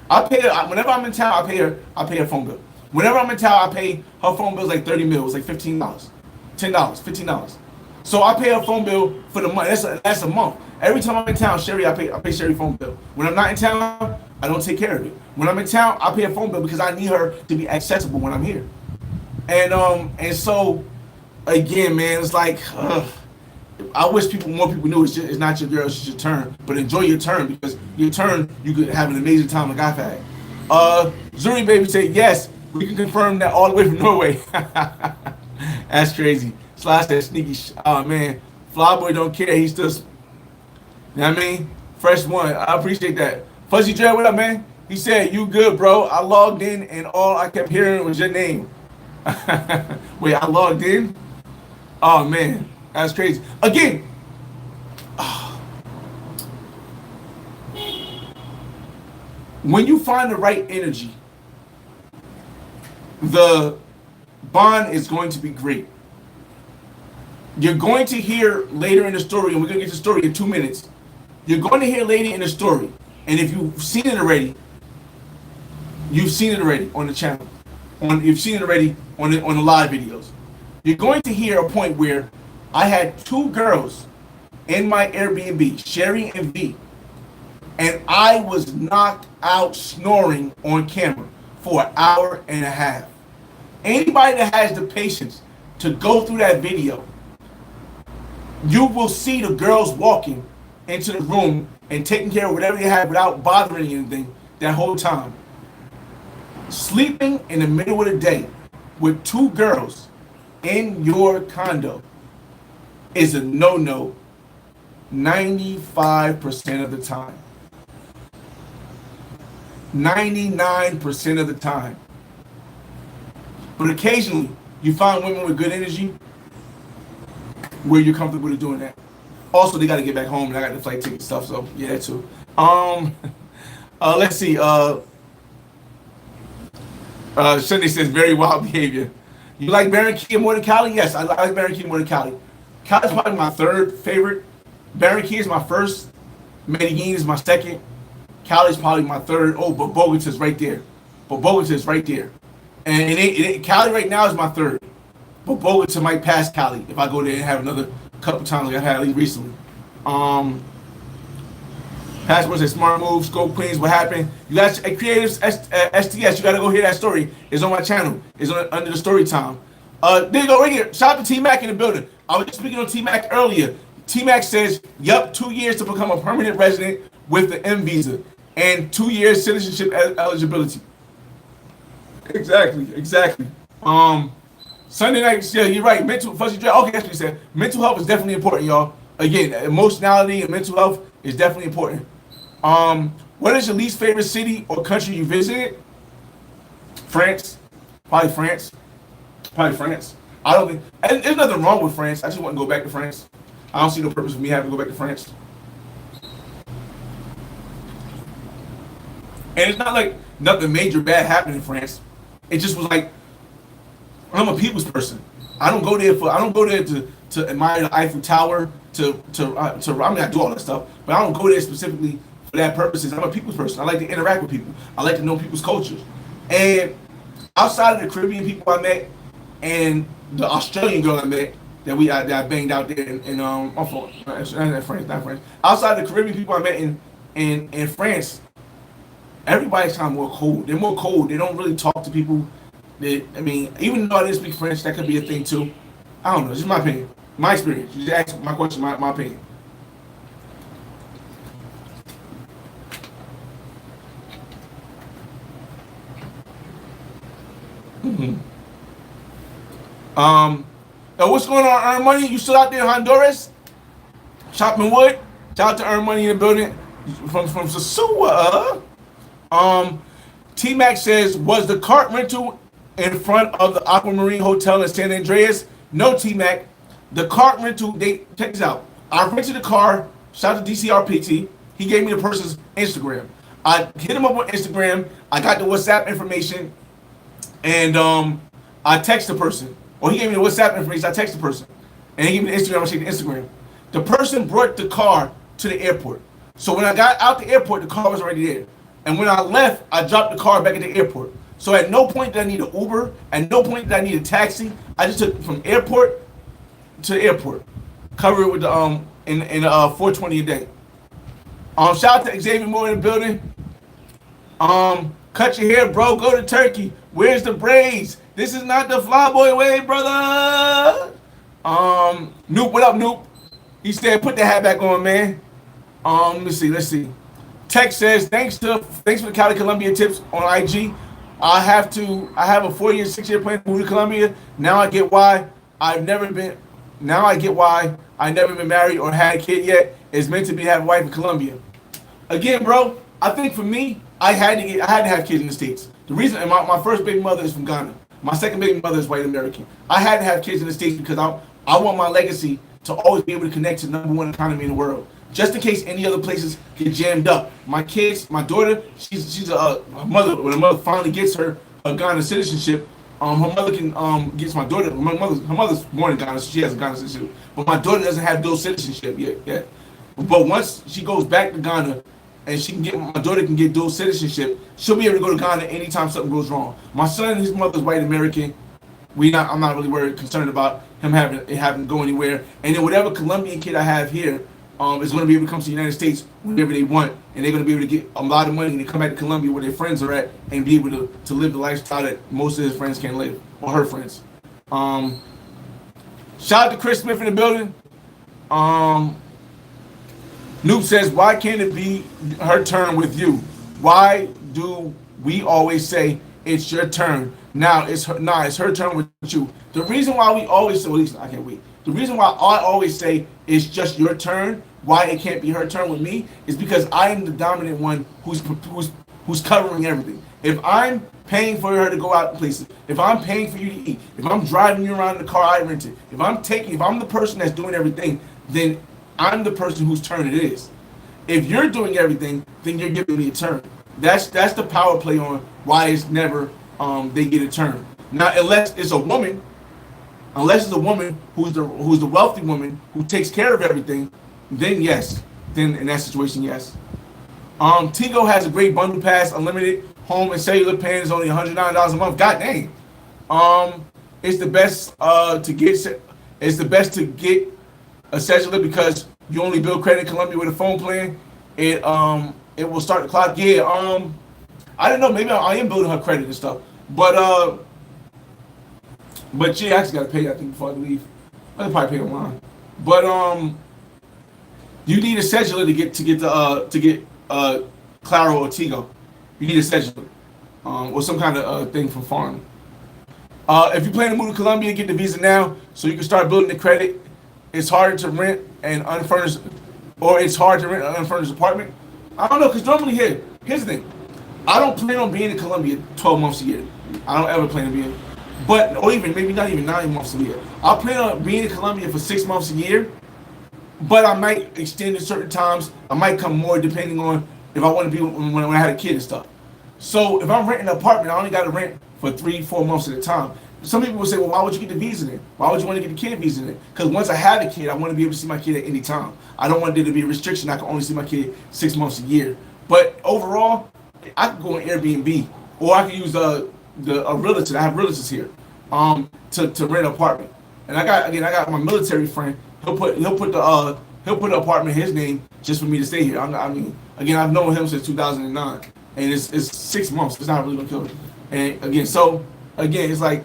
I pay her whenever I'm in town. I pay her phone bill. Whenever I'm in town, I pay her phone bill like 30 mil. It's like $15, $10, $15. So I pay her phone bill for the month. That's a month. Every time I'm in town, I pay Sherry phone bill. When I'm not in town, I don't take care of it. When I'm in town, I pay a phone bill because I need her to be accessible when I'm here. And so again, man, it's like I wish more people knew it's not your girl, it's your turn. But enjoy your turn because your turn you could have an amazing time like I've had. Zuri baby said yes, we can confirm that all the way from Norway. That's crazy. Slash that sneaky. Oh man, Flyboy don't care. He's still. You know what I mean? Fresh one. I appreciate that. Fuzzy Dre, what up, man? He said, "You good, bro?" I logged in and all I kept hearing was your name. Wait, I logged in? Oh man, that's crazy. Again, when you find the right energy, the bond is going to be great. You're going to hear later in the story, and we're going to get to the story in 2 minutes. You're going to hear later in the story, and if you've seen it already, you've seen it already on the channel. You've seen it already on the live videos. You're going to hear a point where I had 2 girls in my Airbnb, Sherry and V, and I was knocked out snoring on camera for an hour and a half. Anybody that has the patience to go through that video, you will see the girls walking into the room and taking care of whatever they have without bothering anything that whole time. Sleeping in the middle of the day with 2 girls in your condo is a no-no 95% of the time. 99% of the time. But occasionally, you find women with good energy where you're comfortable with doing that. Also, they got to get back home, and I got the flight ticket stuff, so yeah, that too. Let's see. Sunday says very wild behavior. You like Barranquilla more than Cali? Yes, I like Barranquilla more than Cali. Cali's probably my 3rd favorite. Barranquilla is my 1st. Medellin is my 2nd. Cali's probably my 3rd. Oh, but Bogota's right there. And Cali right now is my 3rd. But Bogota might pass Cali if I go there and have another couple times like I had recently. Passport says smart move, Scope Queens, what happened? You guys, Creatives STS, you gotta go hear that story. It's on my channel. It's under the story time. There you go, right here. Shout out to T-Mac in the building. I was just speaking on T-Mac earlier. T-Mac says, yup, 2 years to become a permanent resident with the M visa and 2 years citizenship eligibility. Exactly. Sunday night, yeah, you're right. Fuzzy Dre. Okay, that's what you said. Mental health is definitely important, y'all. Again, emotionality and mental health is definitely important. What is your least favorite city or country you visited? France. Probably France. I don't think there's nothing wrong with France. I just want to go back to France. I don't see no purpose for me having to go back to France. And it's not like nothing major bad happened in France. It just was like I'm a people's person. I don't go there to admire the Eiffel Tower. I mean, I do all that stuff, but I don't go there specifically for that purposes. I'm a people's person. I like to interact with people. I like to know people's cultures. And outside of the Caribbean people I met and the Australian girl I met that I banged out there in my fault. Not France. Outside of the Caribbean people I met in France, everybody's kind of more cold. They're more cold. They don't really talk to people. I mean, even though I didn't speak French, that could be a thing too. I don't know. It's just my opinion, my experience. You just ask my question, my opinion. Mm-hmm. What's going on, Earn Money? You still out there in Honduras? Chopping wood? Shout out to Earn Money in the building from Sasua. T-Mac says, was the cart rental in front of the Aquamarine Hotel in San Andrés? No, T-Mac. The cart rental, check this out. I rented the car, shout out to DCRPT. He gave me the person's Instagram. I hit him up on Instagram. I got the WhatsApp information. And I text the person. Or he gave me the WhatsApp information. I text the person. And he gave me the Instagram. I checked the Instagram. The person brought the car to the airport. So when I got out the airport, the car was already there. And when I left, I dropped the car back at the airport. So at no point did I need an Uber. At no point did I need a taxi. I just took it from airport to the airport. Cover it with the in 420 a day. Shout out to Xavier Moore in the building. Cut your hair, bro. Go to Turkey. Where's the braids? This is not the flyboy way, brother. Noop, what up, Noop? He said, put the hat back on, man. Let's see. Tech says, thanks for the Cali Colombia tips on IG. I have a 4-year, 6-year plan to move to Colombia. Now I get why I never been married or had a kid yet. It's meant to be have a wife in Colombia. Again, bro, I think for me, I had to have kids in the States. The reason, and my first baby mother is from Ghana. My second baby mother is white American. I had to have kids in the States because I want my legacy to always be able to connect to the #1 economy in the world. Just in case any other places get jammed up. My kids, my daughter, she's a mother. When her mother finally gets her Ghana citizenship, her mother can gets my daughter. Her mother's born in Ghana, so she has a Ghana citizenship. But my daughter doesn't have dual citizenship yet. But once she goes back to Ghana, and my daughter can get dual citizenship, she'll be able to go to Ghana anytime something goes wrong. My son and his mother's white American. I'm not really concerned about him having to go anywhere. And then whatever Colombian kid I have here is going to be able to come to the United States whenever they want, and they're going to be able to get a lot of money and they come back to Colombia where their friends are at and be able to live the lifestyle that most of his friends can't live, or her friends. Shout out to Chris Smith in the building. Noob says, why can't it be her turn with you? Why do we always say it's your turn? Now it's her turn with you. The reason why we always say, well, at least I can't wait. The reason why I always say it's just your turn, why it can't be her turn with me, is because I am the dominant one who's covering everything. If I'm paying for her to go out places, if I'm paying for you to eat, if I'm driving you around in the car I rented, if I'm the person that's doing everything, then I'm the person whose turn it is. If you're doing everything, then you're giving me a turn. That's the power play on why it's never they get a turn. Now, unless it's a woman who's the wealthy woman who takes care of everything, then yes. Then in that situation, yes. Tigo has a great bundle pass, unlimited home and cellular plan is only $109 a month. God dang. It's the best to get a cellular because you only build credit in Colombia with a phone plan. It will start the clock. Yeah. I don't know. Maybe I am building her credit and stuff. But she actually got to pay. I think before I leave, I'll probably pay online. But you need a cellular to get Claro or Tigo. You need a cellular or some kind of thing from foreign. If you plan to move to Colombia, get the visa now so you can start building the credit. It's harder to rent an unfurnished, or it's hard to rent an unfurnished apartment. I don't know, because normally here's the thing. I don't plan on being in Colombia 12 months a year. I don't ever plan to be in, or even maybe not even 9 months a year. I plan on being in Colombia for 6 months a year, but I might extend at certain times. I might come more depending on if I want to be when I had a kid and stuff. So if I'm renting an apartment, I only got to rent for 3-4 months at a time. Some people will say, well, why would you get the visa then? Why would you want to get the kid visa then? Because once I have a kid, I want to be able to see my kid at any time. I don't want there to be a restriction. I can only see my kid 6 months a year. But overall, I can go on Airbnb, or I can use a realtor. I have realtors here to rent an apartment. And I got my military friend. He'll put the apartment in his name just for me to stay here. I've known him since 2009. and it's 6 months. It's not really gonna kill it. And again, it's like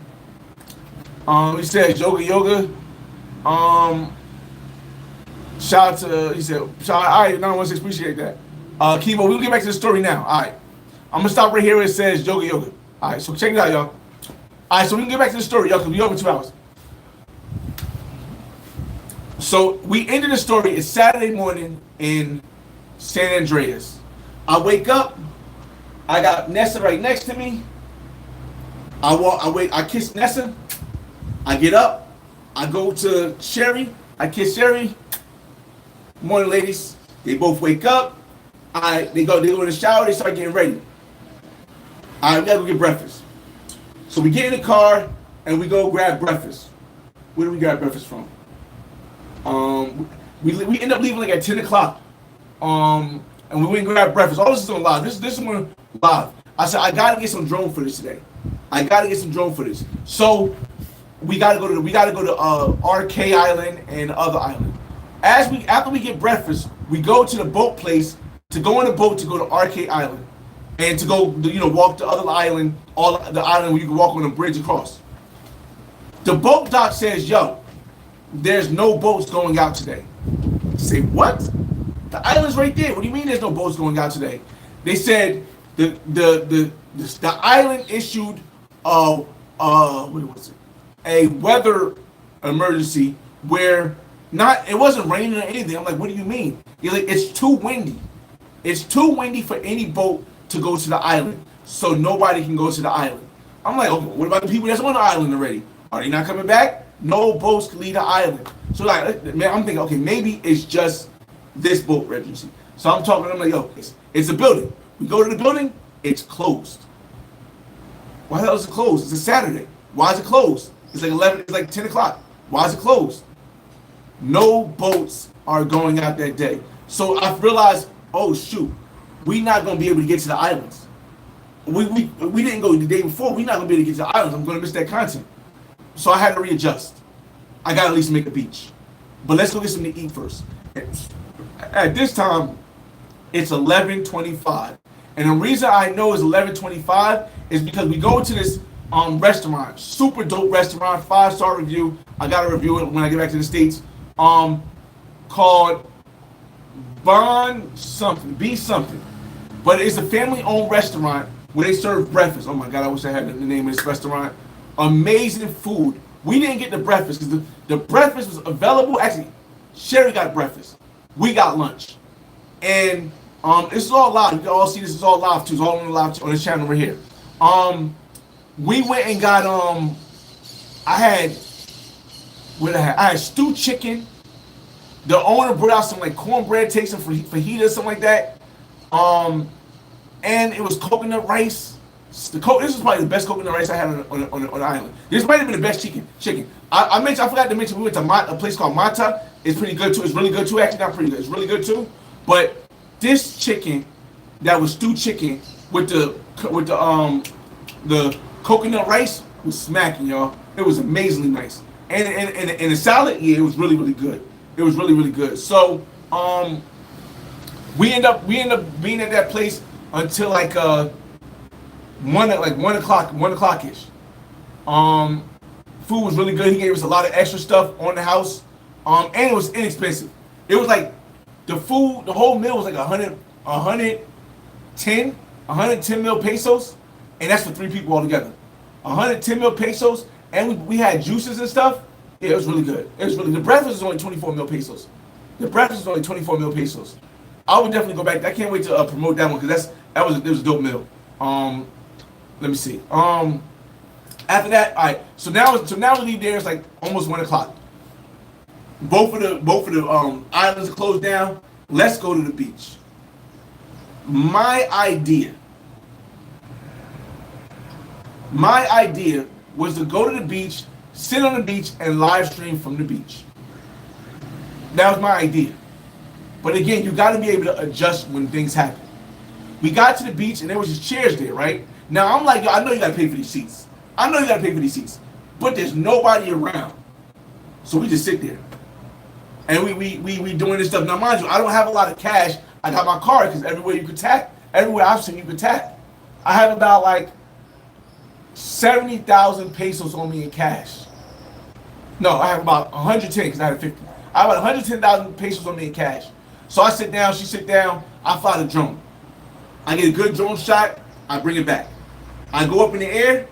he said yoga. Shout out to he said shout out. All right, 916, appreciate that. Kibo, we'll get back to the story now. All right, I'm gonna stop right here where it says yoga. All right, so check it out, y'all. All right, so we can get back to the story, y'all, because we over 2 hours. So we ended the story. It's Saturday morning in San Andreas. I wake up. I got Nessa right next to me. I kiss Nessa. I get up. I go to Sherry. I kiss Sherry. Morning, ladies. They both wake up. They go in the shower. They start getting ready. We gotta go get breakfast. So we get in the car and we go grab breakfast. Where do we grab breakfast from? We end up leaving like at 10 o'clock. And we went and grabbed breakfast. All this is on live. This one live. I said I gotta get some drone footage today. So we gotta go to RK Island and other island. After we get breakfast, we go to the boat place to go on the boat to go to RK Island and to go walk the other island, the island where you can walk on a bridge across. The boat dock says, "Yo, there's no boats going out today." I say, "What? The island's right there. What do you mean there's no boats going out today?" They said the island issued what was it? A weather emergency where it wasn't raining or anything. I'm like, "What do you mean?" He's like, "It's too windy. It's too windy for any boat to go to the island, so nobody can go to the island." I'm like, "Okay, what about the people that's on the island already? Are they not coming back? No boats can leave the island." So like, man, I'm thinking, okay, maybe it's just this boat emergency. So I'm talking. I'm like, "Yo, it's a building. We go to the building. It's closed. Why the hell is it closed? It's a Saturday. Why is it closed? It's like 11. It's like 10 o'clock. Why is it closed?" No boats are going out that day. So I realized, oh shoot, we're not gonna be able to get to the islands. We didn't go the day before. We're not gonna be able to get to the islands. I'm gonna miss that content. So I had to readjust. I gotta at least make a beach. But let's go get something to eat first. At this time, it's 11:25. And the reason I know it's 11:25 is because we go to this restaurant, super dope restaurant, 5-star review. I gotta review it when I get back to the States. Called B something. But it's a family-owned restaurant where they serve breakfast. Oh my God, I wish I had the name of this restaurant. Amazing food. We didn't get the breakfast because the breakfast was available. Actually, Sherry got breakfast. We got lunch. And this is all live. You can all see this is all live too. It's all on the live on this channel right here. We went and got I had stewed chicken. The owner brought out some like cornbread, take some fajitas, something like that. And it was coconut rice. This is probably the best coconut rice I had on the island. This might have been the best chicken. I forgot to mention we went to a place called Mata. It's pretty good too. It's really good too. Actually, not pretty good. It's really good too. But this chicken, that was stewed chicken with the coconut rice, was smacking, y'all. It was amazingly nice. And the salad, yeah, it was really, really good. It was really, really good. So we end up being at that place until like 1 o'clock ish. Food was really good. He gave us a lot of extra stuff on the house. And it was inexpensive. It was like the whole meal was like 110 mil pesos, and that's for 3 people altogether. 110 mil pesos, and we had juices and stuff. Yeah, it was really good. The breakfast was only 24 mil pesos. I would definitely go back. I can't wait to promote that one because it was a dope meal. Let me see. After that, all right. So now we leave there. It's like almost 1 o'clock. Both of the islands are closed down. Let's go to the beach. My idea was to go to the beach, sit on the beach, and live stream from the beach. That was my idea. But again, you got to be able to adjust when things happen. We got to the beach, and there was just chairs there, right? Now, I'm like, yo, I know you got to pay for these seats. But there's nobody around. So we just sit there. And we doing this stuff. Now, mind you, I don't have a lot of cash. I got my card because everywhere you could tap, everywhere I've seen you can tap. I have about like 70,000 pesos on me in cash. No, I have about 110 because I had 50. I have about 110,000 pesos on me in cash. So I sit down, she sit down, I fly the drone. I get a good drone shot, I bring it back. I go up in the air,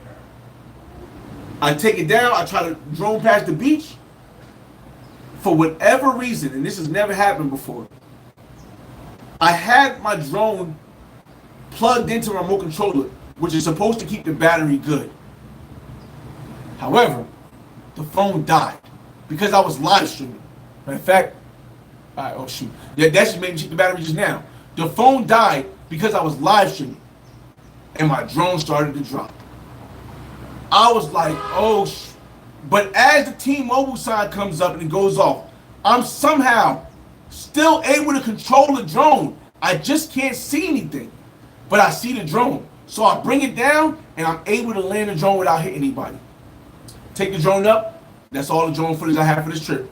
I take it down, I try to drone past the beach. For whatever reason, and this has never happened before, I had my drone plugged into my remote controller, which is supposed to keep the battery good. However, the phone died because I was live streaming. In fact, oh shoot, that just made me check the battery just now. The phone died because I was live streaming, and my drone started to drop. I was like, oh, but as the T-Mobile sign comes up and it goes off, I'm somehow still able to control the drone. I just can't see anything, but I see the drone. So I bring it down, and I'm able to land the drone without hitting anybody. Take the drone up. That's all the drone footage I have for this trip.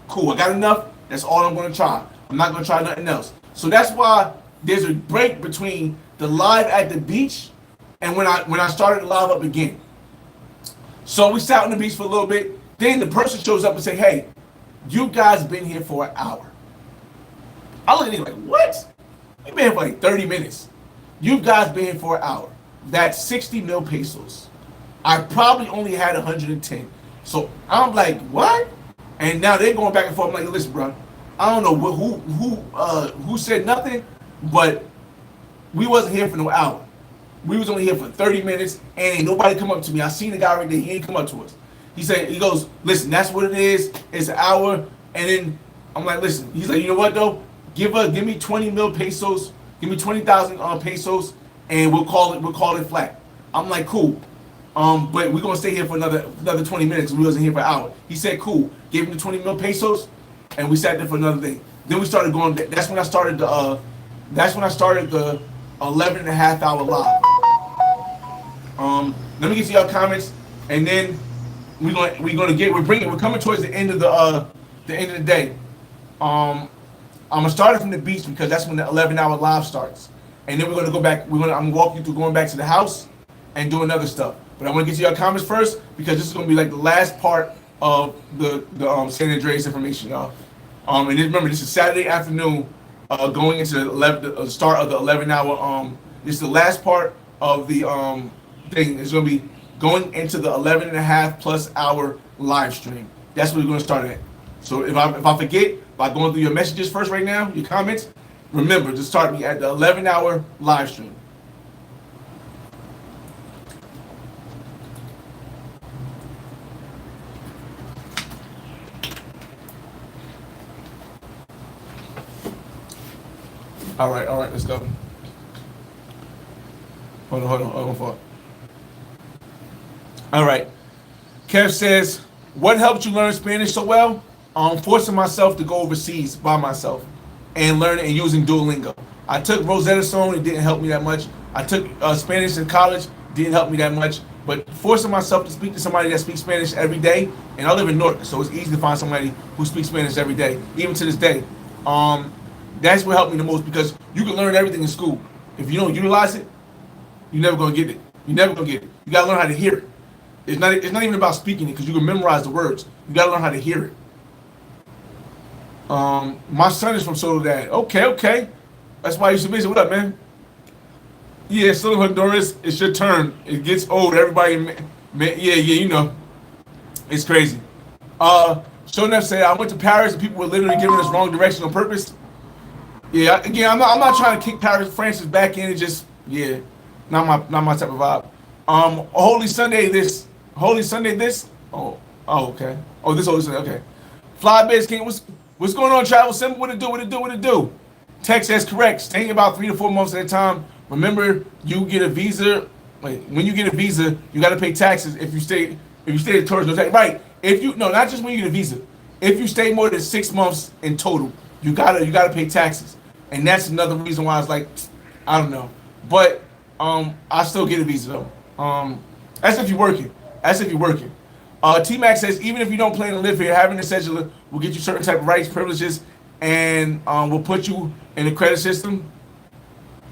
Cool, I got enough. That's all I'm going to try. I'm not going to try nothing else. So that's why there's a break between the live at the beach and when I started to live up again. So we sat on the beach for a little bit. Then the person shows up and say, hey, you guys been here for an hour. I look at him like, what? You've been here for like 30 minutes. You guys been here for an hour. That's 60 mil pesos. I probably only had 110. So I'm like, what? And now they're going back and forth. I'm like, listen, bro, I don't know who said nothing, but we wasn't here for no hour. We was only here for 30 minutes, and ain't nobody come up to me. I seen the guy right there. He ain't come up to us. He goes, listen, that's what it is. It's an hour. And then I'm like, listen. He's like, you know what though? Give me 20 mil pesos. Give me 20,000 pesos, and we'll call it flat. I'm like, cool. But we're gonna stay here for another 20 minutes. We wasn't here for an hour. He said, cool. Gave him the 20 mil pesos, and we sat there for another thing. Then we started going. That's when I started the 11 and a half hour live. Let me get to y'all comments, and then we're coming towards the end of the day. I'm gonna start it from the beach because that's when the 11-hour live starts, and then we're gonna go back. I'm gonna walk you through going back to the house and doing other stuff. But I want to get to your comments first because this is gonna be like the last part of the San Andrés information, y'all. And then remember, this is Saturday afternoon, going into the start of the 11-hour. This is the last part of the thing. It's gonna be going into the 11 and a half plus hour live stream. That's what we're gonna start at. So if I forget by going through your messages first right now, your comments, remember to start me at the 11-hour live stream. All right, let's go. Hold on. All right. Kev says, what helped you learn Spanish so well? Forcing myself to go overseas by myself and learning and using Duolingo. I took Rosetta Stone, it didn't help me that much. I took Spanish in college, didn't help me that much. But forcing myself to speak to somebody that speaks Spanish every day, and I live in North, so it's easy to find somebody who speaks Spanish every day, even to this day. That's what helped me the most because you can learn everything in school. If you don't utilize it, you're never gonna get it. You gotta learn how to hear it. It's not even about speaking it because you can memorize the words. You gotta learn how to hear it. My son is from Soledad. Okay. That's why you're so busy. What up, man? Yeah, still in Honduras. It's your turn. It gets old. Everybody, man, yeah, you know. It's crazy. Shonef said, I went to Paris and people were literally giving us wrong direction on purpose. Yeah, again, I'm not trying to kick Francis back in. It just, yeah, not my type of vibe. Holy Sunday this. Oh, okay. Oh, this Holy Sunday. Okay. Fly Base King, what's going on, Travel Simple? What it do? Text says correct. Staying about 3 to 4 months at a time. Remember, you get a visa. When you get a visa, you got to pay taxes if you stay at tourist no tax. Right. Not just when you get a visa. If you stay more than 6 months in total, you gotta pay taxes. And that's another reason why I was like, I don't know. But I still get a visa though. That's if you're working. T-Mac says, even if you don't plan to live here, having a cedula will get you certain type of rights, privileges, and will put you in the credit system.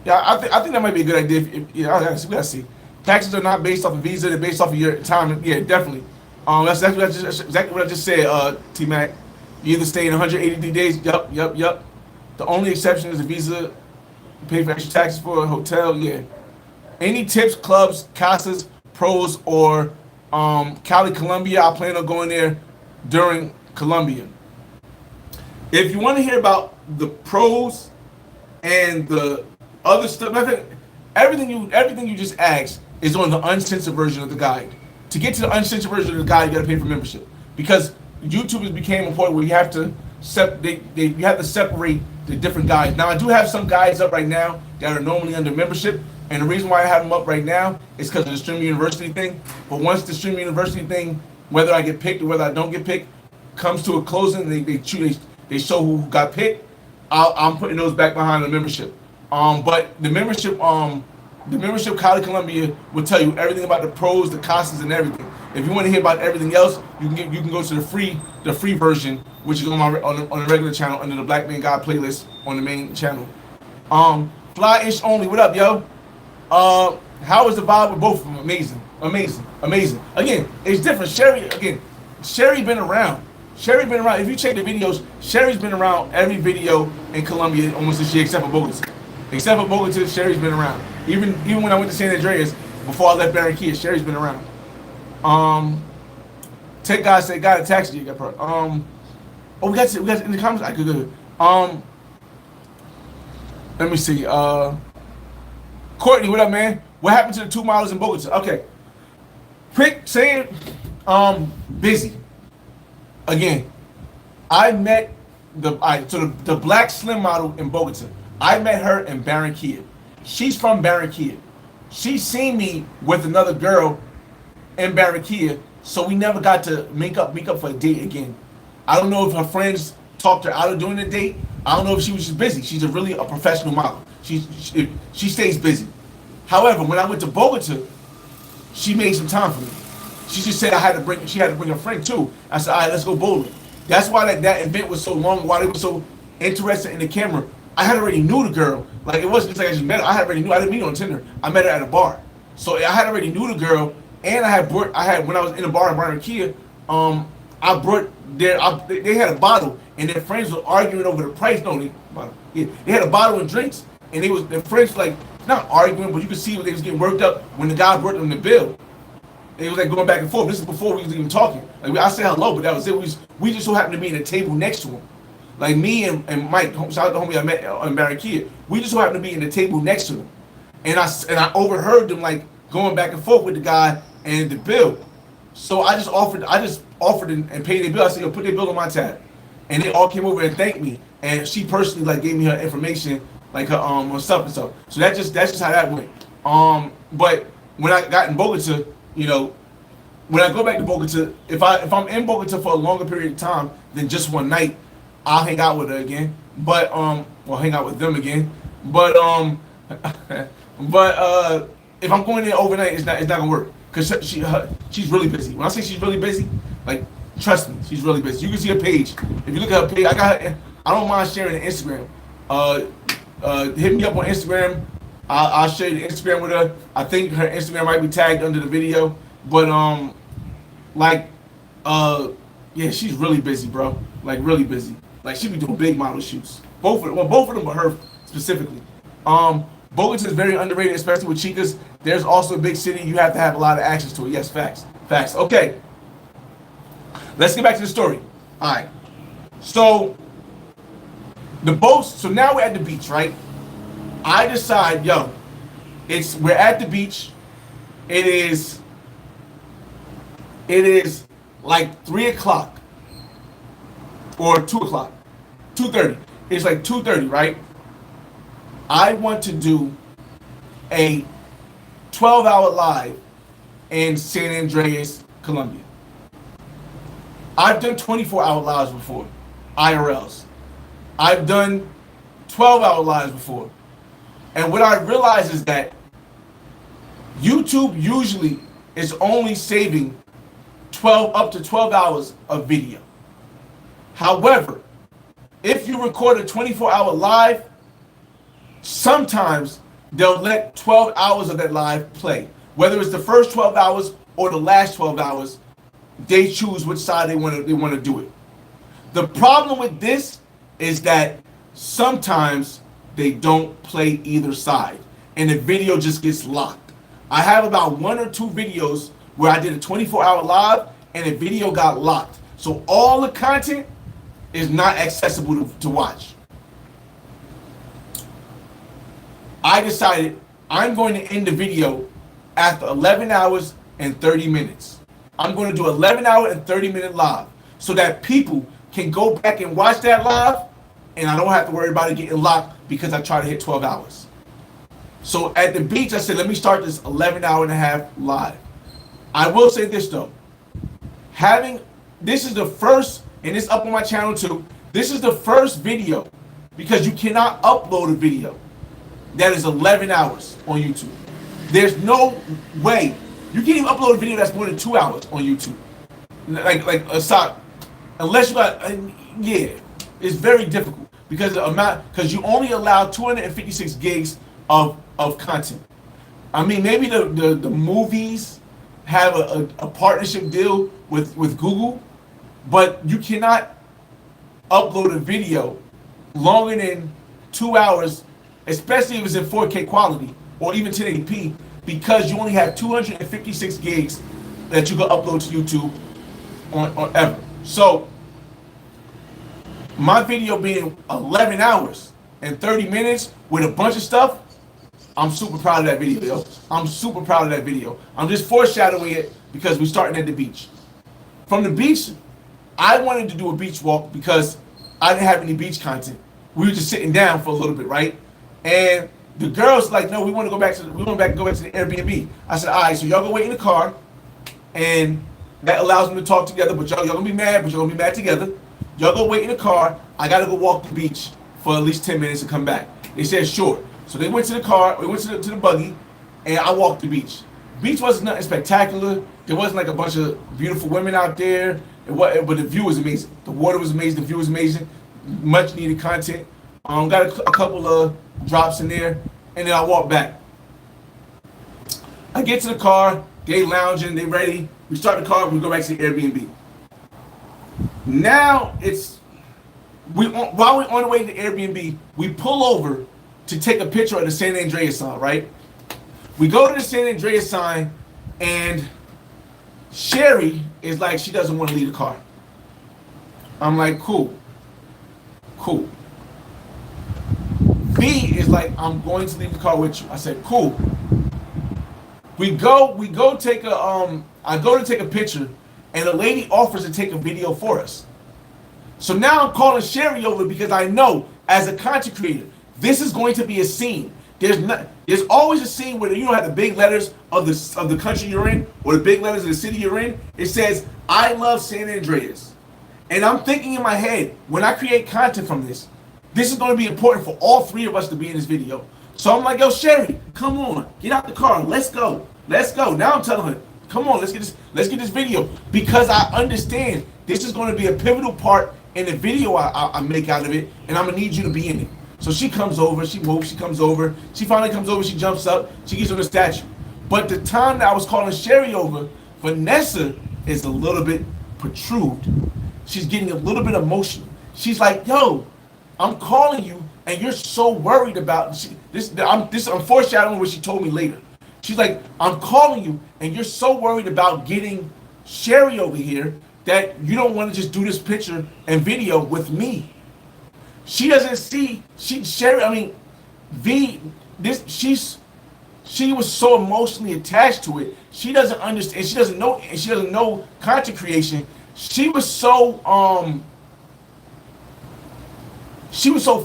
Yeah, I think that might be a good idea. Yeah, we gotta see. Taxes are not based off of visa; they're based off of your time. Yeah, definitely. That's exactly what I just said. T Mac, you either stay in 183 days. Yup. The only exception is a visa. Pay for extra taxes for a hotel. Yeah. Any tips, clubs, casas, pros, or Cali, Colombia? I plan on going there during Colombia. If you want to hear about the pros and the other stuff, everything you just asked is on the uncensored version of the guide. To get to the uncensored version of the guide, you got to pay for membership because YouTube has became a point where you have to you have to separate the different guides. Now I do have some guides up right now that are normally under membership, and the reason why I have them up right now is because of the Stream University thing. But once the Stream University thing, whether I get picked or whether I don't get picked, comes to a closing, they show who got picked. I'm putting those back behind the membership. But the membership Cali Colombia will tell you everything about the pros, the costas, and everything. If you want to hear about everything else, you can go to the free version, which is on the regular channel under the Black Man God playlist on the main channel. Fly Ish Only, what up, yo? How is the vibe with both of them? Amazing. Again, it's different. Sherry been around. If you check the videos, Sherry's been around every video in Colombia almost this year except for Bogota. Sherry's been around. Even when I went to San Andrés before I left Barranquilla, Sherry's been around. Tech guy said got a taxi. We got in the comments. I could go. Let me see. Courtney, what up, man? What happened to the 2 miles in Bogota? Okay. Quick saying, busy. Again, I met the black slim model in Bogota. I met her in Barranquilla. She's from Barranquilla. She seen me with another girl in Barranquilla, so we never got to make up for a date again. I don't know if her friends talked her out of doing the date. I don't know if she was just busy. She's really a professional model. She stays busy. However, when I went to Bogota, she made some time for me. She just said she had to bring a friend too. I said, all right, let's go bowling. That's why that event was so long, why they were so interested in the camera. I had already knew the girl. Like, it wasn't just like I just met her. I didn't meet her on Tinder. I met her at a bar. So I had already knew the girl, and when I was in a bar in Barranquilla, they had a bottle, and their friends were arguing over the price. No, they had a bottle and drinks, and their friends like, not arguing, but you could see they was getting worked up when the guy brought them the bill. It was like going back and forth. This is before we was even talking. Like, I said hello, but that was it. We just so happened to be in a table next to him. Like me and Mike, shout out to homie I met in Barranquilla. We just so happened to be in the table next to him, and I overheard them like going back and forth with the guy and the bill. So I just offered and paid their bill. I said, yo, put their bill on my tab, and they all came over and thanked me. And she personally like gave me her information, like her on stuff and stuff. So that's just how that went. But when I got in Bogota, when I go back to Bogota, if I'm in Bogota for a longer period of time than just one night, I'll hang out with her again. But hang out with them again. But if I'm going there overnight, it's not gonna work because she's really busy. When I say she's really busy, like, trust me, she's really busy. You can see her page. If you look at her page, I don't mind sharing the Instagram. Hit me up on Instagram. I'll share the Instagram with her. I think her Instagram might be tagged under the video. But yeah, she's really busy, bro. Like, really busy. Like, she be doing big model shoots. Both of them, but her specifically. Bogota is very underrated, especially with chicas. There's also a big city. You have to have a lot of access to it. Yes, facts. Okay. Let's get back to the story. All right. So now we're at the beach, right? I decide, we're at the beach. It is like 3 o'clock or 2 o'clock, 2:30. It's like 2:30, right? I want to do a 12-hour live in San Andrés, Colombia. I've done 24-hour lives before, IRLs. I've done 12-hour lives before. And what I realize is that YouTube usually is only saving up to 12 hours of video. However, if you record a 24-hour live, sometimes they'll let 12 hours of that live play. Whether it's the first 12 hours or the last 12 hours, they choose which side they want to do it. The problem with this is that sometimes they don't play either side, and the video just gets locked. I have about 1 or 2 videos where I did a 24-hour live, and the video got locked. So all the content is not accessible to watch. I decided I'm going to end the video after 11 hours and 30 minutes. I'm going to do 11-hour and 30-minute live so that people can go back and watch that live, and I don't have to worry about it getting locked because I try to hit 12 hours. So at the beach, I said, let me start this 11-hour and a half live. I will say this though, this is the first, and it's up on my channel too, this is the first video, because you cannot upload a video that is 11 hours on YouTube. There's no way. You can't even upload a video that's more than 2 hours on YouTube. Like a sock. Unless you got, yeah, it's very difficult because you only allow 256 gigs of content. I mean, maybe the movies have a partnership deal with Google, but you cannot upload a video longer than 2 hours, especially if it's in 4K quality or even 1080p, because you only have 256 gigs that you can upload to YouTube on ever. So my video being 11 hours and 30 minutes with a bunch of stuff, I'm super proud of that video, yo. I'm super proud of that video. I'm just foreshadowing it because we're starting at the beach. From the beach, I wanted to do a beach walk because I didn't have any beach content. We were just sitting down for a little bit, right? And the girls like, no, we want to go back to the Airbnb. I said, all right, so y'all go wait in the car, and that allows them to talk together. But y'all gonna be mad, but y'all gonna be mad together. Y'all go wait in the car. I gotta go walk the beach for at least 10 minutes and come back. They said sure. So they went to the car. We went to the buggy, and I walked the beach. Beach wasn't nothing spectacular. There wasn't like a bunch of beautiful women out there. But the view was amazing. The water was amazing. The view was amazing. Much needed content. Got a couple of drops in there, and then I walked back. I get to the car. They lounging. They ready. We start the car. We go back to the Airbnb. Now while we're on the way to the Airbnb, we pull over to take a picture of the San Andrés sign, right? We go to the San Andrés sign, and Sherry is like, she doesn't want to leave the car. I'm like, cool. B is like, I'm going to leave the car with you. I said, cool. We go take a I go to take a picture, and the lady offers to take a video for us. So now I'm calling Sherry over because I know as a content creator, this is going to be a scene. There's always a scene where you don't have the big letters of the country you're in or the big letters of the city you're in. It says, I love San Andrés. And I'm thinking in my head, when I create content from this is going to be important for all 3 of us to be in this video. So I'm like, yo, Sherry, come on, get out the car, let's go. Now I'm telling her, come on, let's get this video, because I understand this is going to be a pivotal part in the video I make out of it, and I'm gonna need you to be in it. So she comes over, she moves, she comes over, she finally comes over, she jumps up, she gets on the statue. But the time that I was calling Sherry over, Vanessa is a little bit protrude. She's getting a little bit emotional. She's like, yo, I'm calling you, and you're so worried about I'm foreshadowing what she told me later. She's like, I'm calling you, and you're so worried about getting Sherry over here that you don't want to just do this picture and video with me. She doesn't see Sherry. I mean, she was so emotionally attached to it. She doesn't understand. She doesn't know content creation. She was so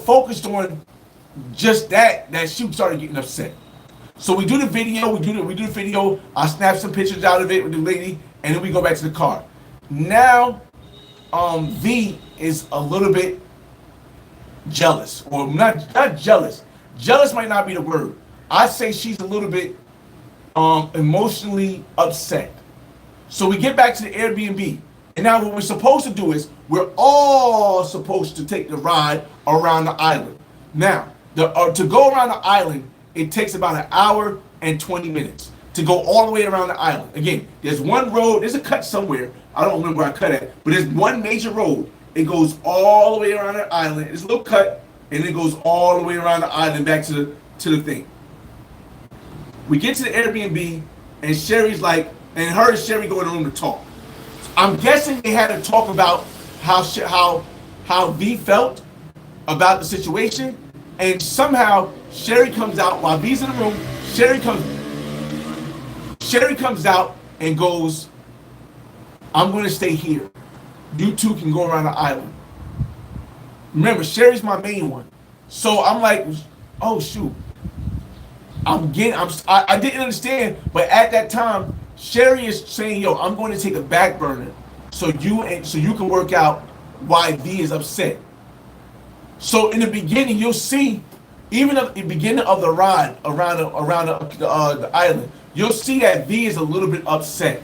focused on just that she started getting upset. So we do the video. We do the video. I snap some pictures out of it with the lady, and then we go back to the car. Now, V is a little bit jealous, or not jealous. Jealous might not be the word. I say she's a little bit emotionally upset. So we get back to the Airbnb, and now what we're supposed to do is we're all supposed to take the ride around the island. Now, to go around the island it takes about an hour and 20 minutes to go all the way around the island. Again, there's one road, there's a cut somewhere. I don't remember where I cut at, but there's one major road. It goes all the way around the island. It's a little cut, and it goes all the way around the island back to the thing. We get to the Airbnb, and Sherry's like, and her and Sherry go in the room to talk. I'm guessing they had to talk about how V felt about the situation, and somehow Sherry comes out while V's in the room. Sherry comes out and goes, "I'm going to stay here. You two can go around the island." Remember, Sherry's my main one, so I'm like, "Oh shoot." I didn't understand, but at that time, Sherry is saying, "Yo, I'm going to take a back burner, so you can work out why V is upset." So in the beginning, you'll see, even at the beginning of the ride around the island, you'll see that V is a little bit upset.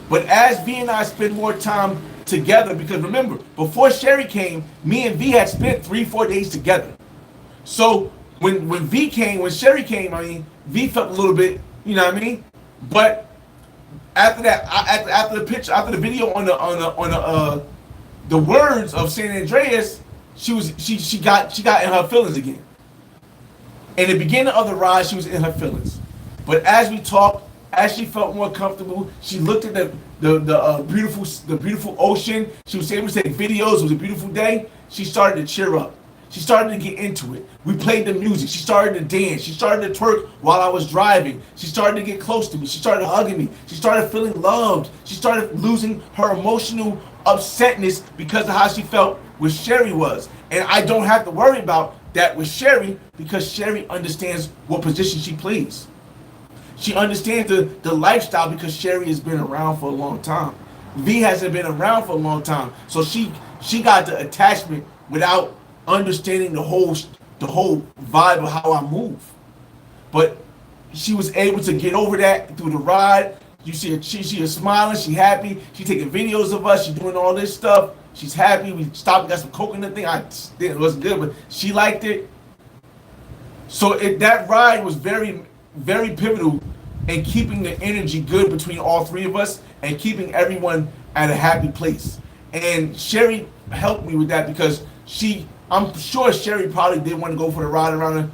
But as V and I spend more time together, because remember, before Sherry came, me and V had spent 3-4 days together. So when Sherry came, I mean, V felt a little bit, you know what I mean? But after that, after the video on the words of San Andrés, she got in her feelings again. In the beginning of the ride, she was in her feelings. But as we talked, as she felt more comfortable, she looked at the beautiful ocean. She was able to take videos. It was a beautiful day. She started to cheer up. She started to get into it. We played the music. She started to dance. She started to twerk while I was driving. She started to get close to me. She started hugging me. She started feeling loved. She started losing her emotional upsetness because of how she felt with Sherry was. And I don't have to worry about that with Sherry because Sherry understands what position she plays. She understands the lifestyle because Sherry has been around for a long time. V hasn't been around for a long time. So she got the attachment without understanding the whole vibe of how I move. But she was able to get over that through the ride. You see her, she is smiling, she happy, she taking videos of us, she doing all this stuff. She's happy. We stopped and got some coconut thing. It wasn't good, but she liked it. So that ride was very, very pivotal in keeping the energy good between all three of us and keeping everyone at a happy place. And Sherry helped me with that because I'm sure Sherry probably did want to go for the ride around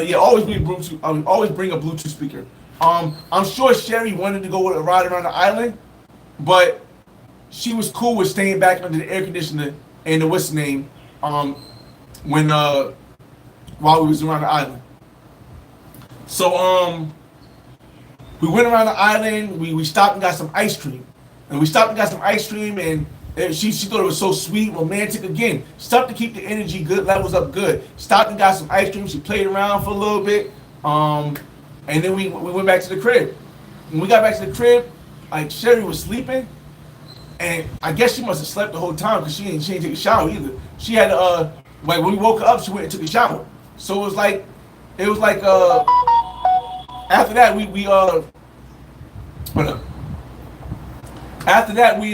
yeah, always bring a Bluetooth speaker. I'm sure Sherry wanted to go with a ride around the island, but she was cool with staying back under the air conditioner and the what's name when while we was around the island. So we went around the island. We stopped and got some ice cream, and she thought it was so sweet, romantic again. Stuff to keep the energy good, levels up good. Stopped and got some ice cream. She played around for a little bit, and then we went back to the crib. When we got back to the crib, like Sherry was sleeping, and I guess she must have slept the whole time because she ain't take a shower either. She had like when we woke her up, she went and took a shower. So it was like after that we hold up. After that we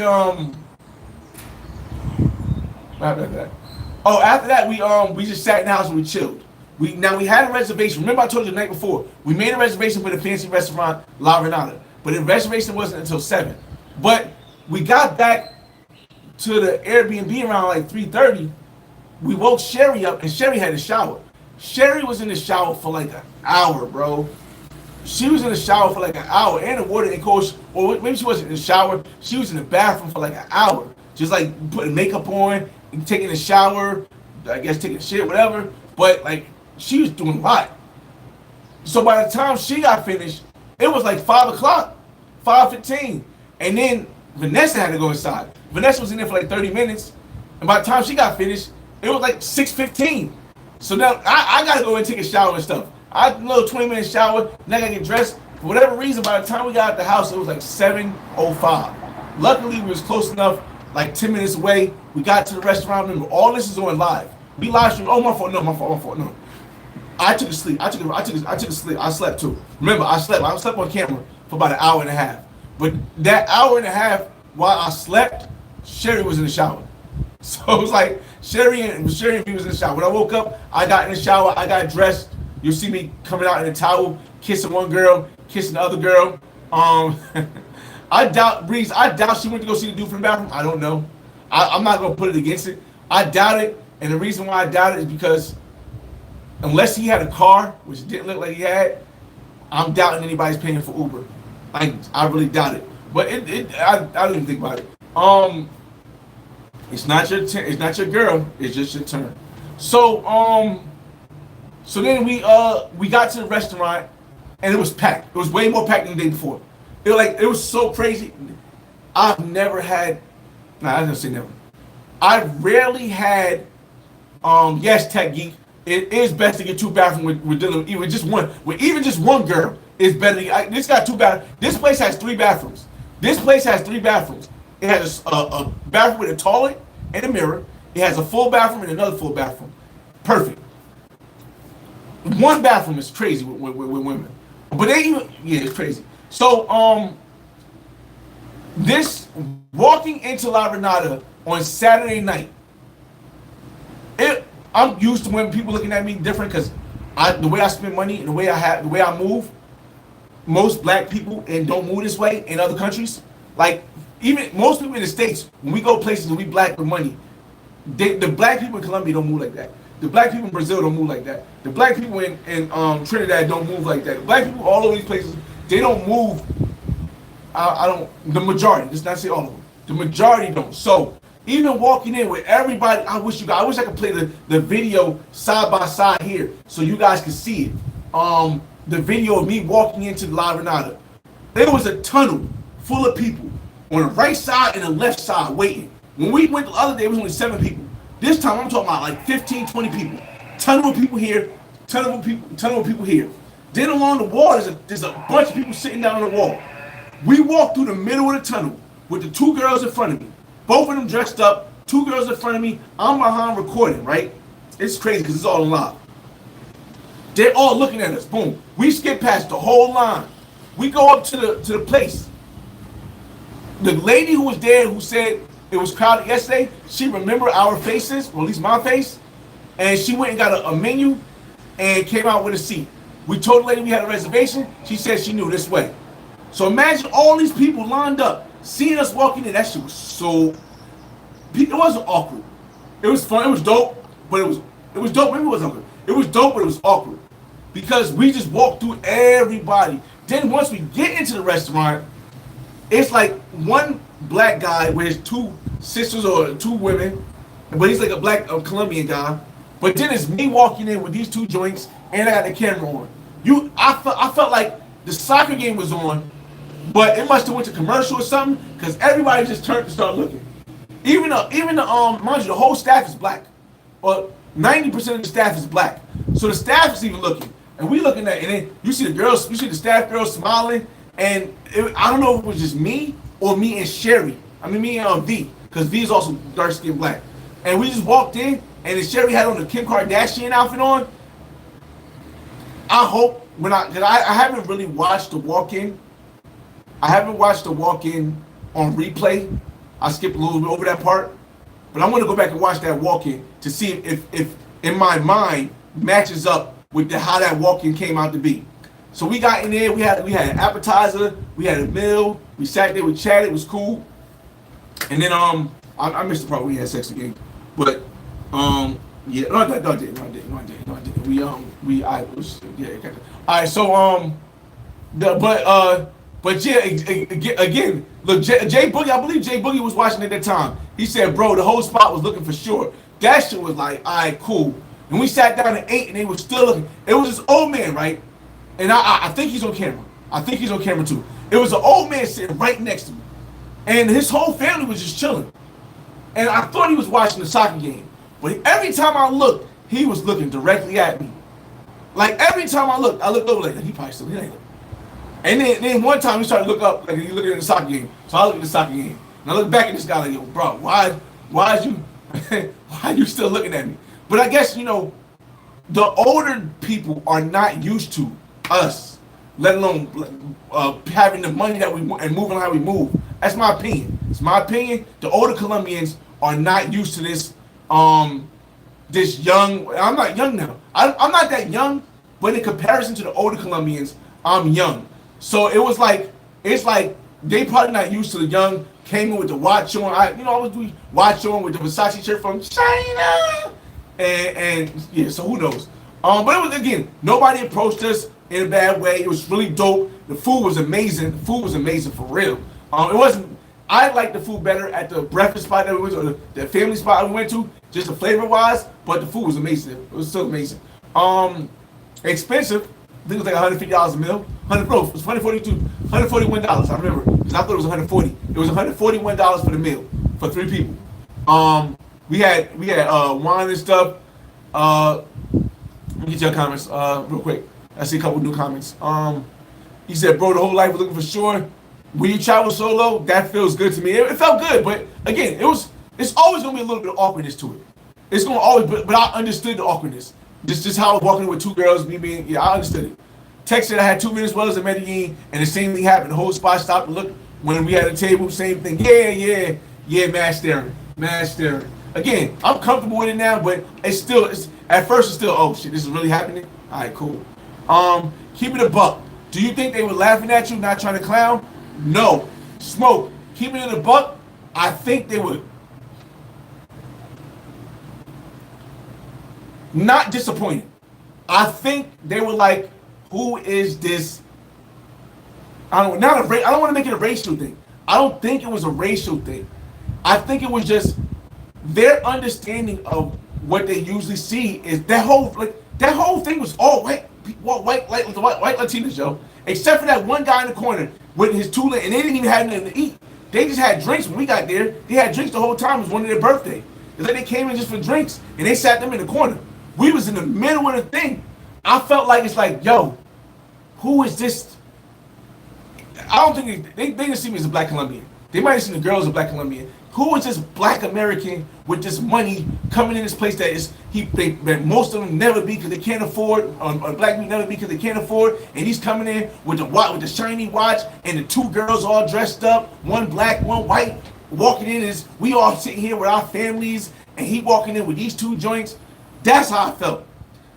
just sat in the house and we chilled. We had a reservation. Remember I told you the night before, we made a reservation for the fancy restaurant La Renata, but the reservation wasn't until 7. But we got back to the Airbnb around like 3:30. We woke Sherry up and Sherry had a shower. Sherry was in the shower for like an hour, bro. She was in the shower for like an hour, and the water and course, or maybe she wasn't in the shower. She was in the bathroom for like an hour, just like putting makeup on and taking a shower. I guess taking a shit, whatever. But like she was doing a lot. So by the time she got finished, it was like 5 o'clock, 5:15, and then Vanessa had to go inside. Vanessa was in there for like 30 minutes, and by the time she got finished, it was like 6:15. So now I gotta go and take a shower and stuff. I had a little 20-minute shower, then I gotta get dressed. For whatever reason, by the time we got out the house, it was like 7:05. Luckily, we was close enough, like 10 minutes away. We got to the restaurant. Remember, all this is on live. We live stream. Oh, my fault. No. I took a sleep. I took a sleep. I slept too. Remember, I slept on camera for about an hour and a half. But that hour and a half while I slept, Sherry was in the shower. So it was like Sherry and me was in the shower. When I woke up, I got in the shower, I got dressed. You'll see me coming out in a towel, kissing one girl, kissing the other girl. I doubt she went to go see the dude from the bathroom. I don't know. I'm not gonna put it against it. I doubt it, and the reason why I doubt it is because unless he had a car, which didn't look like he had, I'm doubting anybody's paying for Uber. Like, I really doubt it. But I didn't even think about it. It's not your girl. It's just your turn. So then we got to the restaurant, and it was packed. It was way more packed than the day before. It was so crazy. I've never had. Nah, I didn't say never. I rarely had. Yes, Tech Geek. It is best to get two bathrooms with dealing even just one. With even just one girl is better. This got two bathrooms. This place has three bathrooms. It has a bathroom with a toilet and a mirror. It has a full bathroom and another full bathroom. Perfect. One bathroom is crazy with women, but it's crazy. So this walking into La Renata on Saturday night. I'm used to when people looking at me different because the way I spend money and the way I move. Most black people and don't move this way in other countries. Like even most people in the States, when we go places and we black with money, the black people in Colombia don't move like that. The black people in Brazil don't move like that. The black people in Trinidad don't move like that. The black people all over these places, they don't move. The majority, let's not say all of them. The majority don't. So even walking in with everybody, I wish I could play the video side by side here so you guys can see it. The video of me walking into La Renata. There was a tunnel full of people on the right side and the left side waiting. When we went the other day, it was only 7 people. This time I'm talking about like 15, 20 people. Tunnel of people here, tunnel of people here. Then along the wall, there's a bunch of people sitting down on the wall. We walked through the middle of the tunnel with the 2 girls in front of me. Both of them dressed up, 2 girls in front of me. I'm behind recording, right? It's crazy because it's all live. They're all looking at us. Boom. We skip past the whole line. We go up to the place. The lady who was there who said it was crowded yesterday, she remembered our faces, or at least my face, and she went and got a menu and came out with a seat. We told the lady we had a reservation. She said she knew this way. So imagine all these people lined up, seeing us walking in. That shit was so. It wasn't awkward. It was fun. It was dope, but it was dope. Maybe it wasn't awkward. It was dope, but it was awkward because we just walked through everybody. Then once we get into the restaurant, it's like one black guy with his 2 sisters or 2 women, but he's like a black Colombian guy. But then it's me walking in with these 2 joints, and I got the camera on. I felt like the soccer game was on, but it must have went to commercial or something because everybody just turned to start looking. Even the mind you, the whole staff is black, or 90% of the staff is black. So the staff is even looking, and we looking at, and then you see the staff girls smiling, and I don't know if it was just me or me and Sherry. I mean me and V, because V is also dark skinned black. And we just walked in, and then Sherry had on the Kim Kardashian outfit on. I hope because I haven't really watched the walk-in. I haven't watched the walk-in on replay. I skipped a little bit over that part, but I want to go back and watch that walk-in to see if in my mind matches up with how that walk-in came out to be. So we got in there. We had an appetizer. We had a meal. We sat there. We chatted. It was cool. And then I missed the part where we had sex again, but yeah, no, I didn't. We I was yeah. All right, so but yeah, again, look, Jay Boogie, I believe Jay Boogie was watching at that time. He said, bro, the whole spot was looking for sure. That shit was like, all right, cool. And we sat down and ate, and they were still looking. It was this old man, right? And I think he's on camera. I think he's on camera too. It was an old man sitting right next to me. And his whole family was just chilling. And I thought he was watching the soccer game. But every time I looked, he was looking directly at me. Like every time I looked over like, he probably still ain't. And then one time he started to look up, like he looking at the soccer game. So I looked at the soccer game. And I looked back at this guy like, yo, bro, why are you still looking at me? But I guess, the older people are not used to us, let alone having the money that we want and moving how we move. That's my opinion. It's my opinion. The older Colombians are not used to this This young, I'm not young now. I'm not that young, but in comparison to the older Colombians, I'm young. So it was like, it's like they probably not used to the young, came in with the watch on. I always do watch on with the Versace shirt from China. And yeah, so who knows? But it was, again, nobody approached us in a bad way. It was really dope. The food was amazing. The food was amazing for real. It wasn't. I liked the food better at the breakfast spot that we went to, or the family spot we went to, just the flavor wise. But the food was amazing. It was still amazing. Expensive. I think it was like $150 a meal. It was $141. I remember because I thought it was $140. It was $141 for the meal for 3 people. We had wine and stuff. Let me get your comments real quick. I see a couple new comments. He said, "Bro, the whole life we're looking for sure. When you travel solo, that feels good to me." It felt good, but again, it's always gonna be a little bit of awkwardness to it. It's gonna always, but I understood the awkwardness. Just how I was walking with 2 girls, me being, yeah, I understood it. Texted, I had 2 minutes well as in Medellin, and the same thing happened. The whole spot stopped and looked when we had a table, same thing. Yeah, mass staring. Again, I'm comfortable with it now, but at first it's still, oh shit, this is really happening? All right, cool. Keep it a buck. Do you think they were laughing at you, not trying to clown? No. Smoke. Keep it in a buck. I think they were not disappointed. I think they were like, who is this? I don't want to make it a racial thing. I don't think it was a racial thing. I think it was just their understanding of what they usually see is that whole thing was all white Latinos, yo. Except for that one guy in the corner with his 2 and they didn't even have nothing to eat. They just had drinks when we got there. They had drinks the whole time. It was one of their birthday. It's like they came in just for drinks and they sat them in the corner. We was in the middle of the thing. I felt like it's like, yo, who is this? I don't think they didn't see me as a black Colombian. They might have seen the girl as a black Colombian. Who is this black American with this money coming in this place that most of them never be because they can't afford, or black people never be because they can't afford, and he's coming in with the shiny watch and the 2 girls all dressed up, one black, one white, walking in as we all sitting here with our families, and he walking in with these 2 joints. That's how I felt.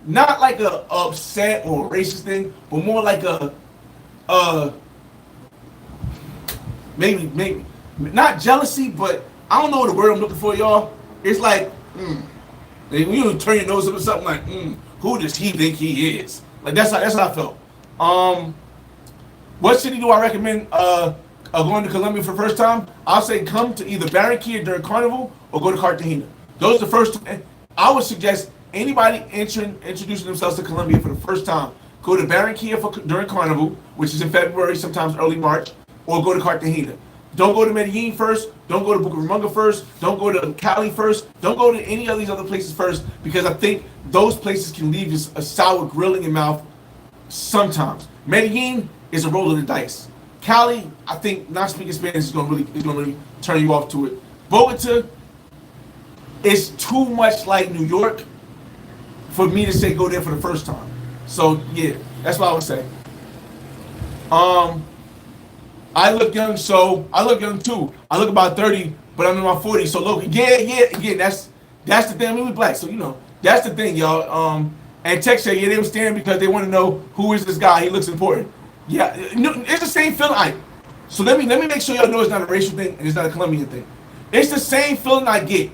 Not like a upset or a racist thing, but more like a maybe not jealousy, but I don't know the word I'm looking for, y'all. It's like, when you turn your nose up or something like, who does he think he is? Like that's how I felt. What city do I recommend going to Colombia for the first time? I'll say come to either Barranquilla during Carnival or go to Cartagena. Those are the first 2. I would suggest anybody introducing themselves to Colombia for the first time, go to Barranquilla during Carnival, which is in February, sometimes early March, or go to Cartagena. Don't go to Medellin first. Don't go to Bucaramanga first. Don't go to Cali first. Don't go to any of these other places first, because I think those places can leave just a sour grill in your mouth sometimes. Medellin is a roll of the dice. Cali, I think not speaking Spanish is gonna really turn you off to it. Bogota is too much like New York for me to say go there for the first time. So yeah, that's what I would say. I look young, so I look young too. I look about 30, but I'm in my 40s. So look, again, that's the thing. I mean, we black, so that's the thing, y'all. And Tech said, they were staring because they want to know who is this guy. He looks important. Yeah, it's the same feeling. So let me make sure y'all know it's not a racial thing and it's not a Colombian thing. It's the same feeling I get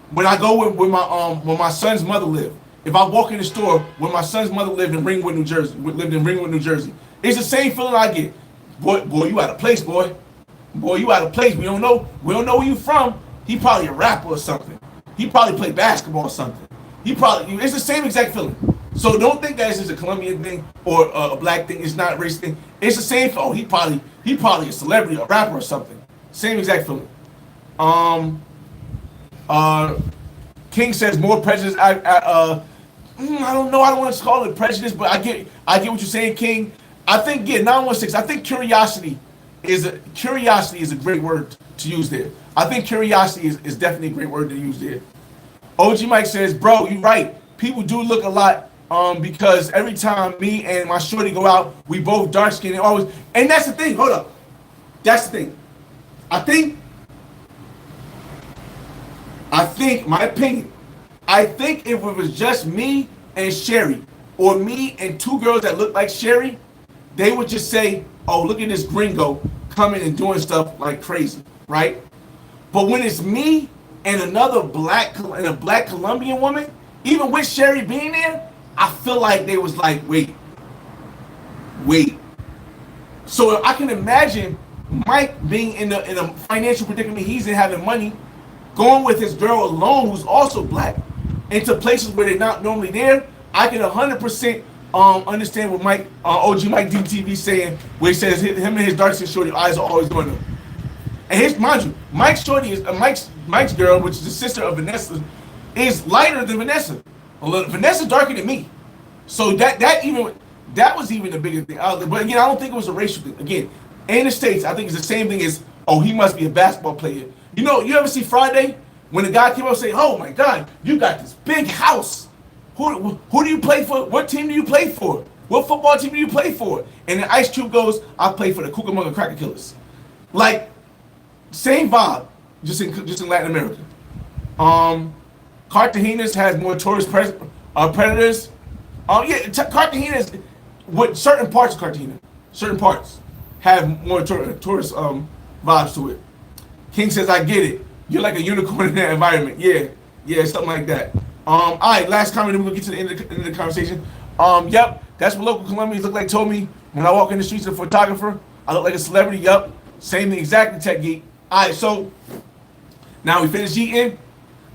when I go where my son's mother lived. If I walk in the store where my son's mother lived in Ringwood, New Jersey, it's the same feeling I get. Boy, you out of place, boy. Boy, you out of place. We don't know where you from. He probably a rapper or something. He probably played basketball or something. It's the same exact feeling. So don't think that this is a Colombian thing or a black thing. It's not a race thing. It's the same. Oh, he probably a celebrity, a rapper or something. Same exact feeling. King says more prejudice. I don't know. I don't want to call it prejudice, but I get what you're saying, King. I think 916. I think curiosity is a great word to use there. I think curiosity is definitely a great word to use there. OG Mike says, bro, you're right. People do look a lot because every time me and my shorty go out, we both dark skinned and always. And that's the thing. Hold up. That's the thing. I think, my opinion, I think if it was just me and Sherry, or me and two girls that look like Sherry, they would just say, "Oh, look at this gringo coming and doing stuff like crazy," right? But when it's me and another black Colombian woman, even with Sherry being there, I feel like they was like, wait. So I can imagine Mike being in a financial predicament he's in, having money, going with his girl alone, who's also black, into places where they're not normally there. I can 100% understand what Mike, OG Mike DTV saying, where he says him and his dark skin shorty eyes are always going up. And his, mind you, Mike's shorty is Mike's girl, which is the sister of Vanessa, is lighter than Vanessa. Vanessa's darker than me, so that was even a bigger thing. But again, I don't think it was a racial thing. Again, in the States, I think it's the same thing as, oh, he must be a basketball player. You know, you ever see Friday when the guy came up and say, "Oh my God, you got this big house. Who do you play for? What team do you play for? What football team do you play for?" And then Ice Cube goes, "I play for the Cucamonga Cracker Killers." Like, same vibe, just in Latin America. Cartagena's has more tourist predators. Cartagena's, with certain parts of Cartagena, certain parts have more tourist vibes to it. King says, "I get it. You're like a unicorn in that environment." Yeah, something like that. All right, last comment, then we're gonna get to the end of the conversation. Yep, that's what local Colombians look like. Told me when I walk in the streets as a photographer, I look like a celebrity. Yep, same thing exactly, Tech Geek. All right, so now we finished eating.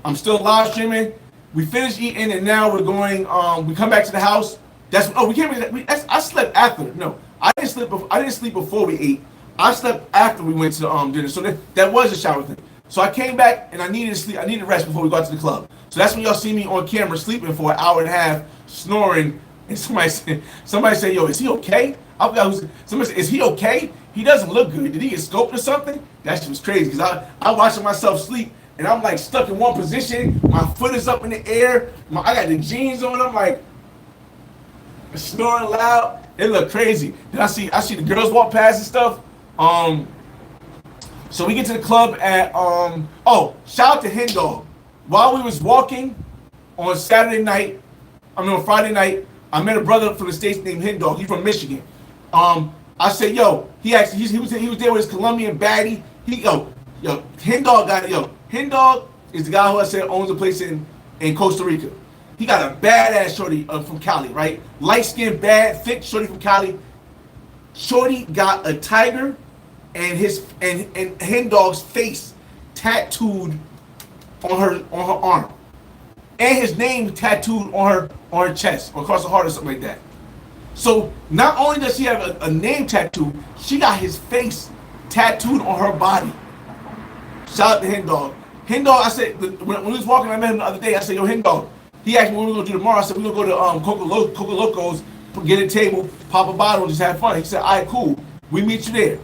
I'm still live streaming. We finished eating, and now we're going. We come back to the house. We came. I slept after. No, I didn't sleep before we ate. I slept after we went to dinner. So that was a shower thing. So I came back and I needed to sleep. I needed rest before we got to the club. So that's when y'all see me on camera sleeping for an hour and a half, snoring. And somebody said, "Yo, is he okay?" I forgot who's. Somebody said, "Is he okay? He doesn't look good. Did he get scoped or something?" That shit was crazy because I watching myself sleep and I'm like stuck in one position. My foot is up in the air. I got the jeans on. I'm like snoring loud. It looked crazy. Then I see the girls walk past and stuff. So we get to the club at shout out to Hen Dog. While we was walking on Friday night, I met a brother from the States named Hen Dog. He's from Michigan. I said, "Yo," he was there with his Colombian baddie. Hen Dog got it. Hen Dog is the guy who I said owns a place in Costa Rica. He got a badass shorty from Cali, right? Light skinned, bad, thick shorty from Cali. Shorty got a tiger and Hen Dog's face tattooed on her arm, and his name tattooed on her chest or across the heart or something like that. So not only does she have a name tattoo, she got his face tattooed on her body. Shout out to Hen Dog. Hen Dog, I said when we was walking, I met him the other day. I said, "Yo, Hen Dog." He asked me what we're gonna do tomorrow. I said, "We're gonna go to Coco Locos, get a table, pop a bottle, and just have fun." He said, "All right, cool. We meet you there."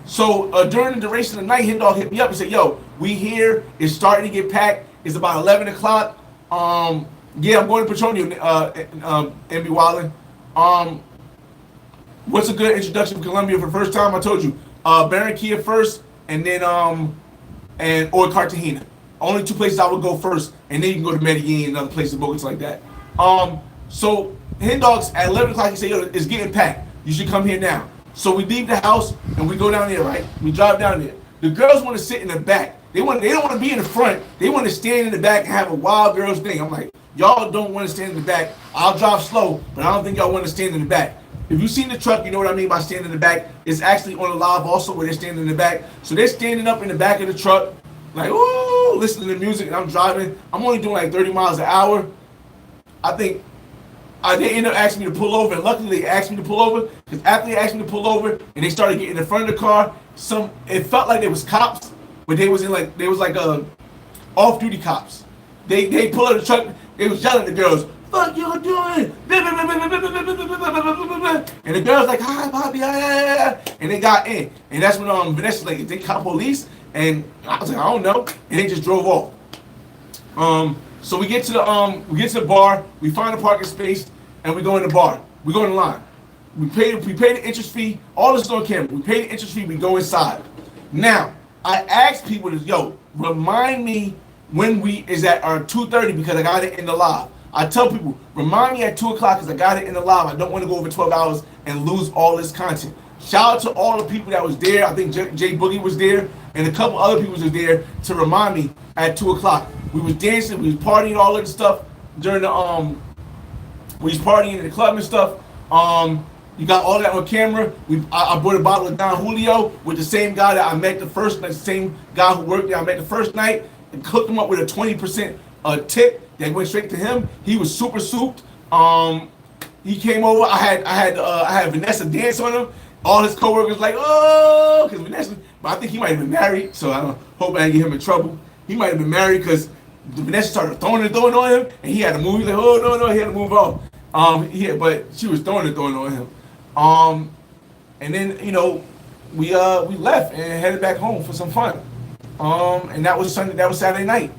So during the duration of the night, Hen Dog hit me up and said, "Yo, we here. It's starting to get packed. It's about 11 o'clock. Yeah, I'm going to Petroleum, MB Wildin. What's a good introduction to Colombia for the first time?" I told you, Barranquilla first, and then or Cartagena. Only two places I would go first, and then you can go to Medellin and other places, Bogota like that. So Hen Dog's at 11 o'clock. He said, "Yo, it's getting packed. You should come here now." So we leave the house and we go down there, right? We drive down there. The girls want to sit in the back. They don't want to be in the front. They want to stand in the back and have a wild girls thing. I'm like, y'all don't want to stand in the back. I'll drive slow, but I don't think y'all want to stand in the back. If you've seen the truck, you know what I mean by standing in the back. It's actually on the live also where they're standing in the back. So they're standing up in the back of the truck, like, ooh, listening to music, and I'm driving. I'm only doing like 30 miles an hour. I think they ended up asking me to pull over, and luckily they asked me to pull over, because after they asked me to pull over and they started getting in front of the car, it felt like there was cops, but they was like off-duty cops. They pull out the truck, they was yelling at the girls, "Fuck you doing?" And the girls like, "Hi, Bobby," and they got in. And that's when Vanessa's like, "They cop police?" And I was like, "I don't know." And they just drove off. So we get to the bar, we find a parking space, and we go in the bar. We go in the line. We pay the entrance fee. All this is on camera. We pay the entrance fee. We go inside. Now I asked people to, "Yo, remind me when we is at our 2:30 because I got it in the live. I tell people, remind me at 2 o'clock because I got it in the live. I don't want to go over 12 hours and lose all this content. Shout out to all the people that was there. I think Jay Boogie was there and a couple other people was there to remind me at 2 o'clock. We was dancing, we was partying, all of the stuff during the we was partying in the club and stuff. You got all that on camera. I bought a bottle of Don Julio with the same guy that I met the first night, the same guy who worked there I met the first night, and cooked him up with a 20% tip that went straight to him. He was super souped. He came over. I had Vanessa dance on him. All his coworkers like, oh, because Vanessa. But I think he might have been married, so I don't hope I didn't get him in trouble. He might have been married because Vanessa started throwing on him, and he had to move. He's like, oh no, he had to move off. But she was throwing on him. And then we left and headed back home for some fun. And that was Sunday. That was Saturday night.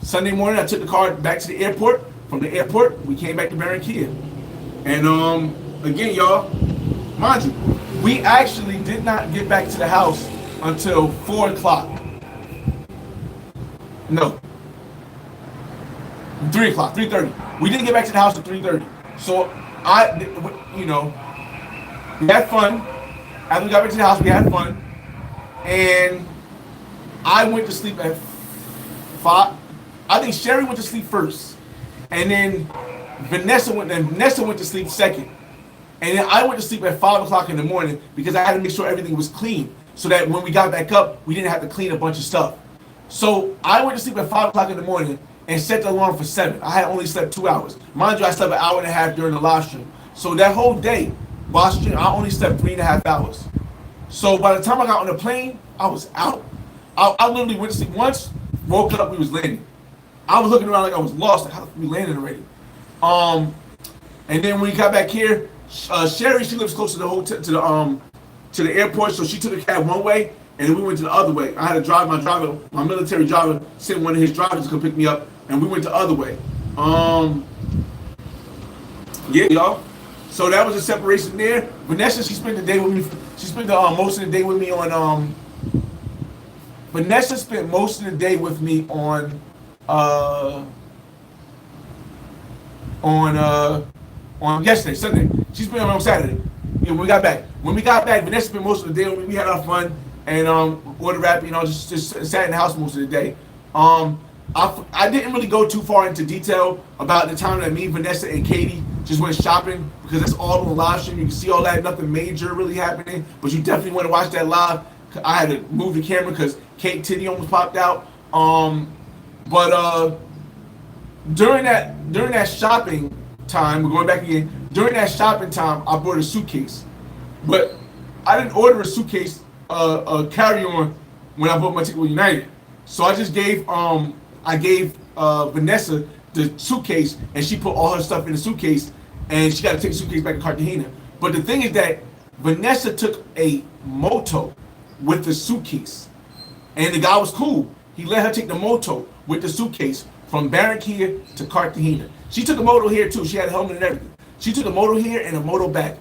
Sunday morning, I took the car back to the airport. From the airport, we came back to Barranquilla. And again, y'all, mind you, we actually did not get back to the house until 4 o'clock. No, 3 o'clock, 3:30. We didn't get back to the house at 3:30. So we had fun. After we got back to the house, we had fun. And I went to sleep at 5. I think Sherry went to sleep first. And then Vanessa went to sleep second. And then I went to sleep at 5 o'clock in the morning because I had to make sure everything was clean so that when we got back up, we didn't have to clean a bunch of stuff. So I went to sleep at 5 o'clock in the morning and set the alarm for 7. I had only slept 2 hours. Mind you, I slept an hour and a half during the live stream. So that whole day, while streaming, I only slept 3.5 hours. So by the time I got on the plane, I was out. I literally went to sleep once, woke up, we was landing. I was looking around like I was lost. Like, how did we landed already? And then when we got back here, Sherry, she lives close to the hotel, to the airport, so she took a cab one way, and then we went to the other way. I had to drive my military driver, sent one of his drivers to come pick me up, and we went the other way. Yeah, y'all. So that was a separation there. Vanessa, she spent the day with me. She spent most of the day with me on. Vanessa spent most of the day with me on yesterday, Sunday. She spent on Saturday. Yeah, when we got back. Vanessa spent most of the day with me. We had our fun and ordered Rappi, just sat in the house most of the day. I didn't really go too far into detail about the time that me, Vanessa, and Katie just went shopping because that's all on the live stream. You can see all that, nothing major really happening, but you definitely want to watch that live. I had to move the camera because Kate Titty almost popped out. But during that shopping time, we're going back again. During that shopping time, I bought a suitcase, but I didn't order a suitcase, a carry-on when I bought my ticket with United. So I just gave Vanessa the suitcase, and she put all her stuff in the suitcase, and she got to take the suitcase back to Cartagena. But the thing is that Vanessa took a moto with the suitcase, and the guy was cool. He let her take the moto with the suitcase from Barranquilla to Cartagena. She took a moto here too. She had a helmet and everything. She took a moto here and a moto back.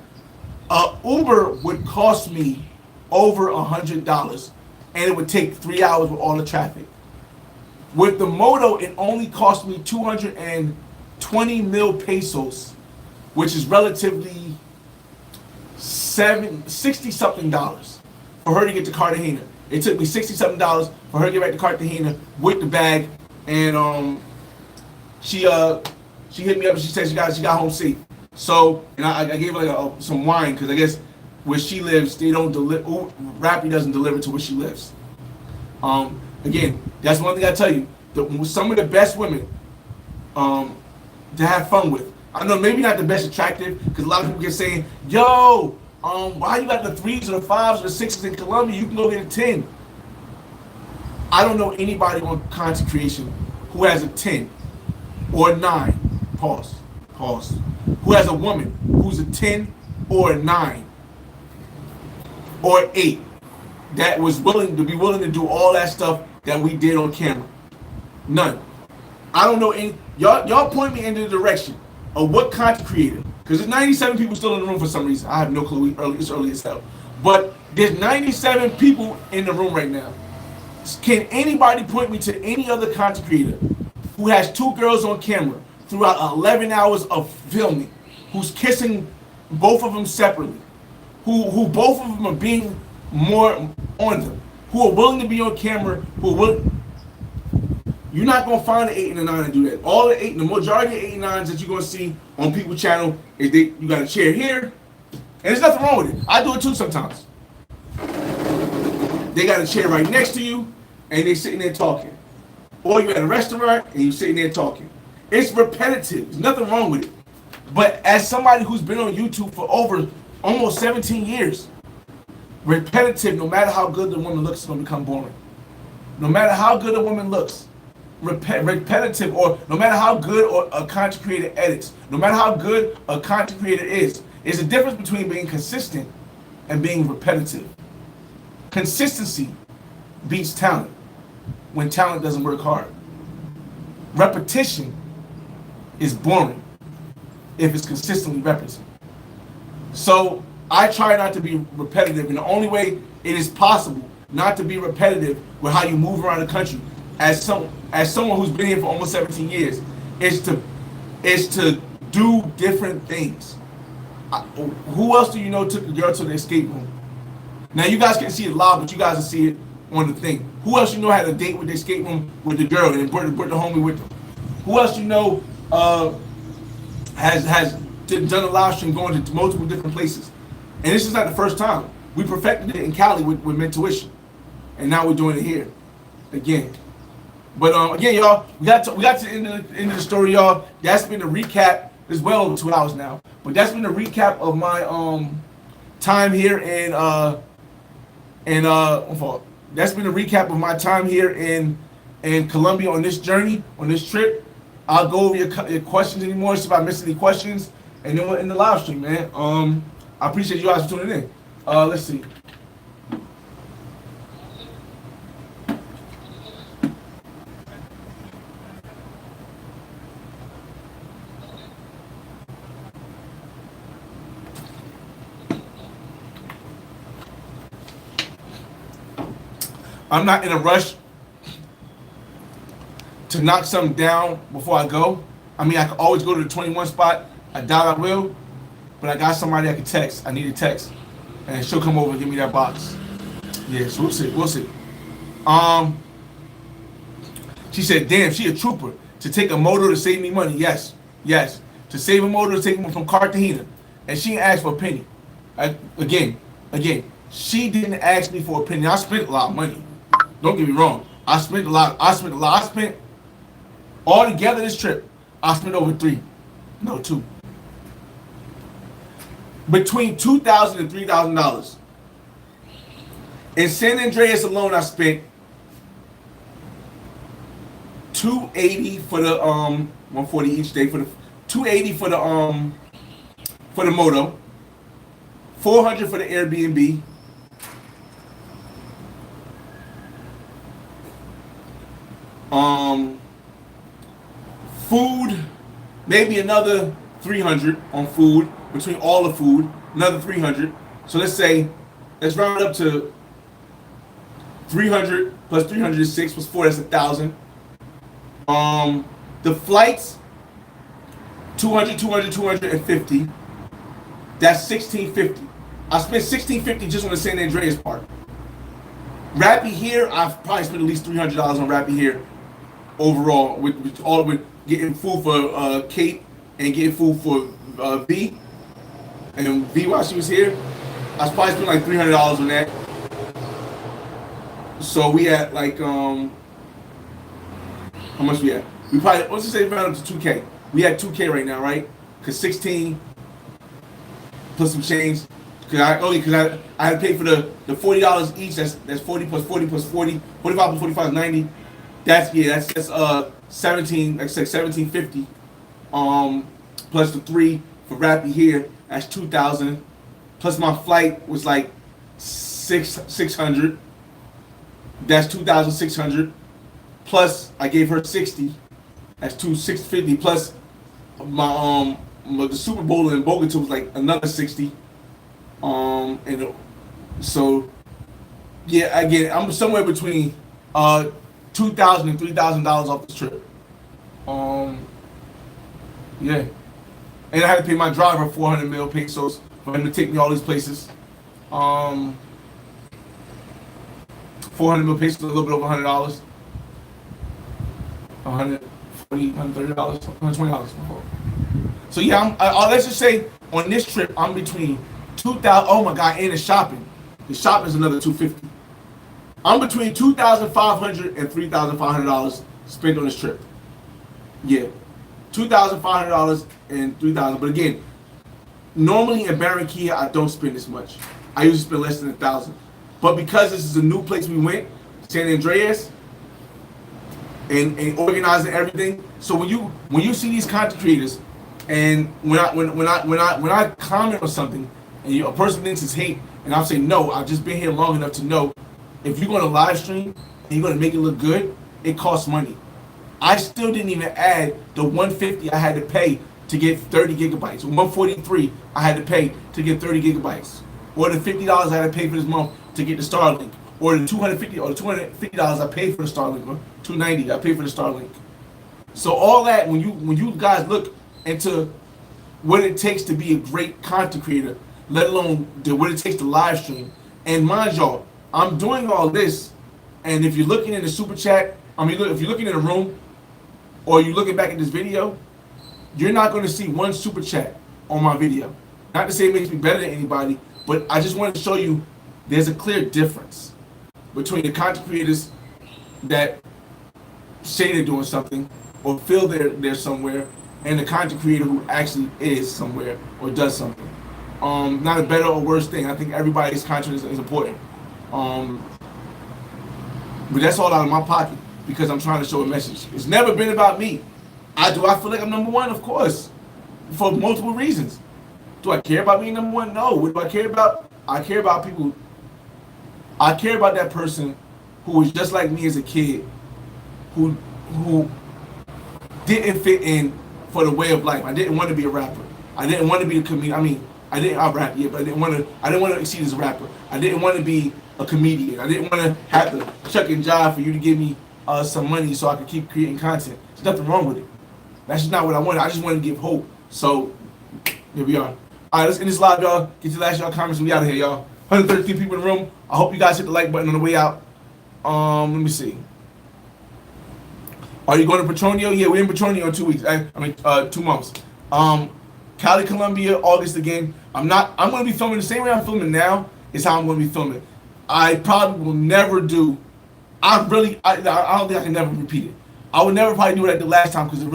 Uber would cost me over $100, and it would take 3 hours with all the traffic. With the moto, it only cost me 220 mil pesos, which is relatively $60-something for her to get to Cartagena. It took me $60-something for her to get back to Cartagena with the bag, and she hit me up and she said she got home safe. So, and I gave her some wine because I guess where she lives, they don't deliver. Rappi doesn't deliver to where she lives. Again, that's one thing I tell you. Some of the best women to have fun with. I know maybe not the best attractive because a lot of people get saying, "Yo, why you got the 3s or the 5s or the 6s in Colombia? You can go get a 10." I don't know anybody on content creation who has a 10 or a 9. Pause. Who has a woman who's a 10 or a 9 or 8 that was willing to do all that stuff that we did on camera. None. I don't know any. Y'all point me in the direction of what content creator, because there's 97 people still in the room for some reason. I have no clue. It's early as hell. But there's 97 people in the room right now. Can anybody point me to any other content creator who has 2 girls on camera throughout 11 hours of filming, who's kissing both of them separately, who both of them are being more on them, who are willing to be on camera, who are willing? You're not gonna find an 8 and a 9 to do that. All the majority of 8 and 9s that you're gonna see on people's channel is you got a chair here, and there's nothing wrong with it. I do it too sometimes. They got a chair right next to you, and they sitting there talking. Or you're at a restaurant and you're sitting there talking. It's repetitive. There's nothing wrong with it. But as somebody who's been on YouTube for over almost 17 years, repetitive, no matter how good the woman looks, is gonna become boring. No matter how good a woman looks, repetitive, or no matter how good or a content creator edits, no matter how good a content creator is a difference between being consistent and being repetitive. Consistency beats talent when talent doesn't work hard. Repetition is boring if it's consistently repetitive. So I try not to be repetitive, and the only way it is possible not to be repetitive with how you move around the country as someone who's been here for almost 17 years is to do different things. Who else do you know took a girl to the escape room? Now you guys can't see it live, but you guys can see it on the thing. Who else you know had a date with the escape room with the girl and brought the homie with them? Who else you know has done a live stream going to multiple different places? And this is not the first time. We perfected it in Cali with Mentuition, and now we're doing it here again. But again, y'all, we got to the end of the story, y'all. That's been a recap. It's well over 2 hours now, but that's been a recap of my time here that's been a recap of my time here in Colombia on this journey, on this trip. I'll go over your questions anymore, see if I missed any questions, and then we're in the live stream, man. I appreciate you guys for tuning in. Let's see. I'm not in a rush to knock something down before I go. I mean, I can always go to the 21 spot. I doubt I will, but I got somebody I can text. I need a text, and she'll come over and give me that box. Yeah, so we'll see. We'll see. She said, "Damn, she a trooper to take a motor to save me money." Yes, yes, to save a motor to take me from Cartagena, and she didn't ask for a penny. Again, she didn't ask me for a penny. I spent a lot of money. Don't get me wrong. I spent a lot. I spent all together this trip. I spent over two. Between $2,000 and $3,000. In San Andrés alone, I spent $280 for the $140 each day for the $280 for the moto, $400 for the Airbnb. Food, maybe another $300 on food, between all the food, another $300. So let's round it up to 300 plus 300 is 6 plus 4, that's 1,000. The flights, 200, 250. That's $1,650. I spent $1,650 just on the San Andrés part. Rappi here, I've probably spent at least $300 on Rappi here overall, with getting food for Kate and getting food for V. And V, while she was here, I probably spent like $300 on that. So we had like how much we had? We probably, let's just say round up to 2K. We had 2K right now, right? Cause 16 plus some change. Cause I had to pay for the $40 each. That's 40 plus 40 plus 40. 45 plus 45 is 90. That's 17, like I said, $1,750. Plus the 3 for Rappi here, that's $2,000. Plus my flight was like $600. That's $2,600. Plus I gave her 60. That's $650. Plus my the Super Bowl in Bogota was like another 60. And so yeah, again, I'm somewhere between $2,000 and $3,000 off the trip. Yeah, and I had to pay my driver 400 mil pesos for him to take me all these places. 400 mil pesos, a little bit over $100. $140, $130, $120. So yeah, let's just say on this trip I'm between 2,000. Oh my God, and the shopping. The shopping is another $250. I'm between $2,500 and $3,500 spent on this trip. Yeah, $2,500 and $3,000. But again, normally in Barranquilla I don't spend this much. I usually spend less than $1,000. But because this is a new place we went, San Andrés, and organizing everything. So when you see these content creators, and when I comment on something, and a person thinks it's hate, and I'll say no, I've just been here long enough to know if you're going to live stream and you're going to make it look good, it costs money. I still didn't even add the $150 I had to pay to get 30 gigabytes. $143 I had to pay to get 30 gigabytes, or the $50 I had to pay for this month to get the Starlink, or the $250 I paid for the Starlink, or $290 I paid for the Starlink. So all that, when you guys look into what it takes to be a great content creator, let alone what it takes to live stream, and mind y'all, I'm doing all this, and if you're looking in the super chat, if you're looking in the room, or you're looking back at this video, you're not going to see one super chat on my video. Not to say it makes me better than anybody, but I just wanted to show you there's a clear difference between the content creators that say they're doing something or feel they're somewhere, and the content creator who actually is somewhere or does something. Not a better or worse thing. I think everybody's content is important. But that's all out of my pocket because I'm trying to show a message. It's never been about me. I feel like I'm number one? Of course, for multiple reasons. Do I care about being number one? No. What do I care about? I care about people. I care about that person who was just like me as a kid, who didn't fit in for the way of life. I didn't want to be a rapper. I didn't want to be a comedian. I rap, yeah, but I didn't want to exceed as a rapper. I didn't want to be a comedian. I didn't want to have to chuck and jive for you to give me some money so I could keep creating content. There's nothing wrong with it. That's just not what I wanted. I just wanted to give hope. So here we are. All right, let's end this live, y'all. Get your last y'all comments and we out of here, y'all. 133 people in the room. I hope you guys hit the like button on the way out. Let me see. Are you going to Petronio? Yeah, we're in Petronio in 2 weeks. 2 months. Cali, Colombia, August again. I'm going to be filming the same way I'm filming now is how I'm going to be filming. I probably will never do, I don't think I can never repeat it. I would never probably do it like the last time because it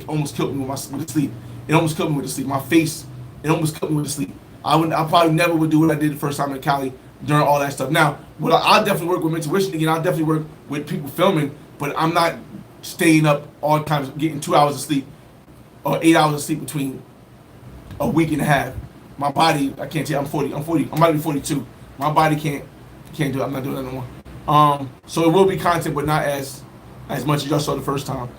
almost killed me with the sleep. It almost killed me with the sleep. My face, it almost killed me with the sleep. I probably never would do what I did the first time in Cali during all that stuff. Now, I'll definitely work with intuition again. I'll definitely work with people filming, but I'm not staying up all times, getting 2 hours of sleep or 8 hours of sleep between a week and a half. My body, I can't tell. I'm 40. I'm about to be 42. My body can't do it. I'm not doing that no more. So it will be content, but not as much as y'all saw the first time.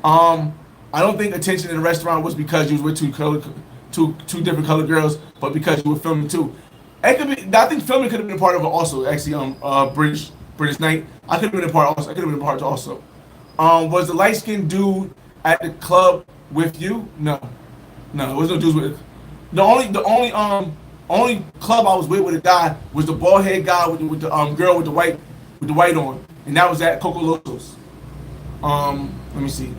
I don't think attention in the restaurant was because you was with two different colored girls, but because you were filming too. I think filming could have been a part of it also. Actually, British night. I could have been a part also. I could have been a part also. Was the light skinned dude at the club with you? No, it was no dudes with. The only club I was with a guy was the bald head guy with the girl with the white on, and that was at Coco Loco's. Let me see.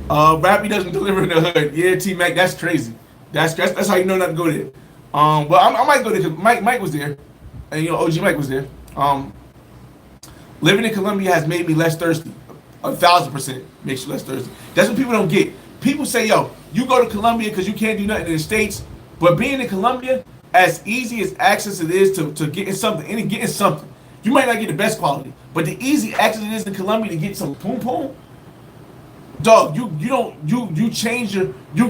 Rappi doesn't deliver in the hood. Yeah, T Mac, that's crazy. That's how you know not to go there. But I might go there because Mike was there, and OG Mike was there. Living in Colombia has made me less thirsty. 1,000% makes you less thirsty. That's what people don't get. People say, yo, you go to Colombia because you can't do nothing in the States, but being in Colombia, as easy as access it is to getting something, you might not get the best quality, but the easy access it is in Colombia to get some poom poom, dog, you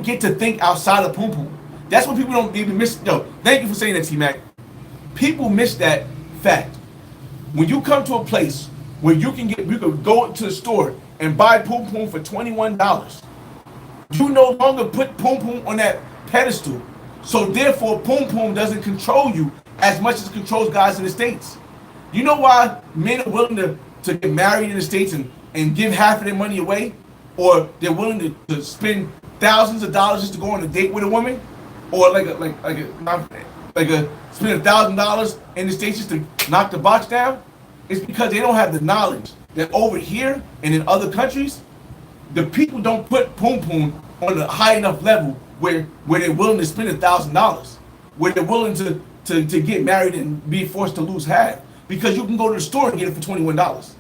get to think outside of poom poom. That's what people don't even miss. Yo, thank you for saying that, T-Mac. People miss that fact. When you come to a place where you can go to the store and buy poom poom for $21, you no longer put poom poom on that pedestal. So therefore, poom poom doesn't control you as much as it controls guys in the States. You know why men are willing to get married in the States and give half of their money away, or they're willing to spend thousands of dollars just to go on a date with a woman, or like a spend $1,000 in the States just to knock the box down, it's because they don't have the knowledge that over here and in other countries, the people don't put poom poom on a high enough level where they're willing to spend $1,000, where they're willing to get married and be forced to lose half, because you can go to the store and get it for $21.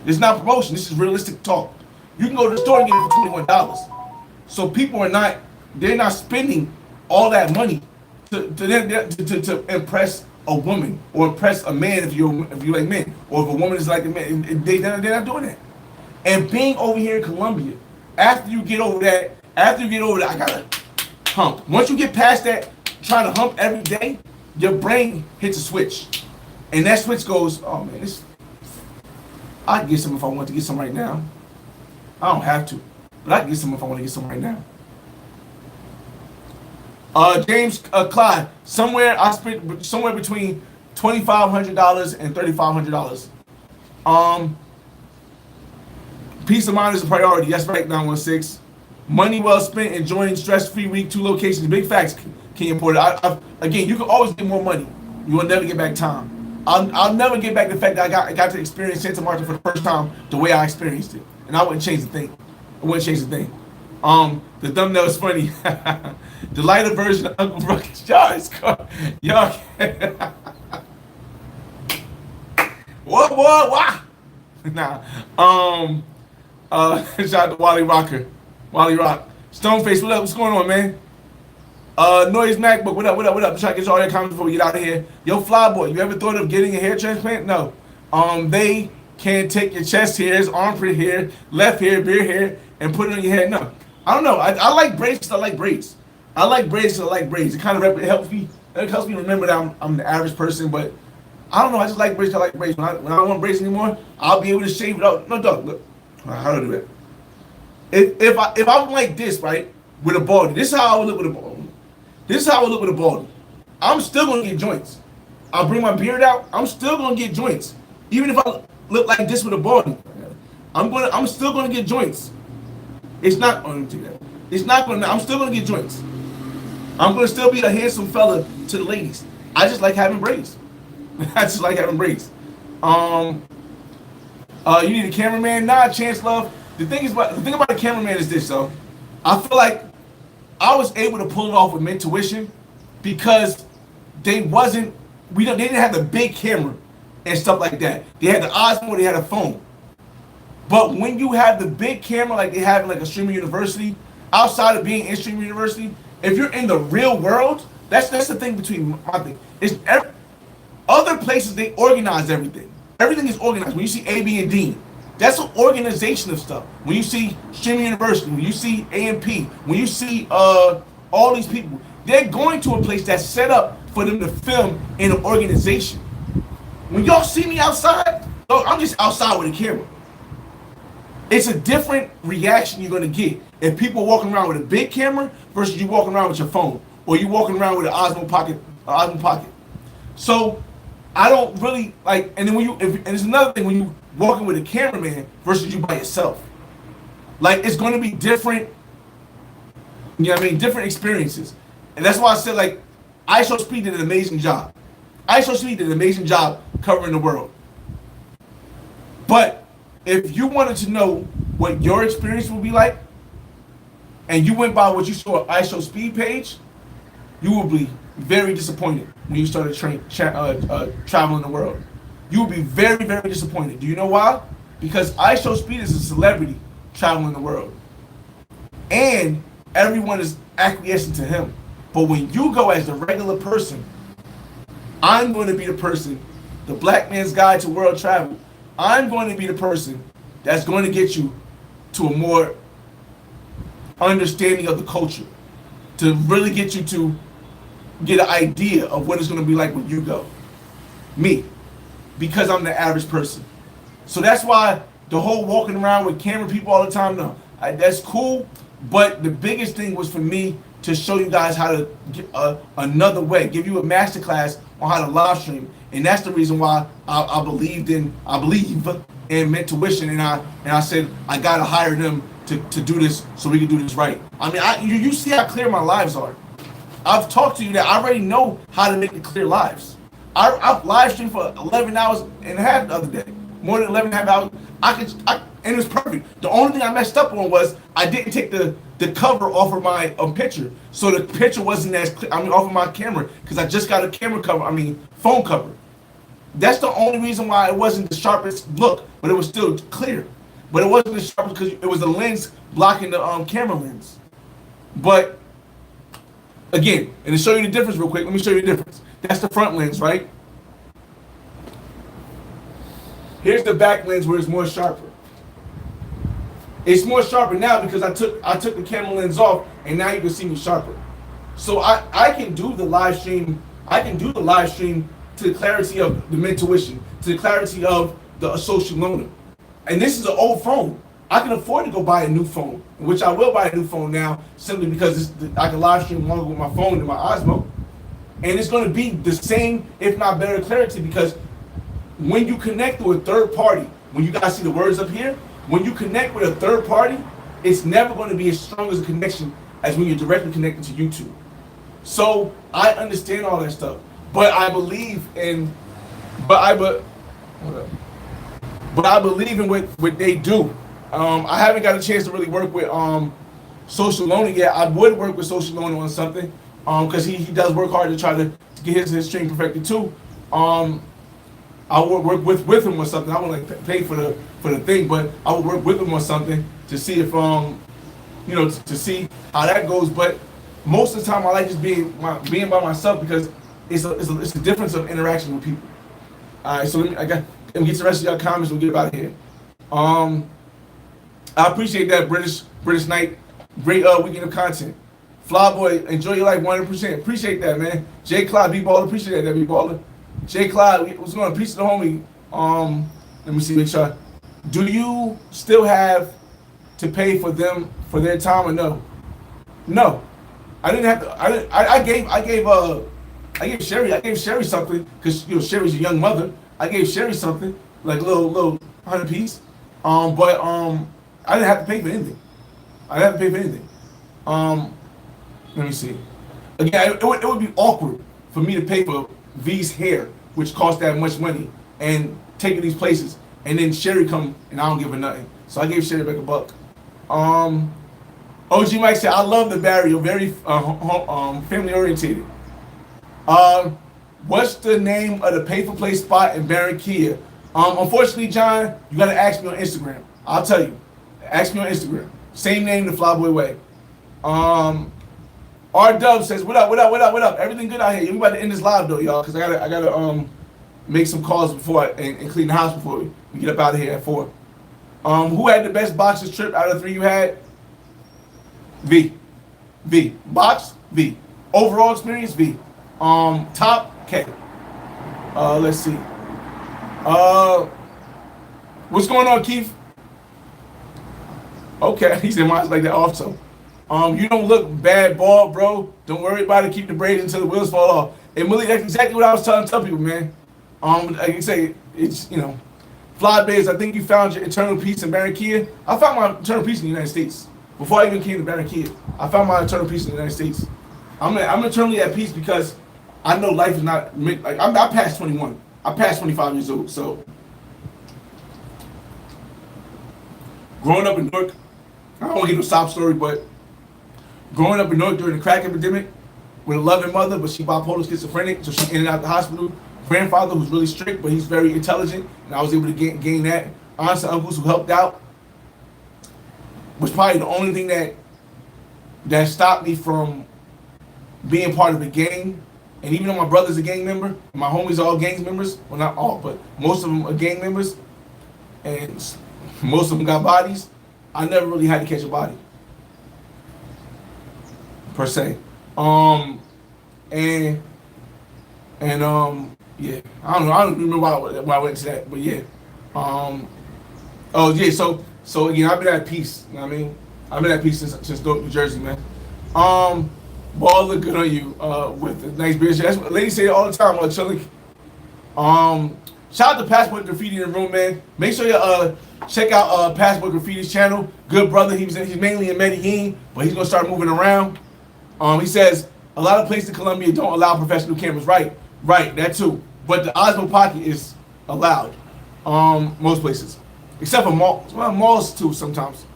It's not promotion. This is realistic talk. You can go to the store and get it for $21. So people they're not spending all that money to impress a woman or impress a man if you like men, or if a woman is like a man. They're not doing that. And being over here in Colombia, after you get over that, I gotta hump. Once you get past that, trying to hump every day, your brain hits a switch, and that switch goes, oh man, I can get some if I want to get some right now. I don't have to, but I can get some if I want to get some right now. James Clyde, I spent somewhere between $2,500 and $3,500. Peace of mind is a priority. That's right, 916. Money well spent, enjoying stress-free week, 2 locations. Big facts, Kenyon Porter. Again, you can always get more money. You will never get back time. I'll never get back the fact that I got to experience Santa Marta for the first time the way I experienced it, and I wouldn't change the thing. The thumbnail is funny. The lighter version of Uncle Ruckus. Y'all. What? Nah. Shout out to Wally Rocker. Wally Rock. Stoneface, what up? What's going on, man? Noise MacBook, what up? I'm trying to get all your comments before we get out of here. Yo, Flyboy, you ever thought of getting a hair transplant? No. They can take your chest hairs, armpit hair, left hair, beard hair, and put it on your head. No. I don't know. I like braids because I like braids. It kind of helps me remember that I'm the average person, but I don't know. I just like braids because I like braids. When I don't want braids anymore, I'll be able to shave it out. No, dog, look. How do I do it? If I'm like this, right, with a baldy, this is how I would look with a baldy. I'm still gonna get joints. I'll bring my beard out. I'm still gonna get joints, even if I look like this with a baldy. I'm still gonna get joints. It's not going to do that. I'm still gonna get joints. I'm gonna still be a handsome fella to the ladies. I just like having braids. You need a cameraman? Nah, Chance Love. The thing about the cameraman is this, though. I feel like I was able to pull it off with Mentuition because they didn't have the big camera and stuff like that. They had the Osmo, they had a phone. But when you have the big camera like they have in like a streaming university, outside of being in streaming university, if you're in the real world, that's the thing between my thing. Other places, they organize everything. Everything is organized. When you see AB and Dean, that's an organization of stuff. When you see Streaming University, when you see AMP, when you see all these people, they're going to a place that's set up for them to film in an organization. When y'all see me outside, I'm just outside with a camera. It's a different reaction you're going to get if people walking around with a big camera versus you walking around with your phone, or you walking around with an Osmo Pocket. So I don't really like, and then and it's another thing when you walking with a cameraman versus you by yourself. Like, it's going to be different, you know what I mean, different experiences. And that's why I said, like, ISO Speed did an amazing job. Covering the world. But if you wanted to know what your experience would be like, and you went by what you saw on ISO Speed page, you will be very disappointed when you started traveling the world. You will be very, very disappointed. Do you know why? Because ISO Speed is a celebrity traveling the world. And everyone is acquiescing to him. But when you go as the regular person, I'm going to be the person, the black man's guide to world travel. I'm going to be the person that's going to get you to a more understanding of the culture, to really get you to get an idea of what it's going to be like when you go. Me. Because I'm the average person. So that's why the whole walking around with camera people all the time, no, that's cool. But the biggest thing was for me to show you guys how to get another way, give you a masterclass on how to live stream, and that's the reason why I believe in Mentuition, and I said I gotta hire them to do this so we can do this right. I mean, you see how clear my lives are. I've talked to you that I already know how to make it clear lives. I've live streamed for 11 hours and a half the other day, more than 11 and a half hours. And it was perfect. The only thing I messed up on was I didn't take the cover off of my picture, so the picture wasn't as clear. I mean, off of my camera, because I just got a camera cover. I mean, phone cover. That's the only reason why it wasn't the sharpest look, but it was still clear. But it wasn't the sharpest because it was the lens blocking the camera lens. But again, and to show you the difference real quick, let me show you the difference. That's the front lens, right? Here's the back lens where it's more sharper. It's more sharper now because I took the camera lens off, and now you can see me sharper. So I can do the live stream. I can do the live stream to the clarity of the Mentuition, to the clarity of the social loaner. And this is an old phone. I can afford to go buy a new phone, which I will buy a new phone now, simply because I can live stream longer with my phone than my Osmo. And it's going to be the same, if not better clarity, because when you connect to a third party, when you guys see the words up here, when you connect with a third party, it's never going to be as strong as a connection as when you're directly connected to YouTube. So I understand all that stuff, but I believe in, but I believe in what they do. I haven't got a chance to really work with Social Loaner yet. I would work with Social Loaner on something, because he does work hard to try to get his stream perfected too. I would work with him on something. I wouldn't like pay for the thing, but I would work with him on something to see if to see how that goes. But most of the time, I like just being by myself, because it's a difference of interaction with people. All right, so let me get the rest of y'all comments. We'll get out of here. I appreciate that, British Knight. Great weekend of content. Flyboy, enjoy your life 100%. Appreciate that, man. J. Clyde, B-Baller, appreciate that, B-Baller. J. Clyde, what's going on? Peace to the homie. Let me see, make sure. Do you still have to pay for them for their time or no? No, I didn't have to. I gave Sherry something, because Sherry's a young mother. I gave Sherry something, like a little 100 piece. But I didn't have to pay for anything. Let me see. Again, it would be awkward for me to pay for V's hair, which costs that much money, and taking these places, and then Sherry come and I don't give her nothing. So I gave Sherry back $1. OG Mike said, I love the barrio, very family orientated. What's the name of the pay for play spot in Barranquilla? Unfortunately, John, you gotta ask me on Instagram. I'll tell you. Ask me on Instagram. Same name, the Flyboy Way. R Dub says, what up? Everything good out here. We about to end this live though, y'all, because I gotta make some calls before and clean the house before we get up out of here at 4. Who had the best boxes trip out of the 3 you had? V. Box? V. Overall experience? V. Top? K. Let's see. What's going on, Keith? Okay, he said mine's like that also. You don't look bad, bald, bro. Don't worry about it. Keep the braids until the wheels fall off. And Malik, that's exactly what I was trying to tell people, man. Like you say, it's, Fly Bays, I think you found your eternal peace in Barranquilla. I found my eternal peace in the United States. Before I even came to Barranquilla, I found my eternal peace in the United States. I'm eternally at peace because I know life is not, like, I passed 21. I passed 25 years old, so. Growing up in Newark, I don't want to give no sob story, but growing up in Newark during the crack epidemic with a loving mother, but she bipolar schizophrenic, so she in and out the hospital. Grandfather who's really strict, but he's very intelligent, and I was able to gain that. Aunts and uncles who helped out was probably the only thing that stopped me from being part of a gang. And even though my brother's a gang member, my homies are all gang members, well not all, but most of them are gang members, and most of them got bodies, I never really had to catch a body, per se. Yeah, I don't remember why I went to that, but yeah. So again, I've been at peace, you know what I mean? I've been at peace since Newark, New Jersey, man. Ball look good on you with a nice beard. That's what ladies say all the time. Chilling. Shout out to Passport Graffiti in the room, man. Make sure you check out Passport Graffiti's channel. Good brother. He's mainly in Medellin, but he's gonna start moving around. He says a lot of places in Colombia don't allow professional cameras. Right, that too. But the Osmo Pocket is allowed. Most places, except for malls. Well, malls too sometimes.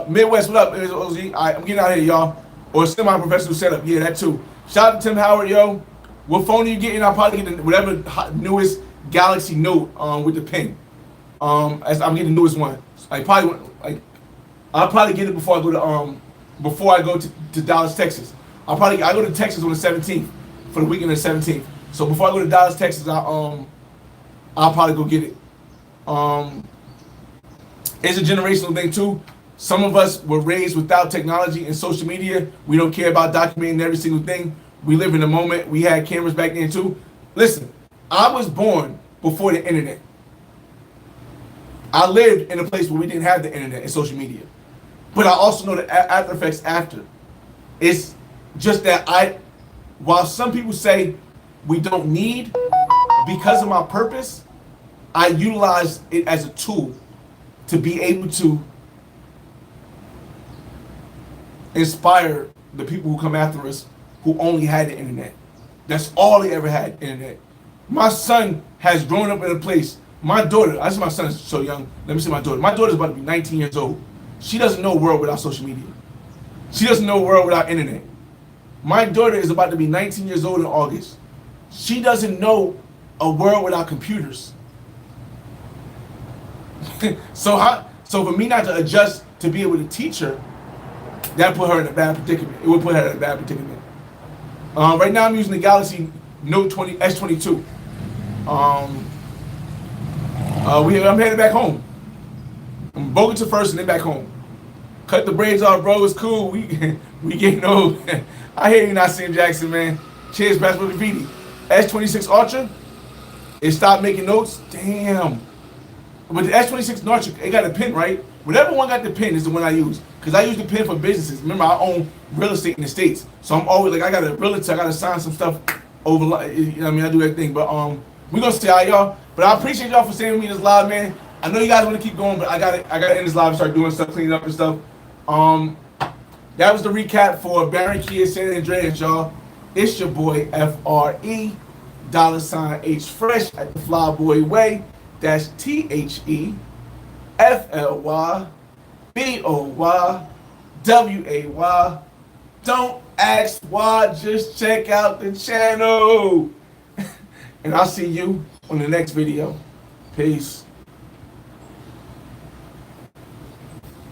Midwest, what up? I'm getting out here, y'all. Or semi-professional setup. Yeah, that too. Shout out to Tim Howard, yo. What phone are you getting? I'll probably get whatever newest Galaxy Note with the pin. As I'm getting the newest one. I'll probably get it before I go to Dallas, Texas. I go to Texas on the 17th for the weekend of the 17th. So before I go to Dallas, Texas, I'll probably go get it. It's a generational thing too. Some of us were raised without technology and social media. We don't care about documenting every single thing. We live in the moment. We had cameras back then too. Listen, I was born before the internet. I lived in a place where we didn't have the internet and social media. But I also know the after effects after. It's just that while some people say we don't need, because of my purpose, I utilize it as a tool to be able to inspire the people who come after us who only had the internet. That's all they ever had, internet. My son has grown up in a place. My daughter, I see my son is so young. Let me see my daughter. My daughter's about to be 19 years old. She doesn't know a world without social media. She doesn't know a world without internet. My daughter is about to be 19 years old in August. She doesn't know a world without computers. So for me not to adjust to be able to teach her, that put her in a bad predicament. It would put her in a bad predicament. Right now I'm using the Galaxy Note 20 S22. I'm headed back home. I'm Bogota first and then back home. Cut the braids off, bro. It's cool. We getting old. I hear you, Nassim Jackson, man. Cheers, Passport Graffiti. S26 Ultra. It stopped making notes. Damn. But the S26 Ultra, it got a pin, right? Whatever one got the pin is the one I use. Because I use the pin for businesses. Remember, I own real estate in the States. So I'm always like, I got a realtor, I got to sign some stuff over. You know what I mean? I do everything. But we're going to see how y'all. But I appreciate y'all for staying with me in this live, man. I know you guys want to keep going, but I got to end this live and start doing stuff, cleaning up and stuff. That was the recap for Barranquilla and San Andrés, y'all. It's your boy, FRE, $H Fresh at the Flyboy Way. That's THEFLYBOYWAY. Don't ask why, just check out the channel. And I'll see you on the next video. Peace.